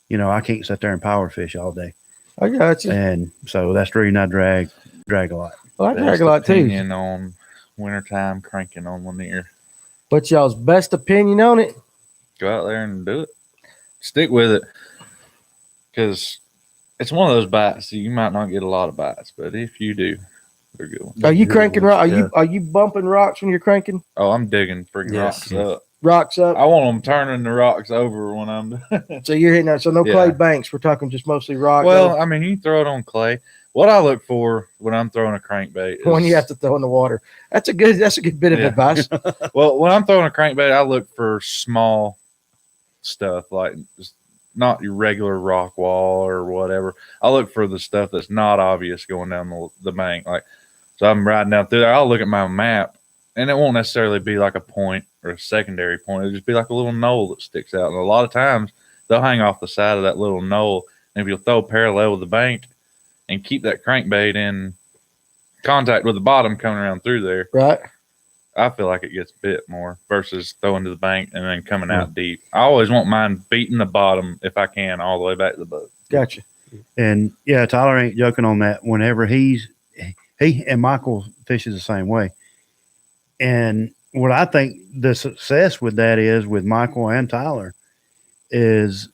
You know, I can't sit there and power fish all day. I got you. And so that's the reason I drag a lot. Well, I drag Best a lot too. opinion on wintertime cranking on Lanier. What's y'all's best opinion on it? Go out there and do it. Stick with it, because it's one of those bites that you might not get a lot of bites, but if you do, they're good ones. Are you cranking rock? Are you bumping rocks when you're cranking Oh, I'm digging freaking Yes. rocks up. rocks up? I want them turning the rocks over when I'm done. So you're hitting that. So no Yeah. clay banks. We're talking just mostly rock. Well, I mean, you can throw it on clay. What I look for when I'm throwing a crankbait is, when you have to throw in the water. That's a good bit of Yeah. advice. well, when I'm throwing a crankbait, I look for small stuff, like just not your regular rock wall or whatever. I look for the stuff that's not obvious going down the bank. Like, so I'm riding down through there, I'll look at my map, and it won't necessarily be like a point or a secondary point. It'll just be like a little knoll that sticks out. And a lot of times they'll hang off the side of that little knoll. And if you'll throw parallel with the bank and keep that crankbait in contact with the bottom coming around through there, Right. I feel like it gets bit more versus throwing to the bank and then coming out deep. I always want mine beating the bottom if I can all the way back to the boat. Gotcha. And yeah, Tyler ain't joking on that. Whenever he and Michael fishes the same way. And what I think the success with that is with Michael and Tyler is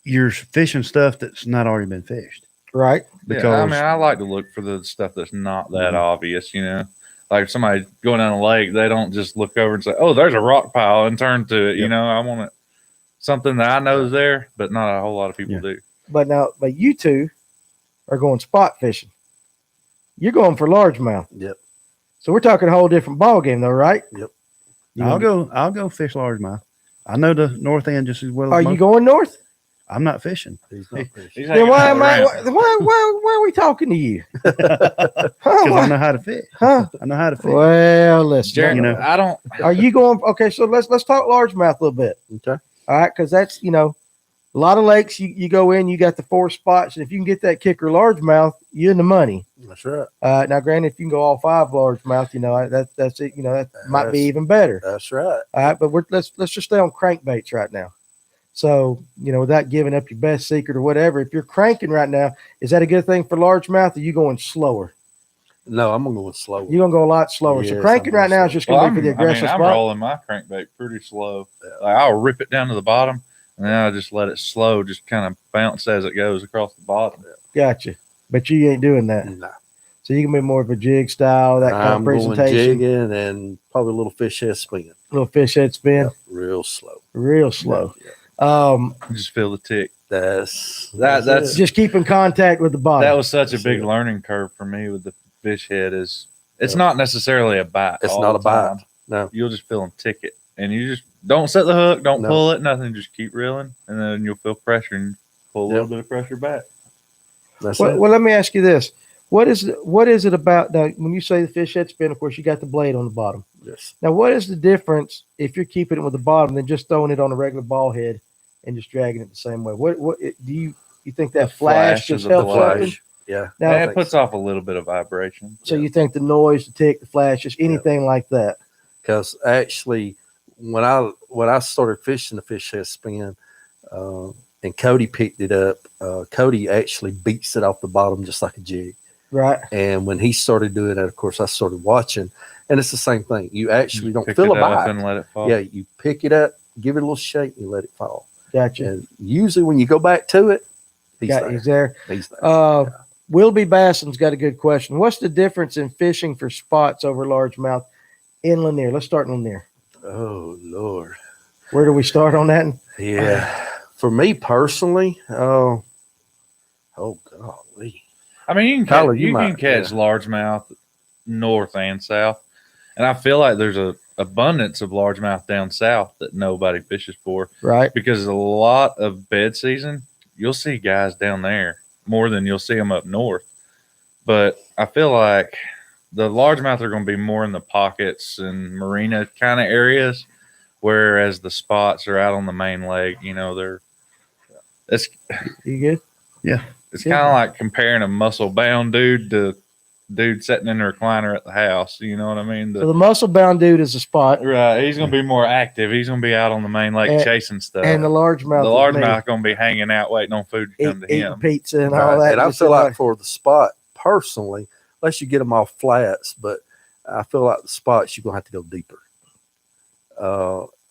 you're fishing stuff that's not already been fished. Right. Because Yeah, I mean, I like to look for the stuff that's not that obvious, you know. Like if somebody going down the lake, they don't just look over and say, "Oh, there's a rock pile," and turn to it. You know, I want it something that I know is there, but not a whole lot of people do. But you two are going spot fishing. You're going for largemouth. Yep. So we're talking a whole different ball game, though, right? Yep. I'll go fish largemouth. I know the north end just as well. Are as you most. going north? I'm not fishing. He's not fishing. He's Then hanging why out am I? around. Why are we talking to you? Because I know how to fish. Huh? I know how to fish. Well, listen. Jared, You know. I don't. Are you going? Okay, so let's talk largemouth a little bit. Okay. All right, because that's a lot of lakes. You go in, you got the 4 spots, and if you can get that kicker largemouth, you're in the money. That's right. Now, granted, if you can go all 5 largemouth, that's it. That might be That's- even better. That's right. All right, but let's just stay on crankbaits right now. So without giving up your best secret or whatever, if you're cranking right now, is that a good thing for largemouth? Or are you going slower? No, I'm gonna go slow. You're gonna go a lot slower. So Yes, cranking I'm right now is slow. just gonna Well, be for the aggressive I'm spot. rolling my crankbait pretty slow. Like I'll rip it down to the bottom, and then I'll just let it slow, just kind of bounce as it goes across the bottom. Gotcha. But you ain't doing that. Nah. So you can be more of a jig style, that kind I'm of going presentation. jigging and probably a little fish head spin. Little fish head spin, Yeah, real slow. real slow. Yeah. Just feel the tick. That's That's- it. Just keep in contact with the bottom. That was such a That's big it. learning curve for me with the fish head. It's Yeah. not necessarily a bite. It's all not the a bite. time. No. You'll just feel them tick it, and you just don't set the hook, don't No. pull it, nothing. Just keep reeling, and then you'll feel pressure and pull a Yep. little bit of pressure back. That's Well, it. well, let me ask you this: what is it about? Now, when you say the fish head spin, of course, you got the blade on the bottom. Yes. Now, what is the difference if you're keeping it with the bottom than just throwing it on a regular ball head and just dragging it the same way? Do you think that The flash flash just of the helps flash. something? Yeah. Now, And it puts off a little bit of vibration. so you think the noise, the tick, the flash, just Yeah. anything like that? Because actually, when I started fishing the fish head spin, and Cody picked it up, Cody actually beats it off the bottom just like a jig. Right. And when he started doing that, of course, I started watching, and it's the same thing. You actually don't Pick feel it a up bite. and let it fall. Yeah, you pick it up, give it a little shake, and let it fall. Gotcha. And usually, when you go back to it, he's He's there. there. He's there. Wilby Basson's got a good question. What's the difference in fishing for spots over largemouth in Lanier? Let's start in Lanier. Oh Lord. Where do we start on that? Yeah. For me personally, oh golly. I mean, you can Tyler, catch, you you can might, catch largemouth north and south, and I feel like there's a abundance of largemouth down south that nobody fishes for Right. because a lot of bed season you'll see guys down there more than you'll see them up north. But I feel like the largemouth are going to be more in the pockets and marina kind of areas, whereas the spots are out on the main lake. It's You good? It's kind of like comparing a muscle bound dude to dude sitting in the recliner at the house. You know what I mean? So the muscle bound dude is a spot, Right. He's going to be more active. He's going to be out on the main lake And- chasing stuff. and the largemouth, the largemouth going to be hanging out waiting on food to come to eating him. pizza and Right. all that. And I just feel like- like for the spot personally, unless you get them off flats, but I feel like the spots you're gonna have to go deeper.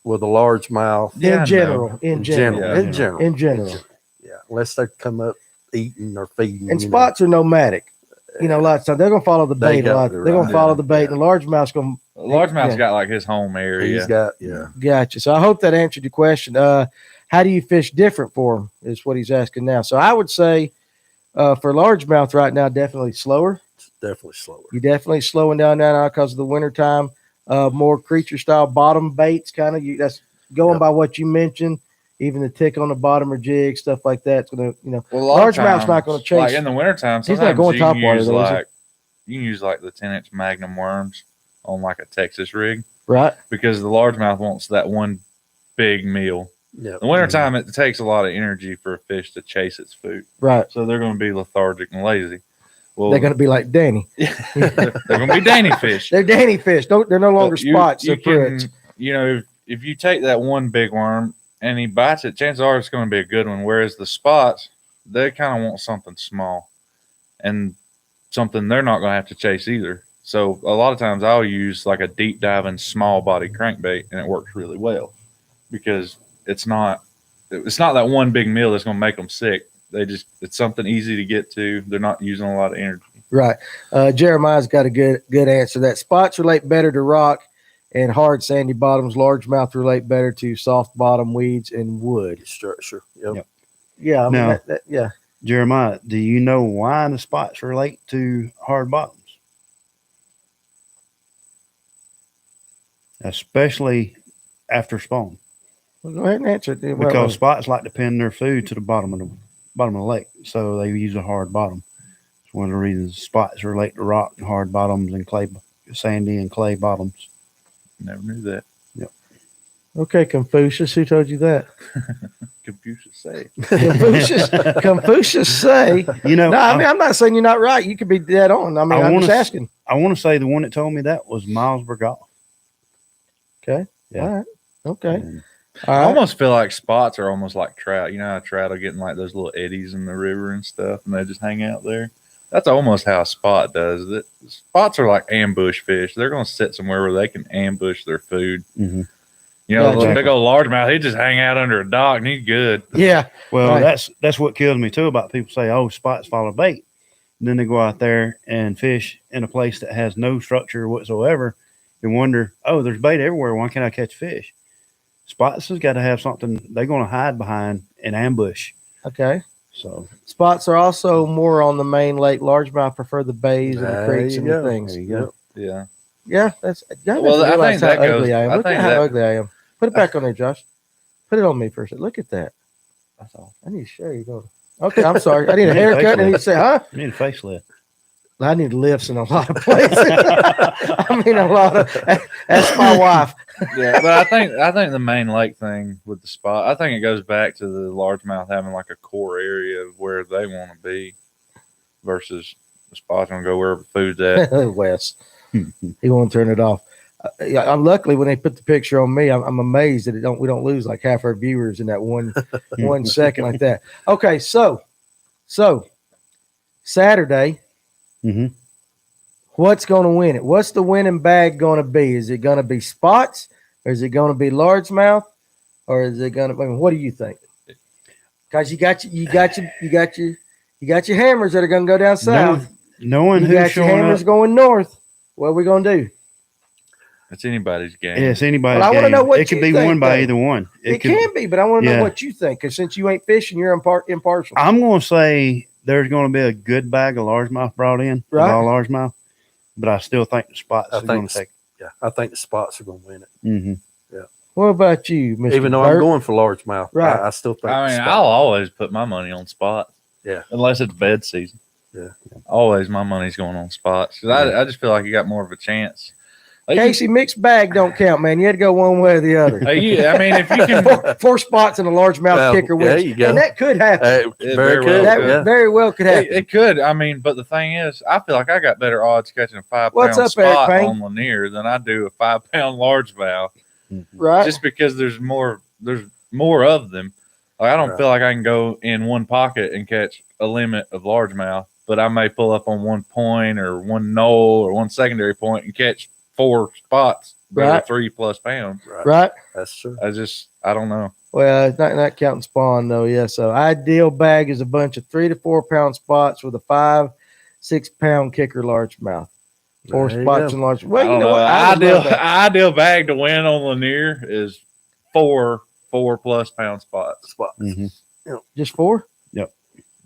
With a large mouth, Yeah, I know. in general, yeah, in general, yeah, unless they come up eating or feeding. And you spots are nomadic. Lots of times they're gonna follow the They bait a lot. go- They're gonna right. follow the bait. Yeah. And the largemouth's gonna Largemouth's Yeah. got like his home know, area. he's got yeah. gotcha. So I hope that answered your question. How do you fish different for him? Is what he's asking now. So I would say for largemouth right now, definitely slower. It's definitely slower. You're definitely slowing down now because of the wintertime. More creature style bottom baits, kind of. That's going Yep. by what you mentioned. Even the tick on the bottom or jig, stuff like that. It's gonna, Well, a lot of largemouth's not times, gonna chase. Like in the wintertime, He's not sometimes going you top can water, use though, is he? like you can use like the 10-inch Magnum worms on like a Texas rig Right. because the largemouth wants that one big meal. Yeah, In the wintertime, it takes a lot of energy for a fish to chase its food. Right. So they're going to be lethargic and lazy. Well, They're gonna be like Danny. they're going to be Danny fish. They're Danny fish. They're no longer But you- spots. you They're pruits. can, if you take that one big worm and he bites it, chances are it's going to be a good one. Whereas the spots, they kind of want something small and something they're not going to have to chase either. So a lot of times I'll use like a deep diving small body crankbait, and it works really well because it's not that one big meal that's going to make them sick. It's something easy to get to. They're not using a lot of energy. Right. Jeremiah's got a good answer. That spots relate better to rock and hard sandy bottoms. Largemouth relate better to soft bottom weeds and wood. structure. Yep. Yep. Yeah. I mean, Now- yeah. Jeremiah, do you know why the spots relate to hard bottoms? especially after spawn, Well, go ahead and answer it. because spots like to pin their food to the bottom of the lake, so they use a hard bottom. It's one of the reasons spots relate to rock and hard bottoms and sandy and clay bottoms. Never knew that. Okay, Confucius, who told you that? Confucius say. Confucius say. No, I'm not saying you're not right. You could be dead on. I'm just asking. I want to say the one that told me that was Miles Berghoff. Okay. Yeah. All right. Okay. And I almost feel like spots are almost like trout. You know how trout are getting like those little eddies in the river and stuff, and they just hang out there. That's almost how a spot does it. Spots are like ambush fish. They're going to sit somewhere where they can ambush their food. mm-hmm. You know, Gotcha. the big old largemouth, he just hang out under a dock and he's good. Yeah. Well, Right. that's what kills me too about people say, "Oh, spots follow bait." And then they go out there and fish in a place that has no structure whatsoever and wonder, "Oh, there's bait everywhere. Why can't I catch fish?" Spots has got to have something they're going to hide behind and ambush. Okay. So Spots are also more on the main lake. Largemouth prefer the bays and the There creeks you and go. the things. there you go. Yeah. Yeah, that's. Well, I think that how goes- ugly I am. I Look at think how that- ugly I am. Put it back on there, Josh. Put it on me for a second. Look at that. That's all. I need to show you. Go. Okay, I'm sorry. I need a haircut. And he said, "Huh? You need a facelift. I need lifts in a lot of places." I mean, a lot of. That's my wife. Yeah, but I think the main lake thing with the spot, I think it goes back to the largemouth having like a core area of where they want to be versus the spot's gonna go wherever food's at. Wes, he won't turn it off. Yeah, I'm luckily when they put the picture on me, I'm amazed that we don't lose like half our viewers in that 1 second like that. Okay, so Saturday, Mm-hmm. what's going to win it? What's the winning bag going to be? Is it going to be spots, or is it going to be largemouth, or is it going to? I mean, what do you think? Because you got your hammers that are going to go down south. Knowing You who's got your showing hammers up, going north. What are we going to do? It's anybody's game. it's anybody's Well, I wanna game. know what It could you be think, won by though. either one. It can be, but I want to know Yeah. what you think. Because since you ain't fishing, you're impartial. I'm going to say there's going to be a good bag of largemouth brought in, Right. all largemouth, but I still think the spots I are going think to take. Yeah, I think the spots are going to win it. Mm-hmm. What about you, Mr. Even though Burt? I'm going for largemouth, Right. I still think. I the mean, spot- I'll always put my money on spot. Yeah. Unless it's bed season. Yeah. Always my money's going on spots. 'Cause I just feel like you got more of a chance. Like, Casey, mixed bag don't count, man. You had to go one way or the other. I mean, if you can, Four spots and a largemouth Well, kicker there wins. you go. And that could happen. It very very good. well That could. very well could happen. it could. I mean, but the thing is, I feel like I got better odds catching a 5 What's pound up, Eric spot Payne? on Lanier than I do a 5 pound largemouth. Right? Just because there's more of them. Like, I don't Right. feel like I can go in one pocket and catch a limit of largemouth, but I may pull up on one point or one knoll or one secondary point and catch 4 spots that are Right. 3+ pounds. Right? That's true. I don't know. Well, it's not counting spawn, though. Yeah. So, ideal bag is a bunch of 3 to 4 pound spots with a 5-6 pound kicker largemouth. 4 There you spots go. and large. Well, I you don't know know. what? I would love that. Ideal bag to win on Lanier is 4 4+ pound spots. Spots. Mm-hmm. Just 4?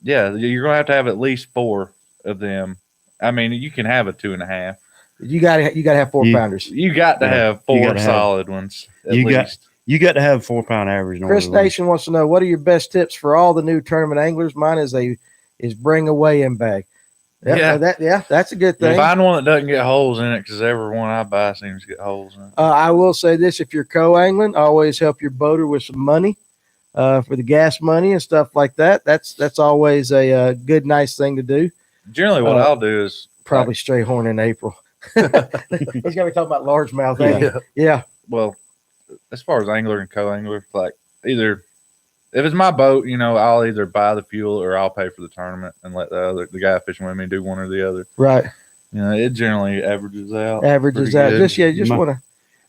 Yeah, you're gonna have to have at least 4 of them. I mean, you can have a 2.5. You got to have 4 pounders. You got to Yeah, have you 4 gotta have- solid ones at you got- least. You got to have a 4 pound average. in order Chris to win. Nation wants to know, what are your best tips for all the new tournament anglers? Mine is bring a weigh-in bag. Yeah. That's a good thing. Find one that doesn't get holes in it, because every one I buy seems to get holes in it. I will say this: if you're co-angling, always help your boater with some money for the gas money and stuff like that. That's always a good, nice thing to do. Generally, what I'll do is Probably stray horn in April. He's gonna be talking about largemouth. ain't he? Yeah. Yeah. well, as far as angler and co-angler, like either if it's my boat, I'll either buy the fuel or I'll pay for the tournament and let the guy fishing with me do one or the other. Right. It generally averages out. Averages pretty out. good. Just My- want to.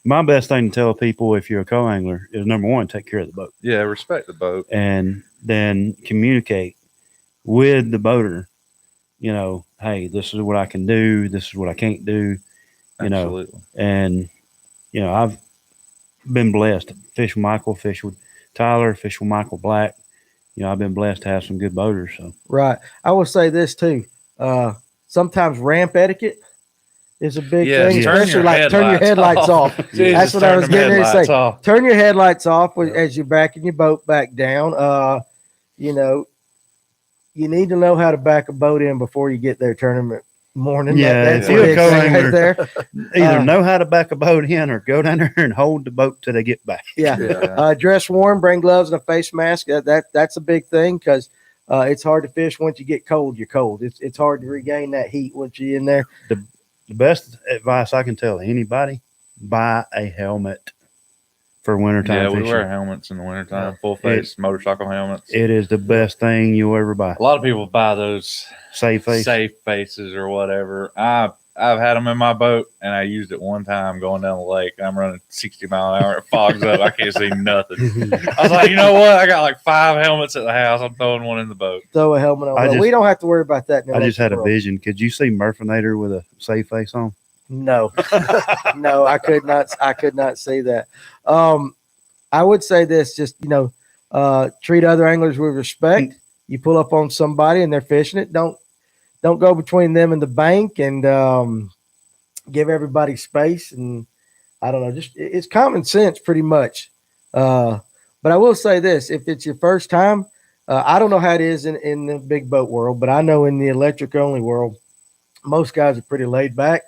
My best thing to tell people if you're a co-angler is number one, take care of the boat, Yeah, respect the boat. and then communicate with the boater. Hey, this is what I can do. This is what I can't do. Absolutely. And I've been blessed to fish with Michael, fish with Tyler, fish with Michael Black. I've been blessed to have some good boaters. So Right. I will say this too. Sometimes ramp etiquette is a big Yes, thing, turn especially your like turn your headlights off. Jesus, That's what I turn was them getting ready to headlights say. off. Turn your headlights off as you're backing your boat back down. You know, you need to know how to back a boat in before you get there tournament morning. That's if a you're a big thing co-angler, right there. either know how to back a boat in or go down there and hold the boat till they get back. Yeah. Dress warm, bring gloves and a face mask. That's a big thing because it's hard to fish once you get cold. You're cold. It's hard to regain that heat once you're in there. The best advice I can tell anybody: buy a helmet for wintertime Yeah, fishing. we wear helmets in the wintertime, full face motorcycle helmets. It is the best thing you'll ever buy. A lot of people buy those Safe face. faces or whatever. I've had them in my boat, and I used it one time going down the lake. I'm running 60 mile an hour. It fogs up. I can't see nothing. I was like, you know what? I got like 5 helmets at the house. I'm throwing one in the boat. Throw a helmet on. We don't have to worry about that. I just had a vision. Could you see Murphinator with a safe face on? No, no, I could not. I could not say that. I would say this: just treat other anglers with respect. You pull up on somebody and they're fishing it. Don't go between them and the bank, and give everybody space. And I don't know, just it's common sense, pretty much. But I will say this: if it's your first time, I don't know how it is in the big boat world, but I know in the electric only world, most guys are pretty laid back.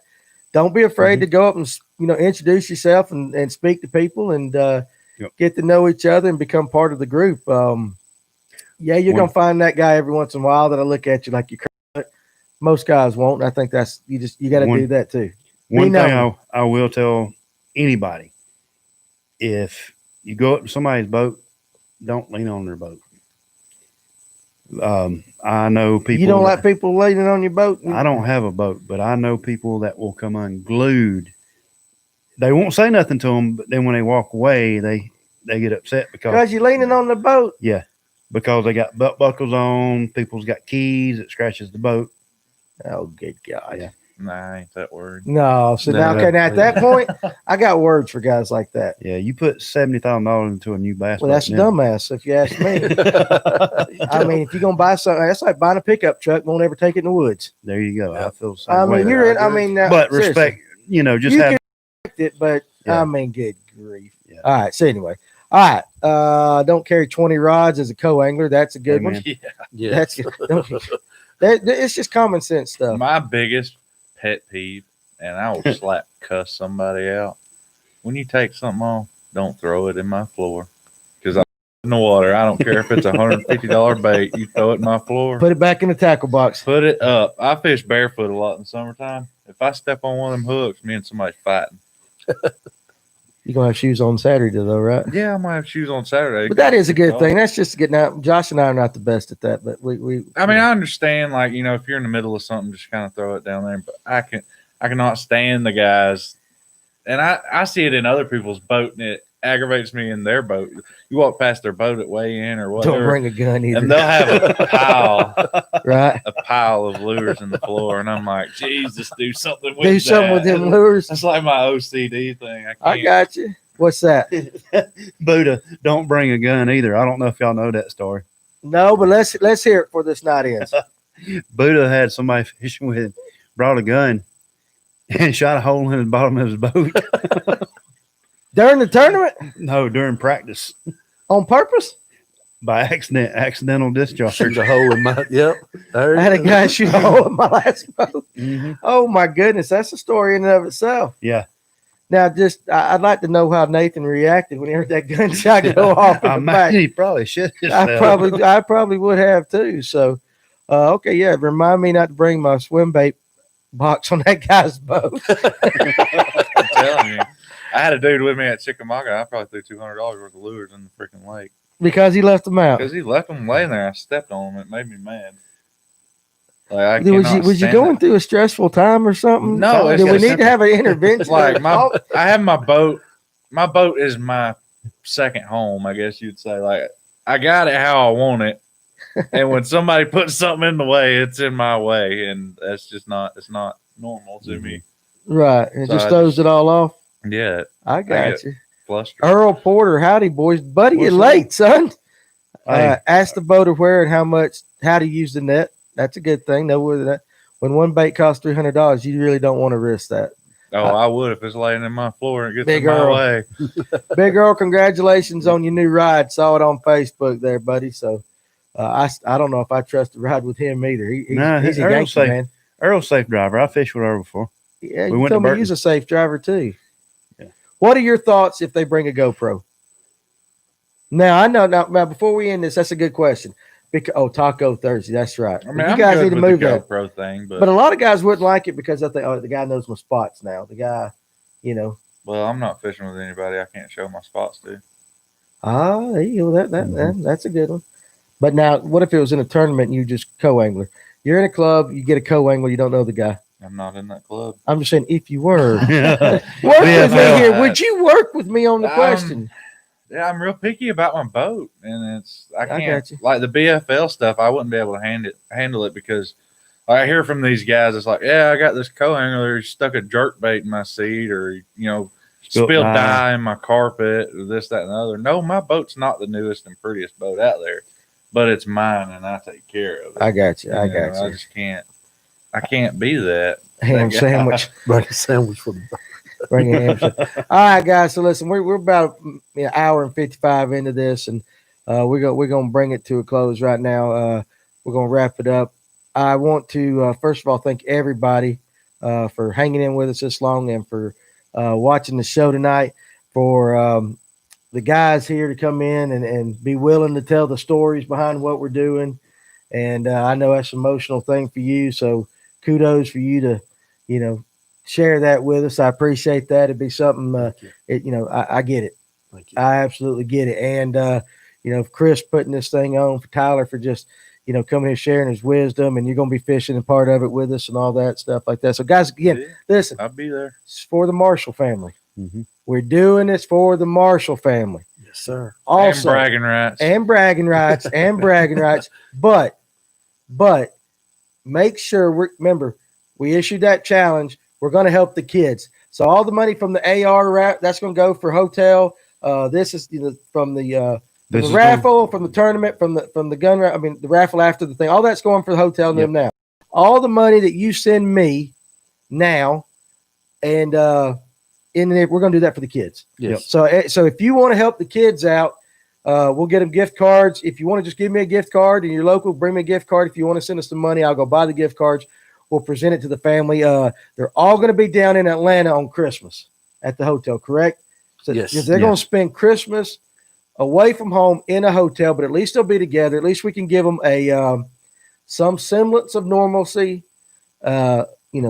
Don't be afraid to go up and introduce yourself and speak to people and get to know each other and become part of the group. You're gonna find that guy every once in a while that'll look at you like you're crazy. Most guys won't. I think that's you got to do that too. One thing I will tell anybody: if you go up to somebody's boat, don't lean on their boat. I know people. You don't like people leaning on your boat? I don't have a boat, but I know people that will come unglued. They won't say nothing to them, but then when they walk away, they get upset because you're leaning on the boat. Yeah, because they got belt buckles on. People's got keys. It scratches the boat. Oh, good God. Yeah. Nah, I ain't that word. No. So now at that point, I got words for guys like that. Yeah, you put $70,000 into a new bass boat. Well, that's a dumbass, if you ask me. I mean, if you're gonna buy something, that's like buying a pickup truck. Won't ever take it in the woods. There you go. Yeah. I feel the same way. But respect. Just you have can respect it. But Yeah. I mean, good grief. Yeah. All right. So anyway, all right. Don't carry 20 rods as a co-angler. That's a good one. Yeah. That's good. It's just common sense stuff. My biggest pet peeve, and I will slap cuss somebody out. When you take something off, don't throw it in my floor. Because I'm in the water. I don't care if it's $150 bait. You throw it in my floor. Put it back in the tackle box. Put it up. I fish barefoot a lot in the summertime. If I step on one of them hooks, me and somebody's fighting. You're gonna have shoes on Saturday though, right? Yeah, I might have shoes on Saturday. But that is a good thing. That's just getting out. Josh and I are not the best at that, but we I mean, I understand, like, if you're in the middle of something, just kind of throw it down there. But I cannot stand the guys, and I see it in other people's boat, and it aggravates me in their boat. You walk past their boat at weigh in or whatever. don't bring a gun either. And they'll have a pile of lures in the floor, and I'm like, Jesus, do something with them lures. That's like my OCD thing. I got you. What's that? Buddha, don't bring a gun either. I don't know if y'all know that story. No, but let's hear it for this night ends. Buddha had somebody fishing with him, brought a gun, and shot a hole in the bottom of his boat. During the tournament? No, during practice. On purpose? By accidental discharge. Shoot a hole in my I had a guy shoot a hole in my last boat. Mm-hmm. Oh my goodness, that's a story in and of itself. Yeah. Now, I'd like to know how Nathan reacted when he heard that gunshot go off. He probably should. I probably would have too. So, okay, yeah. Remind me not to bring my swim bait box on that guy's boat. I'm telling you, I had a dude with me at Chickamauga. I probably threw $200 worth of lures in the freaking lake because he left them out. Because he left them laying there. I stepped on them. It made me mad. Like, was you going through a stressful time or something? No. Do we need to have an intervention? Like I have my boat. My boat is my second home, I guess you'd say. Like, I got it how I want it, and when somebody puts something in the way, it's in my way, and that's just not. It's not normal to me. Right. It just throws it all off. Yeah, I got you. Flustered. Earl Porter, howdy boys, buddy. You're late, son. Ask the boater where and how to use the net. That's a good thing. Know where that. when one bait costs $300, you really don't want to risk that. Oh, I would if it's laying in my floor and it gets Big in my Earl. way. Big Earl, congratulations on your new ride. Saw it on Facebook there, buddy. So I don't know if I trust to ride with him either. He's a Earl's Yankee, man. Earl's safe driver. I fished with Earl before. Yeah, We you went to told me Burton. he's a safe driver too. Yeah. What are your thoughts if they bring a GoPro? Now I know. Now before we end this, that's a good question. Because Taco Thursday, that's right. I mean, you I'm guys good need to with move the that. GoPro thing, But a lot of guys wouldn't like it because I think, oh, the guy knows my spots now. The guy, well, I'm not fishing with anybody I can't show my spots to. there you go. That's a good one. But now, what if it was in a tournament and you just co-angler? You're in a club, you get a co-angler, you don't know the guy. I'm not in that club. I'm just saying, if you were, work Yeah, with me well, here. Would you work with me on the question? Yeah, I'm real picky about my boat, and I can't got you. like the BFL stuff. I wouldn't be able to handle it because I hear from these guys. It's like, yeah, I got this co-angler. He stuck a jerk bait in my seat, or spilled dye in my carpet, or this, that, and the other. No, my boat's not the newest and prettiest boat out there, but it's mine, and I take care of it. I got you. I just can't. I can't be that. Ham that guy. sandwich. Bring a sandwich for the Bring a ham sandwich. All right, guys. So listen, we're about an hour and 55 into this, and we're gonna bring it to a close right now. We're gonna wrap it up. I want to first of all thank everybody for hanging in with us this long and for watching the show tonight. For the guys here to come in and be willing to tell the stories behind what we're doing, and I know that's an emotional thing for you. So kudos for you to share that with us. I appreciate that. It'd be something. I get it. Thank you. I absolutely get it. And Chris putting this thing on, for Tyler for just coming here sharing his wisdom, and you're gonna be fishing and part of it with us and all that stuff like that. So guys, again, listen, I'll be there. it's for the Marshall family. Mm-hmm. We're doing this for the Marshall family. Yes, sir. Also, and bragging rights. and bragging rights. But make sure remember we issued that challenge. We're going to help the kids. So all the money from the AR wrap, that's going to go for hotel. This is from the raffle, from the tournament, from the gun. The raffle after the thing. All that's going for the hotel and them now. All the money that you send me now, and we're going to do that for the kids. Yes. So if you want to help the kids out, we'll get them gift cards. If you want to just give me a gift card and you're local, bring me a gift card. If you want to send us some money, I'll go buy the gift cards. We'll present it to the family. They're all going to be down in Atlanta on Christmas at the hotel, correct? So Yes. They're going to spend Christmas away from home in a hotel, but at least they'll be together. At least we can give them some semblance of normalcy,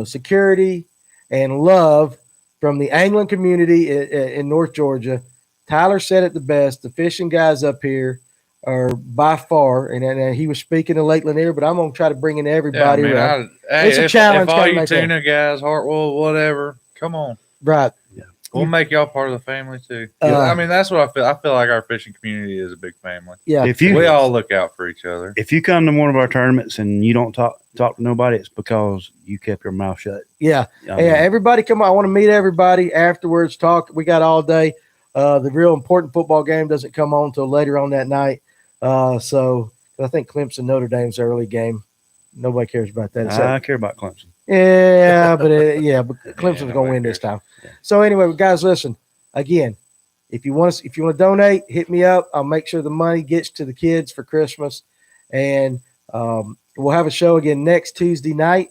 security and love from the angling community in North Georgia. Tyler said it the best. The fishing guys up here are by far, and he was speaking to Lake Lanier, but I'm going to try to bring in everybody. It's a challenge. If all you tuna guys, Hartwell, whatever, come on. Right. Yeah. We'll make y'all part of the family too. That's what I feel. I feel like our fishing community is a big family. Yeah. We all look out for each other. If you come to one of our tournaments and you don't talk to nobody, it's because you kept your mouth shut. Yeah. Everybody come on. I want to meet everybody afterwards. Talk. We got all day. The real important football game doesn't come on until later on that night. So I think Clemson Notre Dame's early game. Nobody cares about that. I care about Clemson. Yeah, but Clemson's going to win this time. Yeah. So anyway, guys, listen again. If you want to donate, hit me up. I'll make sure the money gets to the kids for Christmas, and we'll have a show again next Tuesday night,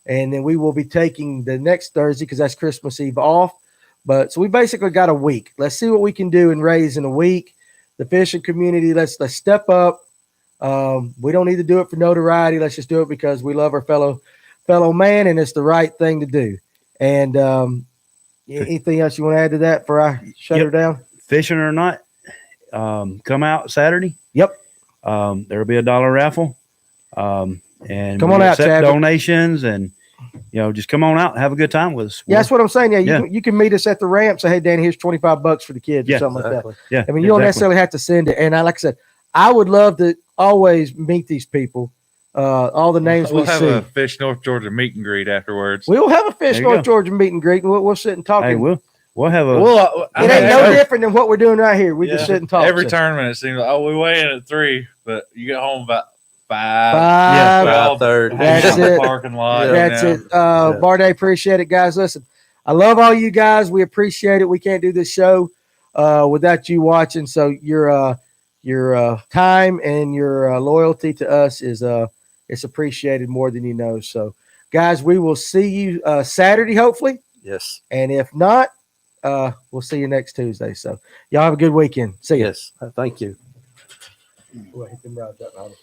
and then we will be taking the next Thursday because that's Christmas Eve off. But so we basically got a week. Let's see what we can do and raise in a week. The fishing community, let's step up. We don't need to do it for notoriety. Let's just do it because we love our fellow man, and it's the right thing to do. And anything else you want to add to that before I shut her down? Fishing or not, come out Saturday. Yep. There'll be a $1 raffle. And come on out, accept Chadwick. donations, and just come on out and have a good time with us. Yeah, that's what I'm saying. Yeah, you can meet us at the ramp. Say, hey, Danny, here's $25 for the kids or something like that. Yeah, I mean, you don't necessarily have to send it. And like I said, I would love to always meet these people. All the names we'll we have see. a Fish North Georgia meet and greet afterwards. We'll have a Fish North Georgia meet and greet, and we'll sit and talk. Hey, we'll have a. It ain't no different than what we're doing right here. We just sit and talk. Every tournament, it seems like, we weigh in at 3, but you get home about 5. Five. Yeah. 5:30. That's it. Parking lot. That's it. Yeah. Barday, appreciate it, guys. Listen, I love all you guys. We appreciate it. We can't do this show without you watching. So your time and your loyalty to us is it's appreciated more than you know. So, guys, we will see you Saturday, hopefully. Yes. And if not, we'll see you next Tuesday. So, y'all have a good weekend. See you. Yes. Thank you. Go ahead, hit them rods up, Ronnie.